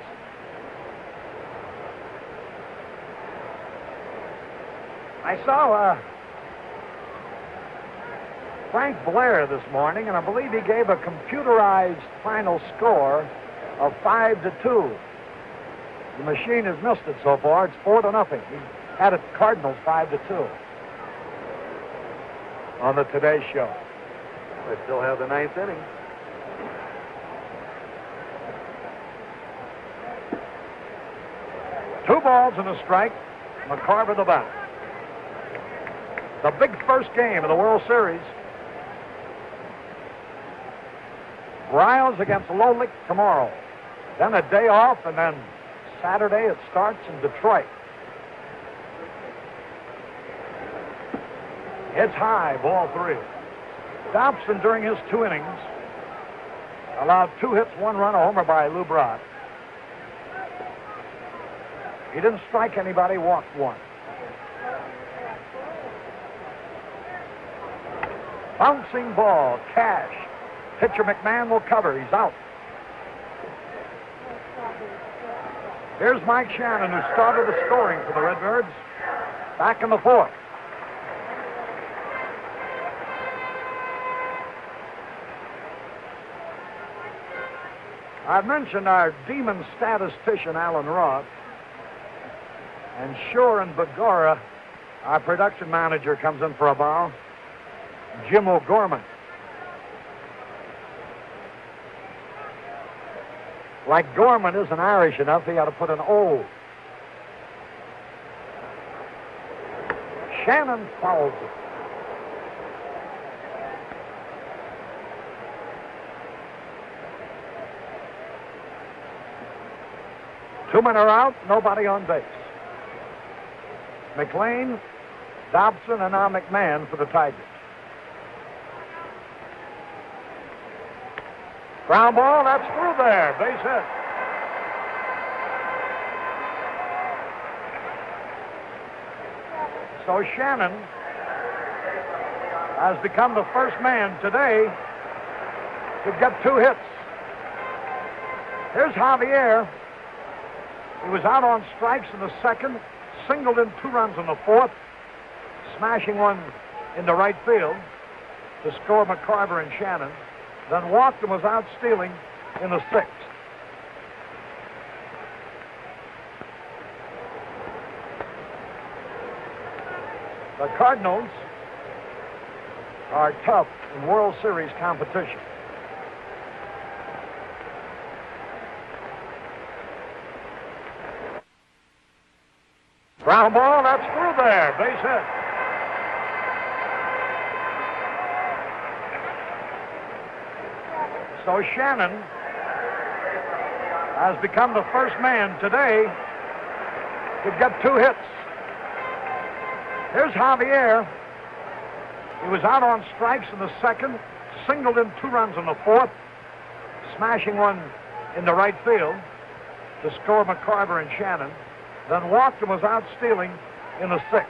I saw Frank Blair this morning, and I believe he gave a computerized final score of 5-2. The machine has missed it so far. It's 4-0. He had it Cardinals 5-2 on the Today Show. They still have the 9th inning. Two balls and a strike. McCarver the batter. The big first game of the World Series Riles against Lolick tomorrow. Then a day off, and then Saturday it starts in Detroit. It's high, ball 3. Dobson, during his 2 innings, allowed 2 hits, 1 run, a homer by Lou Brock. He didn't strike anybody, walked 1. Bouncing ball, Cash. Pitcher McMahon will cover. He's out. Here's Mike Shannon, who started the scoring for the Redbirds, back in the 4th. I've mentioned our demon statistician, Alan Roth, and Shore and Begora, our production manager, comes in for a bow. Jim O'Gorman. Like Gorman isn't Irish enough, he had to put an O. Shannon fouls it. Two men are out, nobody on base. McLean, Dobson, and now McMahon for the Tigers. Ground ball, that's through there. Base hit. So Shannon has become the first man today to get 2 hits. Here's Javier. He was out on strikes in the 2nd, singled in 2 runs in the 4th, smashing one into right field to score McCarver and Shannon. Then walked and was out stealing in the 6th. The Cardinals are tough in World Series competition. Ground ball, that's through there. Base hit. So Shannon has become the first man today to get 2 hits. Here's Javier. He was out on strikes in the 2nd, singled in 2 runs in the 4th, smashing one into right field to score McCarver and Shannon, then walked and was out stealing in the 6th.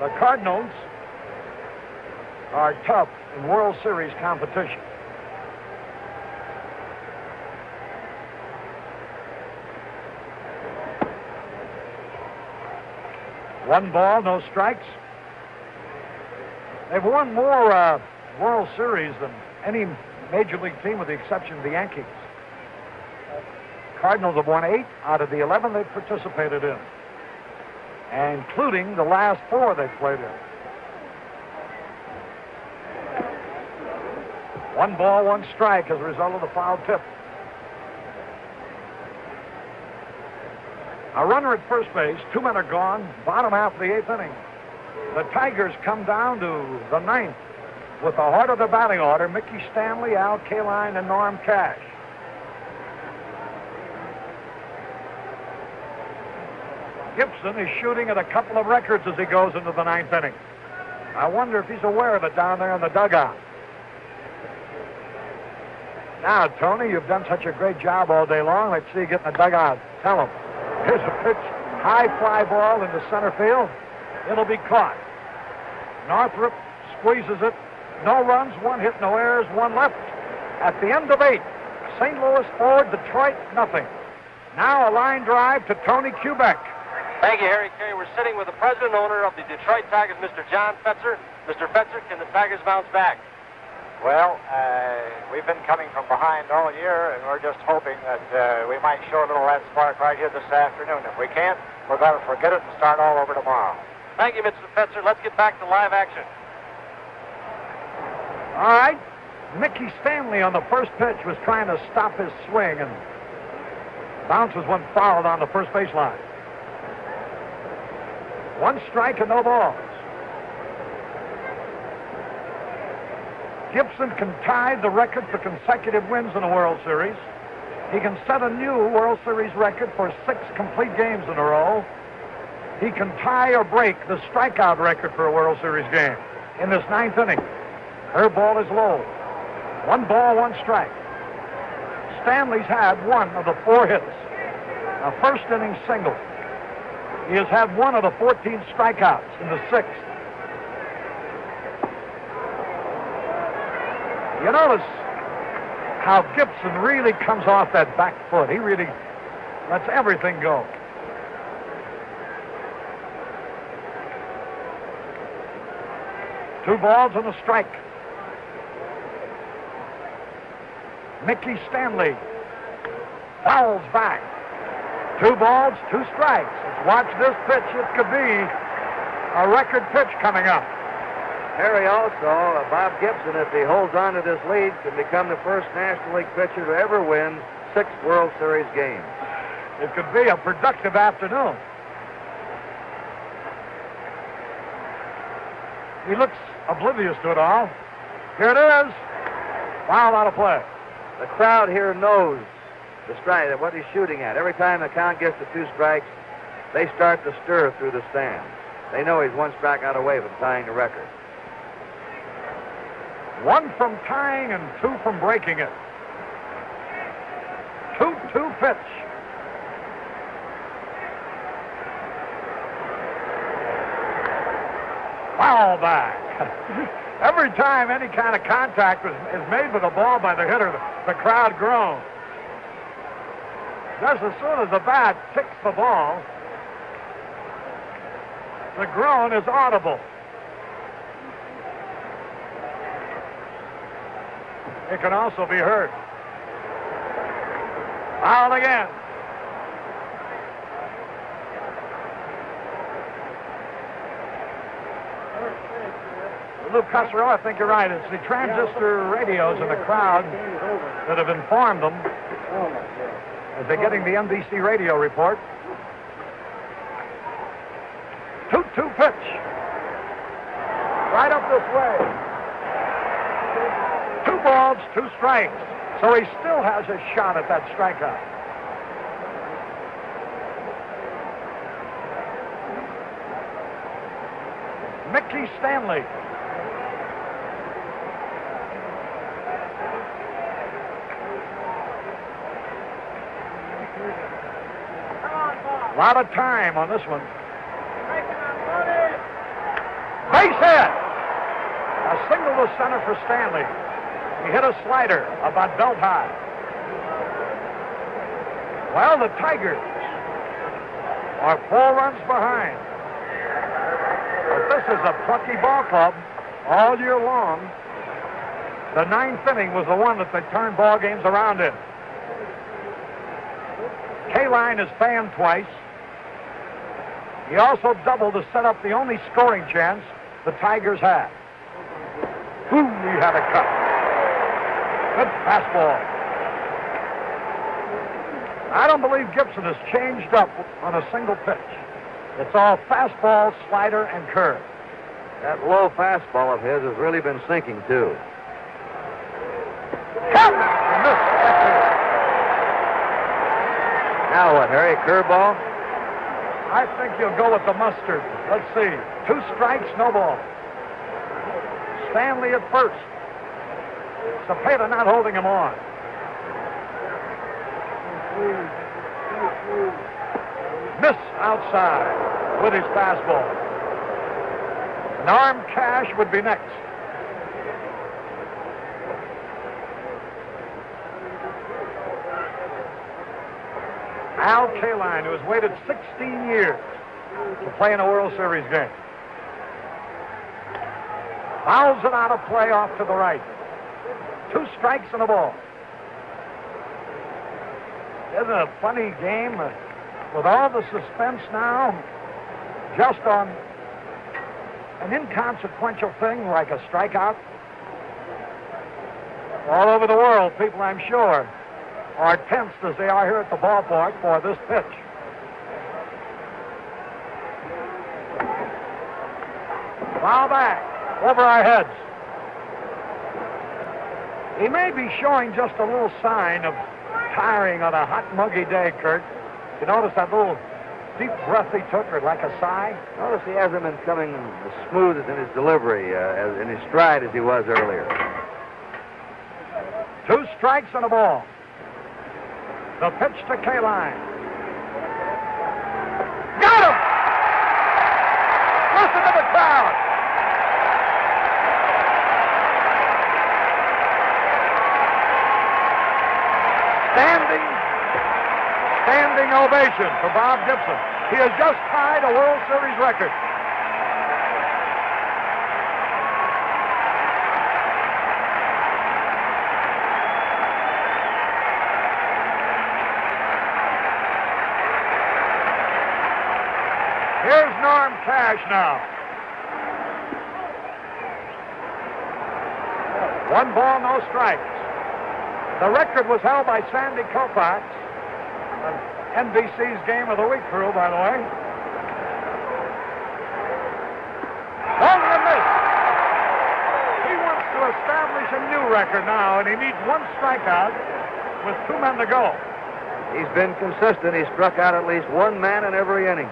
The Cardinals are tough in World Series competition. One ball, no strikes. They've won more World Series than any major league team with the exception of the Yankees. Cardinals have won 8 out of the 11 they've participated in, including the last 4 they've played in. 1 ball, 1 strike as a result of the foul tip. A runner at first base, 2 men are gone, bottom half of the 8th inning. The Tigers come down to the 9th with the heart of the batting order, Mickey Stanley, Al Kaline, and Norm Cash. Gibson is shooting at a couple of records as he goes into the 9th inning. I wonder if he's aware of it down there in the dugout. Now, Tony, you've done such a great job all day long. Let's see you get in the dugout. Tell him. Here's a pitch. High fly ball into center field. It'll be caught. Northrup squeezes it. No runs, 1 hit, no errors, 1 left. At the end of 8, St. Louis 4, Detroit nothing. Now a line drive to Tony Kubek. Thank you, Harry Carey. We're sitting with the president and owner of the Detroit Tigers, Mr. John Fetzer. Mr. Fetzer, can the Tigers bounce back? Well, we've been coming from behind all year, and we're just hoping that we might show a little of that spark right here this afternoon. If we can't, we're going to forget it and start all over tomorrow. Thank you, Mr. Fetzer. Let's get back to live action. All right. Mickey Stanley on the first pitch was trying to stop his swing, and bounces one fouled on the first baseline. 1 strike and no balls. Gibson can tie the record for consecutive wins in a World Series. He can set a new World Series record for 6 complete games in a row. He can tie or break the strikeout record for a World Series game in this 9th inning. Her ball is low. 1 ball, 1 strike. Stanley's had 1 of the 4 hits. A first inning single. He has had 1 of the 14 strikeouts in the 6th. You notice how Gibson really comes off that back foot. He really lets everything go. Two balls and a strike. Mickey Stanley fouls back. 2 balls, 2 strikes. Let's watch this pitch. It could be a record pitch coming up. Harry, also, Bob Gibson, if he holds on to this lead, can become the first National League pitcher to ever win 6 World Series games. It could be a productive afternoon. He looks oblivious to it all. Here it is. Foul out of play. The crowd here knows the strike, what he's shooting at. Every time the count gets to 2 strikes, they start to stir through the stands. They know he's 1 strikeout away from tying the record. 1 from tying and 2 from breaking it. 2-2 pitch. Foul back. Every time any kind of contact is made with a ball by the hitter, the crowd groans. Just as soon as the bat ticks the ball, the groan is audible. It can also be heard. Foul again. Lou Cusero, I think you're right. It's the transistor radios in the crowd that have informed them as they're getting the NBC radio report. 2-2 pitch. Right up this way. 2 balls, 2 strikes. So he still has a shot at that strikeout. Mickey Stanley. A lot of time on this one. Base hit! A single to center for Stanley. He hit a slider about belt high. Well, the Tigers are 4 runs behind. But this is a plucky ball club all year long. The 9th inning was the one that they turned ball games around in. K-Line is fanned twice. He also doubled to set up the only scoring chance the Tigers had. Ooh, he had a cut. Good fastball. I don't believe Gibson has changed up on a single pitch. It's all fastball, slider, and curve. That low fastball of his has really been sinking, too. Cut! He missed. Now what, Harry? Curveball? I think he'll go with the mustard. Let's see. 2 strikes, no ball. Stanley at first. Cepeda not holding him on. Miss outside with his fastball. Norm Cash would be next. Al Kaline, who has waited 16 years to play in a World Series game. Fouls it out of play off to the right. 2 strikes and a ball. Isn't it a funny game? With all the suspense now, just on an inconsequential thing like a strikeout. All over the world, people, I'm sure, are tense as they are here at the ballpark for this pitch. Foul back over our heads. He may be showing just a little sign of tiring on a hot, muggy day, Kurt. You notice that little deep breath he took, or like a sigh? Notice he hasn't been coming as smooth as in his delivery, as in his stride as he was earlier. 2 strikes and a ball. The pitch to K-Line. Got him! Listen to the crowd. Standing ovation for Bob Gibson. He has just tied a World Series record. Here's Norm Cash now. 1 ball, no strikes. The record was held by Sandy Koufax, NBC's Game of the Week crew, by the way. Swung and missed. He wants to establish a new record now, and he needs 1 strikeout with 2 men to go. He's been consistent. He struck out at least 1 man in every inning.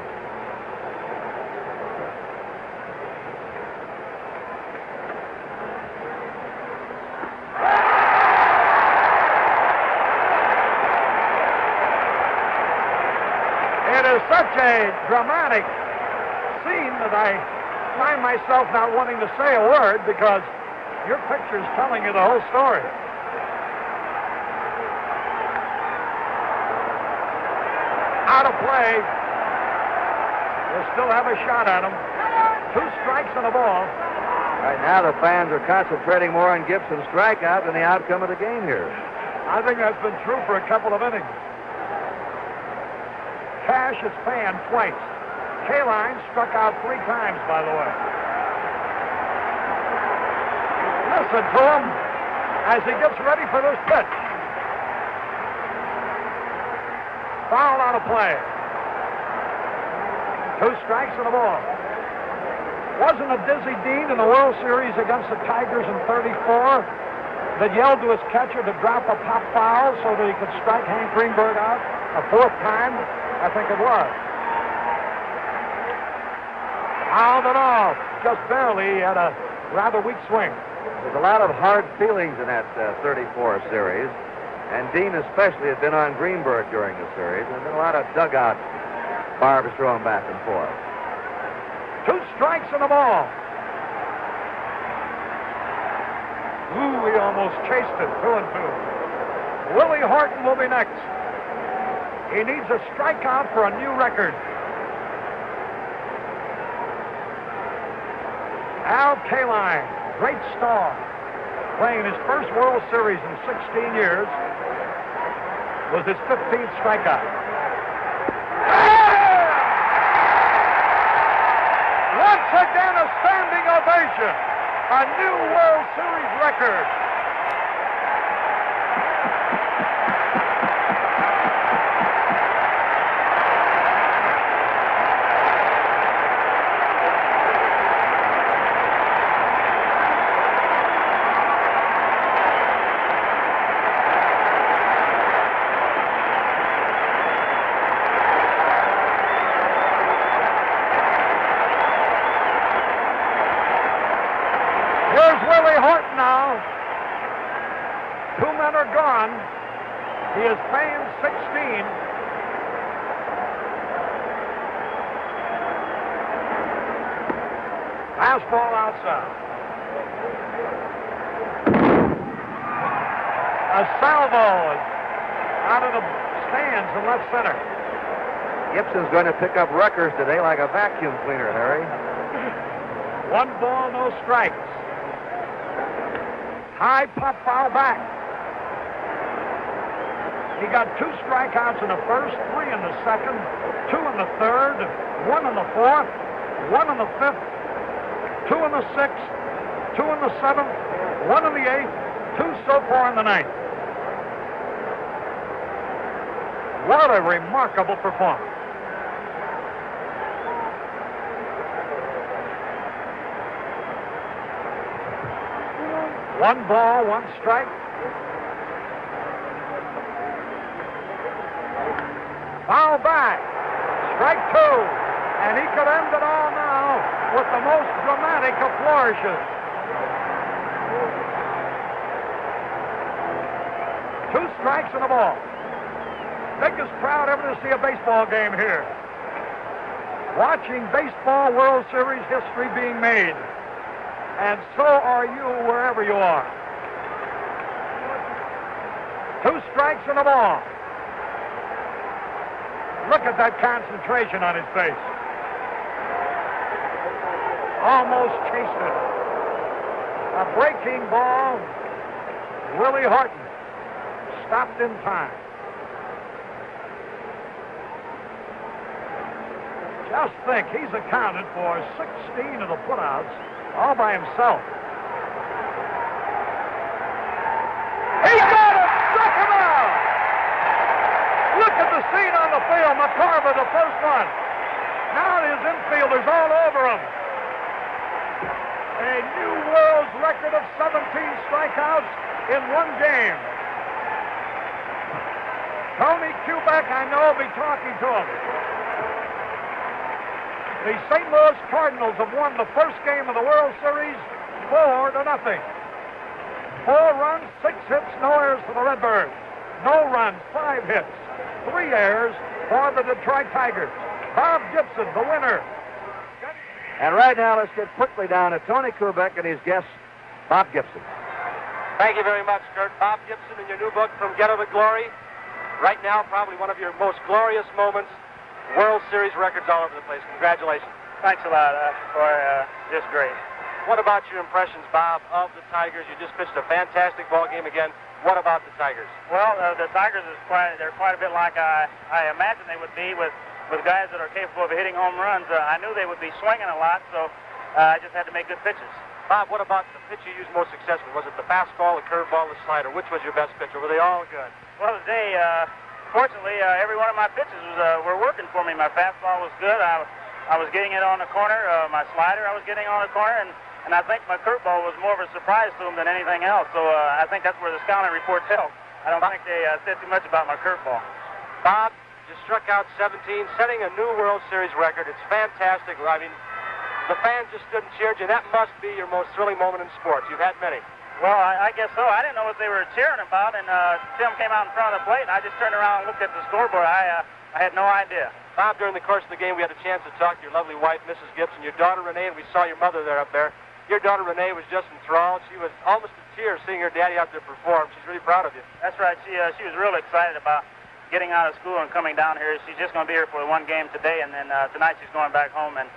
It is such a dramatic scene that I find myself not wanting to say a word because your picture's telling you the whole story. Out of play. We'll still have a shot at him. 2 strikes and a ball. Right now, the fans are concentrating more on Gibson's strikeout than the outcome of the game here. I think that's been true for a couple of innings. Cash is fanned twice. K-Line struck out 3 times, by the way. Listen to him as he gets ready for this pitch. Foul out of play. 2 strikes and a ball. Wasn't it Dizzy Dean in the World Series against the Tigers in '34 that yelled to his catcher to drop a pop foul so that he could strike Hank Greenberg out a 4th time? I think it was. Fouled it off. Just barely. He had a rather weak swing. There's a lot of hard feelings in that 34 series. And Dean especially had been on Greenberg during the series. There's been a lot of dugout barbs thrown back and forth. 2 strikes and a ball. Ooh, he almost chased it. 2-2. Willie Horton will be next. He needs a strikeout for a new record. Al Kaline, great star, playing his first World Series in 16 years, was his 15th strikeout. Once again, a standing ovation. A new World Series record. Here's Willie Horton now. 2 men are gone. He is paying 16. Fastball outside. A salvo out of the stands in left center. Gibson's going to pick up records today like a vacuum cleaner, Harry. 1 ball, no strikes. High pop foul back. He got 2 strikeouts in the first, 3 in the second, 2 in the third, 1 in the fourth, 1 in the fifth, 2 in the sixth, 2 in the seventh, 1 in the eighth, 2 so far in the ninth. What a remarkable performance. 1 ball, 1 strike. Foul back. Strike 2. And he could end it all now with the most dramatic of flourishes. 2 strikes and a ball. Biggest crowd ever to see a baseball game here. Watching baseball World Series history being made. And so are you wherever you are. 2 strikes and a ball. Look at that concentration on his face. Almost chased it. A breaking ball. Willie Horton stopped in time. Just think, he's accounted for 16 of the putouts all by himself. He got it! Struck him out! Look at the scene on the field. McCarver, the first one. Now his infielders all over him. A new world's record of 17 strikeouts in 1 game. Tony Kubek, I know, will be talking to him. The St. Louis Cardinals have won the first game of the World Series 4-0. 4 runs, 6 hits, no errors for the Redbirds. No runs, 5 hits, 3 errors for the Detroit Tigers. Bob Gibson, the winner. And right now, let's get quickly down to Tony Kubek and his guest, Bob Gibson. Thank you very much, Kurt. Bob Gibson in your new book, From Ghetto to Glory. Right now, probably one of your most glorious moments. World Series records all over the place. Congratulations. Thanks a lot, boy. Just great. What about your impressions, Bob, of the Tigers? You just pitched a fantastic ball game again. What about the Tigers? Well, the Tigers they're quite a bit like I imagined they would be with guys that are capable of hitting home runs. I knew they would be swinging a lot, so I just had to make good pitches. Bob, what about the pitch you used most successfully? Was it the fastball, the curveball, the slider? Which was your best pitch, or were they all good? Well, today, fortunately, every one of my pitches were working for me. My fastball was good. I was getting it on the corner. My slider I was getting on the corner, and I think my curveball was more of a surprise to them than anything else. So I think that's where the scouting reports help. I don't think they said too much about my curveball. Bob, you struck out 17, setting a new World Series record. It's fantastic. I mean, the fans just stood and cheered you. That must be your most thrilling moment in sports. You've had many. Well, I guess so. I didn't know what they were cheering about, and Tim came out in front of the plate, and I just turned around and looked at the scoreboard. I had no idea. Bob, during the course of the game, we had a chance to talk to your lovely wife, Mrs. Gibson, your daughter, Renee, and we saw your mother there up there. Your daughter, Renee, was just enthralled. She was almost in tears seeing her daddy out there perform. She's really proud of you. That's right. She was real excited about getting out of school and coming down here. She's just going to be here for 1 game today, and then tonight she's going back home, and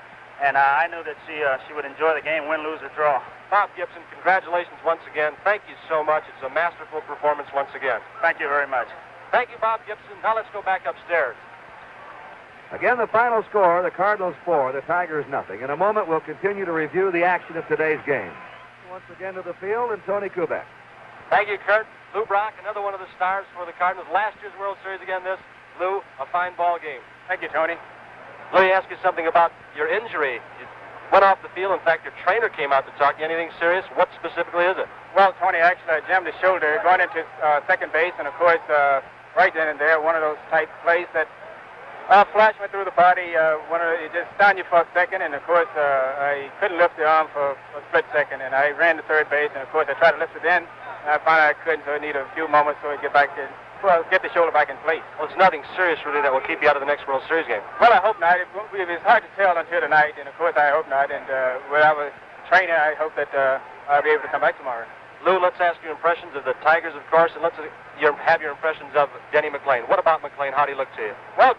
I knew that she would enjoy the game, win, lose, or draw. Bob Gibson, congratulations once again. Thank you so much. It's a masterful performance once again. Thank you very much. Thank you, Bob Gibson. Now let's go back upstairs. Again, the final score, the Cardinals 4, the Tigers nothing. In a moment, we'll continue to review the action of today's game. Once again to the field, and Tony Kubek. Thank you, Kurt. Lou Brock, another one of the stars for the Cardinals. Last year's World Series again this. Lou, a fine ball game. Thank you, Tony. Let me ask you something about your injury. You went off the field. In fact, your trainer came out to talk to you. Anything serious? What specifically is it? Well, Tony, actually, I jammed the shoulder going into second base, and of course, right then and there, one of those tight plays that flash went through the body. It just stunned you for a second, and of course, I couldn't lift the arm for a split second, and I ran to third base, and of course, I tried to lift it in, and I found I couldn't, so I need a few moments so I get the shoulder back in place. Well, it's nothing serious, really, that will keep you out of the next World Series game. Well, I hope not. It's hard to tell until tonight, and of course, I hope not. And without a trainer, I hope that I'll be able to come back tomorrow. Lou, let's ask your impressions of the Tigers, of course, and let's have your impressions of Denny McLain. What about McLain? How did he look to you? Well,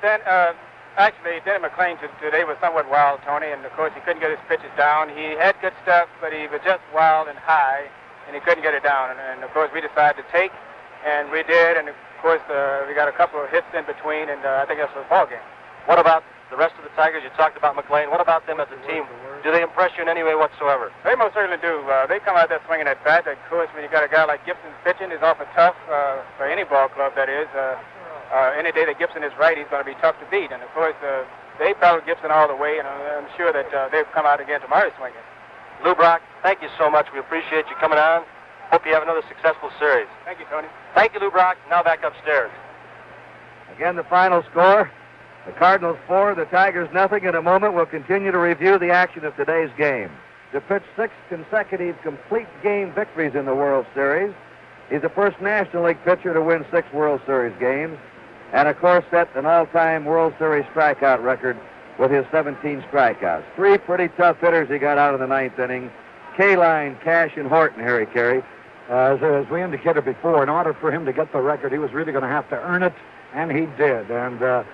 actually, Denny McLain today was somewhat wild, Tony, and of course, he couldn't get his pitches down. He had good stuff, but he was just wild and high, and he couldn't get it down. And of course, we decided to take, and we did, and of course, we got a couple of hits in between, and I think that's the ball game. What about the rest of the Tigers? You talked about McLain. What about them as a team? Do they impress you in any way whatsoever? They most certainly do. They come out there swinging at bat. Of course, when you got a guy like Gibson pitching, is awful tough for any ball club, that is. Any day that Gibson is right, he's going to be tough to beat. And of course, they battled Gibson all the way, and I'm sure that they'll come out again tomorrow swinging. Lou Brock, thank you so much. We appreciate you coming on. Hope you have another successful series. Thank you, Tony. Thank you, Lou Brock. Now back upstairs. Again, the final score. The Cardinals 4, the Tigers nothing. In a moment, we'll continue to review the action of today's game. To pitch 6 consecutive complete game victories in the World Series. He's the first National League pitcher to win 6 World Series games. And, of course, set an all-time World Series strikeout record with his 17 strikeouts. 3 pretty tough hitters he got out of the 9th inning. Kaline, Cash, and Horton, Harry Carey. As we indicated before, in order for him to get the record, he was really going to have to earn it, and he did. And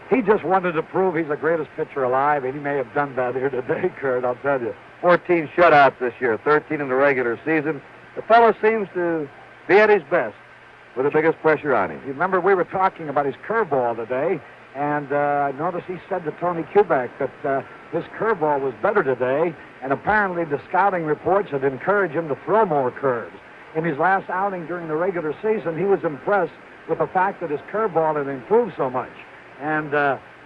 he just wanted to prove he's the greatest pitcher alive, and he may have done that here today, Kurt, I'll tell you. 14 shutouts this year, 13 in the regular season. The fellow seems to be at his best with the biggest pressure on him. You remember we were talking about his curveball today, and I noticed he said to Tony Kubek that his curveball was better today, and apparently the scouting reports had encouraged him to throw more curves. In his last outing during the regular season, he was impressed with the fact that his curveball had improved so much. And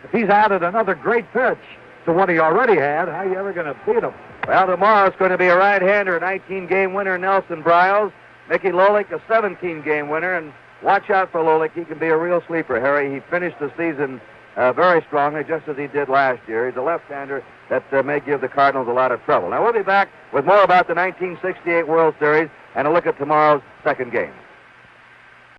if he's added another great pitch to what he already had, how are you ever going to beat him? Well, tomorrow it's going to be a right-hander, 19-game winner, Nelson Bryles. Mickey Lolich, a 17-game winner. And watch out for Lolich. He can be a real sleeper, Harry. He finished the season very strongly, just as he did last year. He's a left-hander that may give the Cardinals a lot of trouble. Now, we'll be back with more about the 1968 World Series and a look at tomorrow's second game.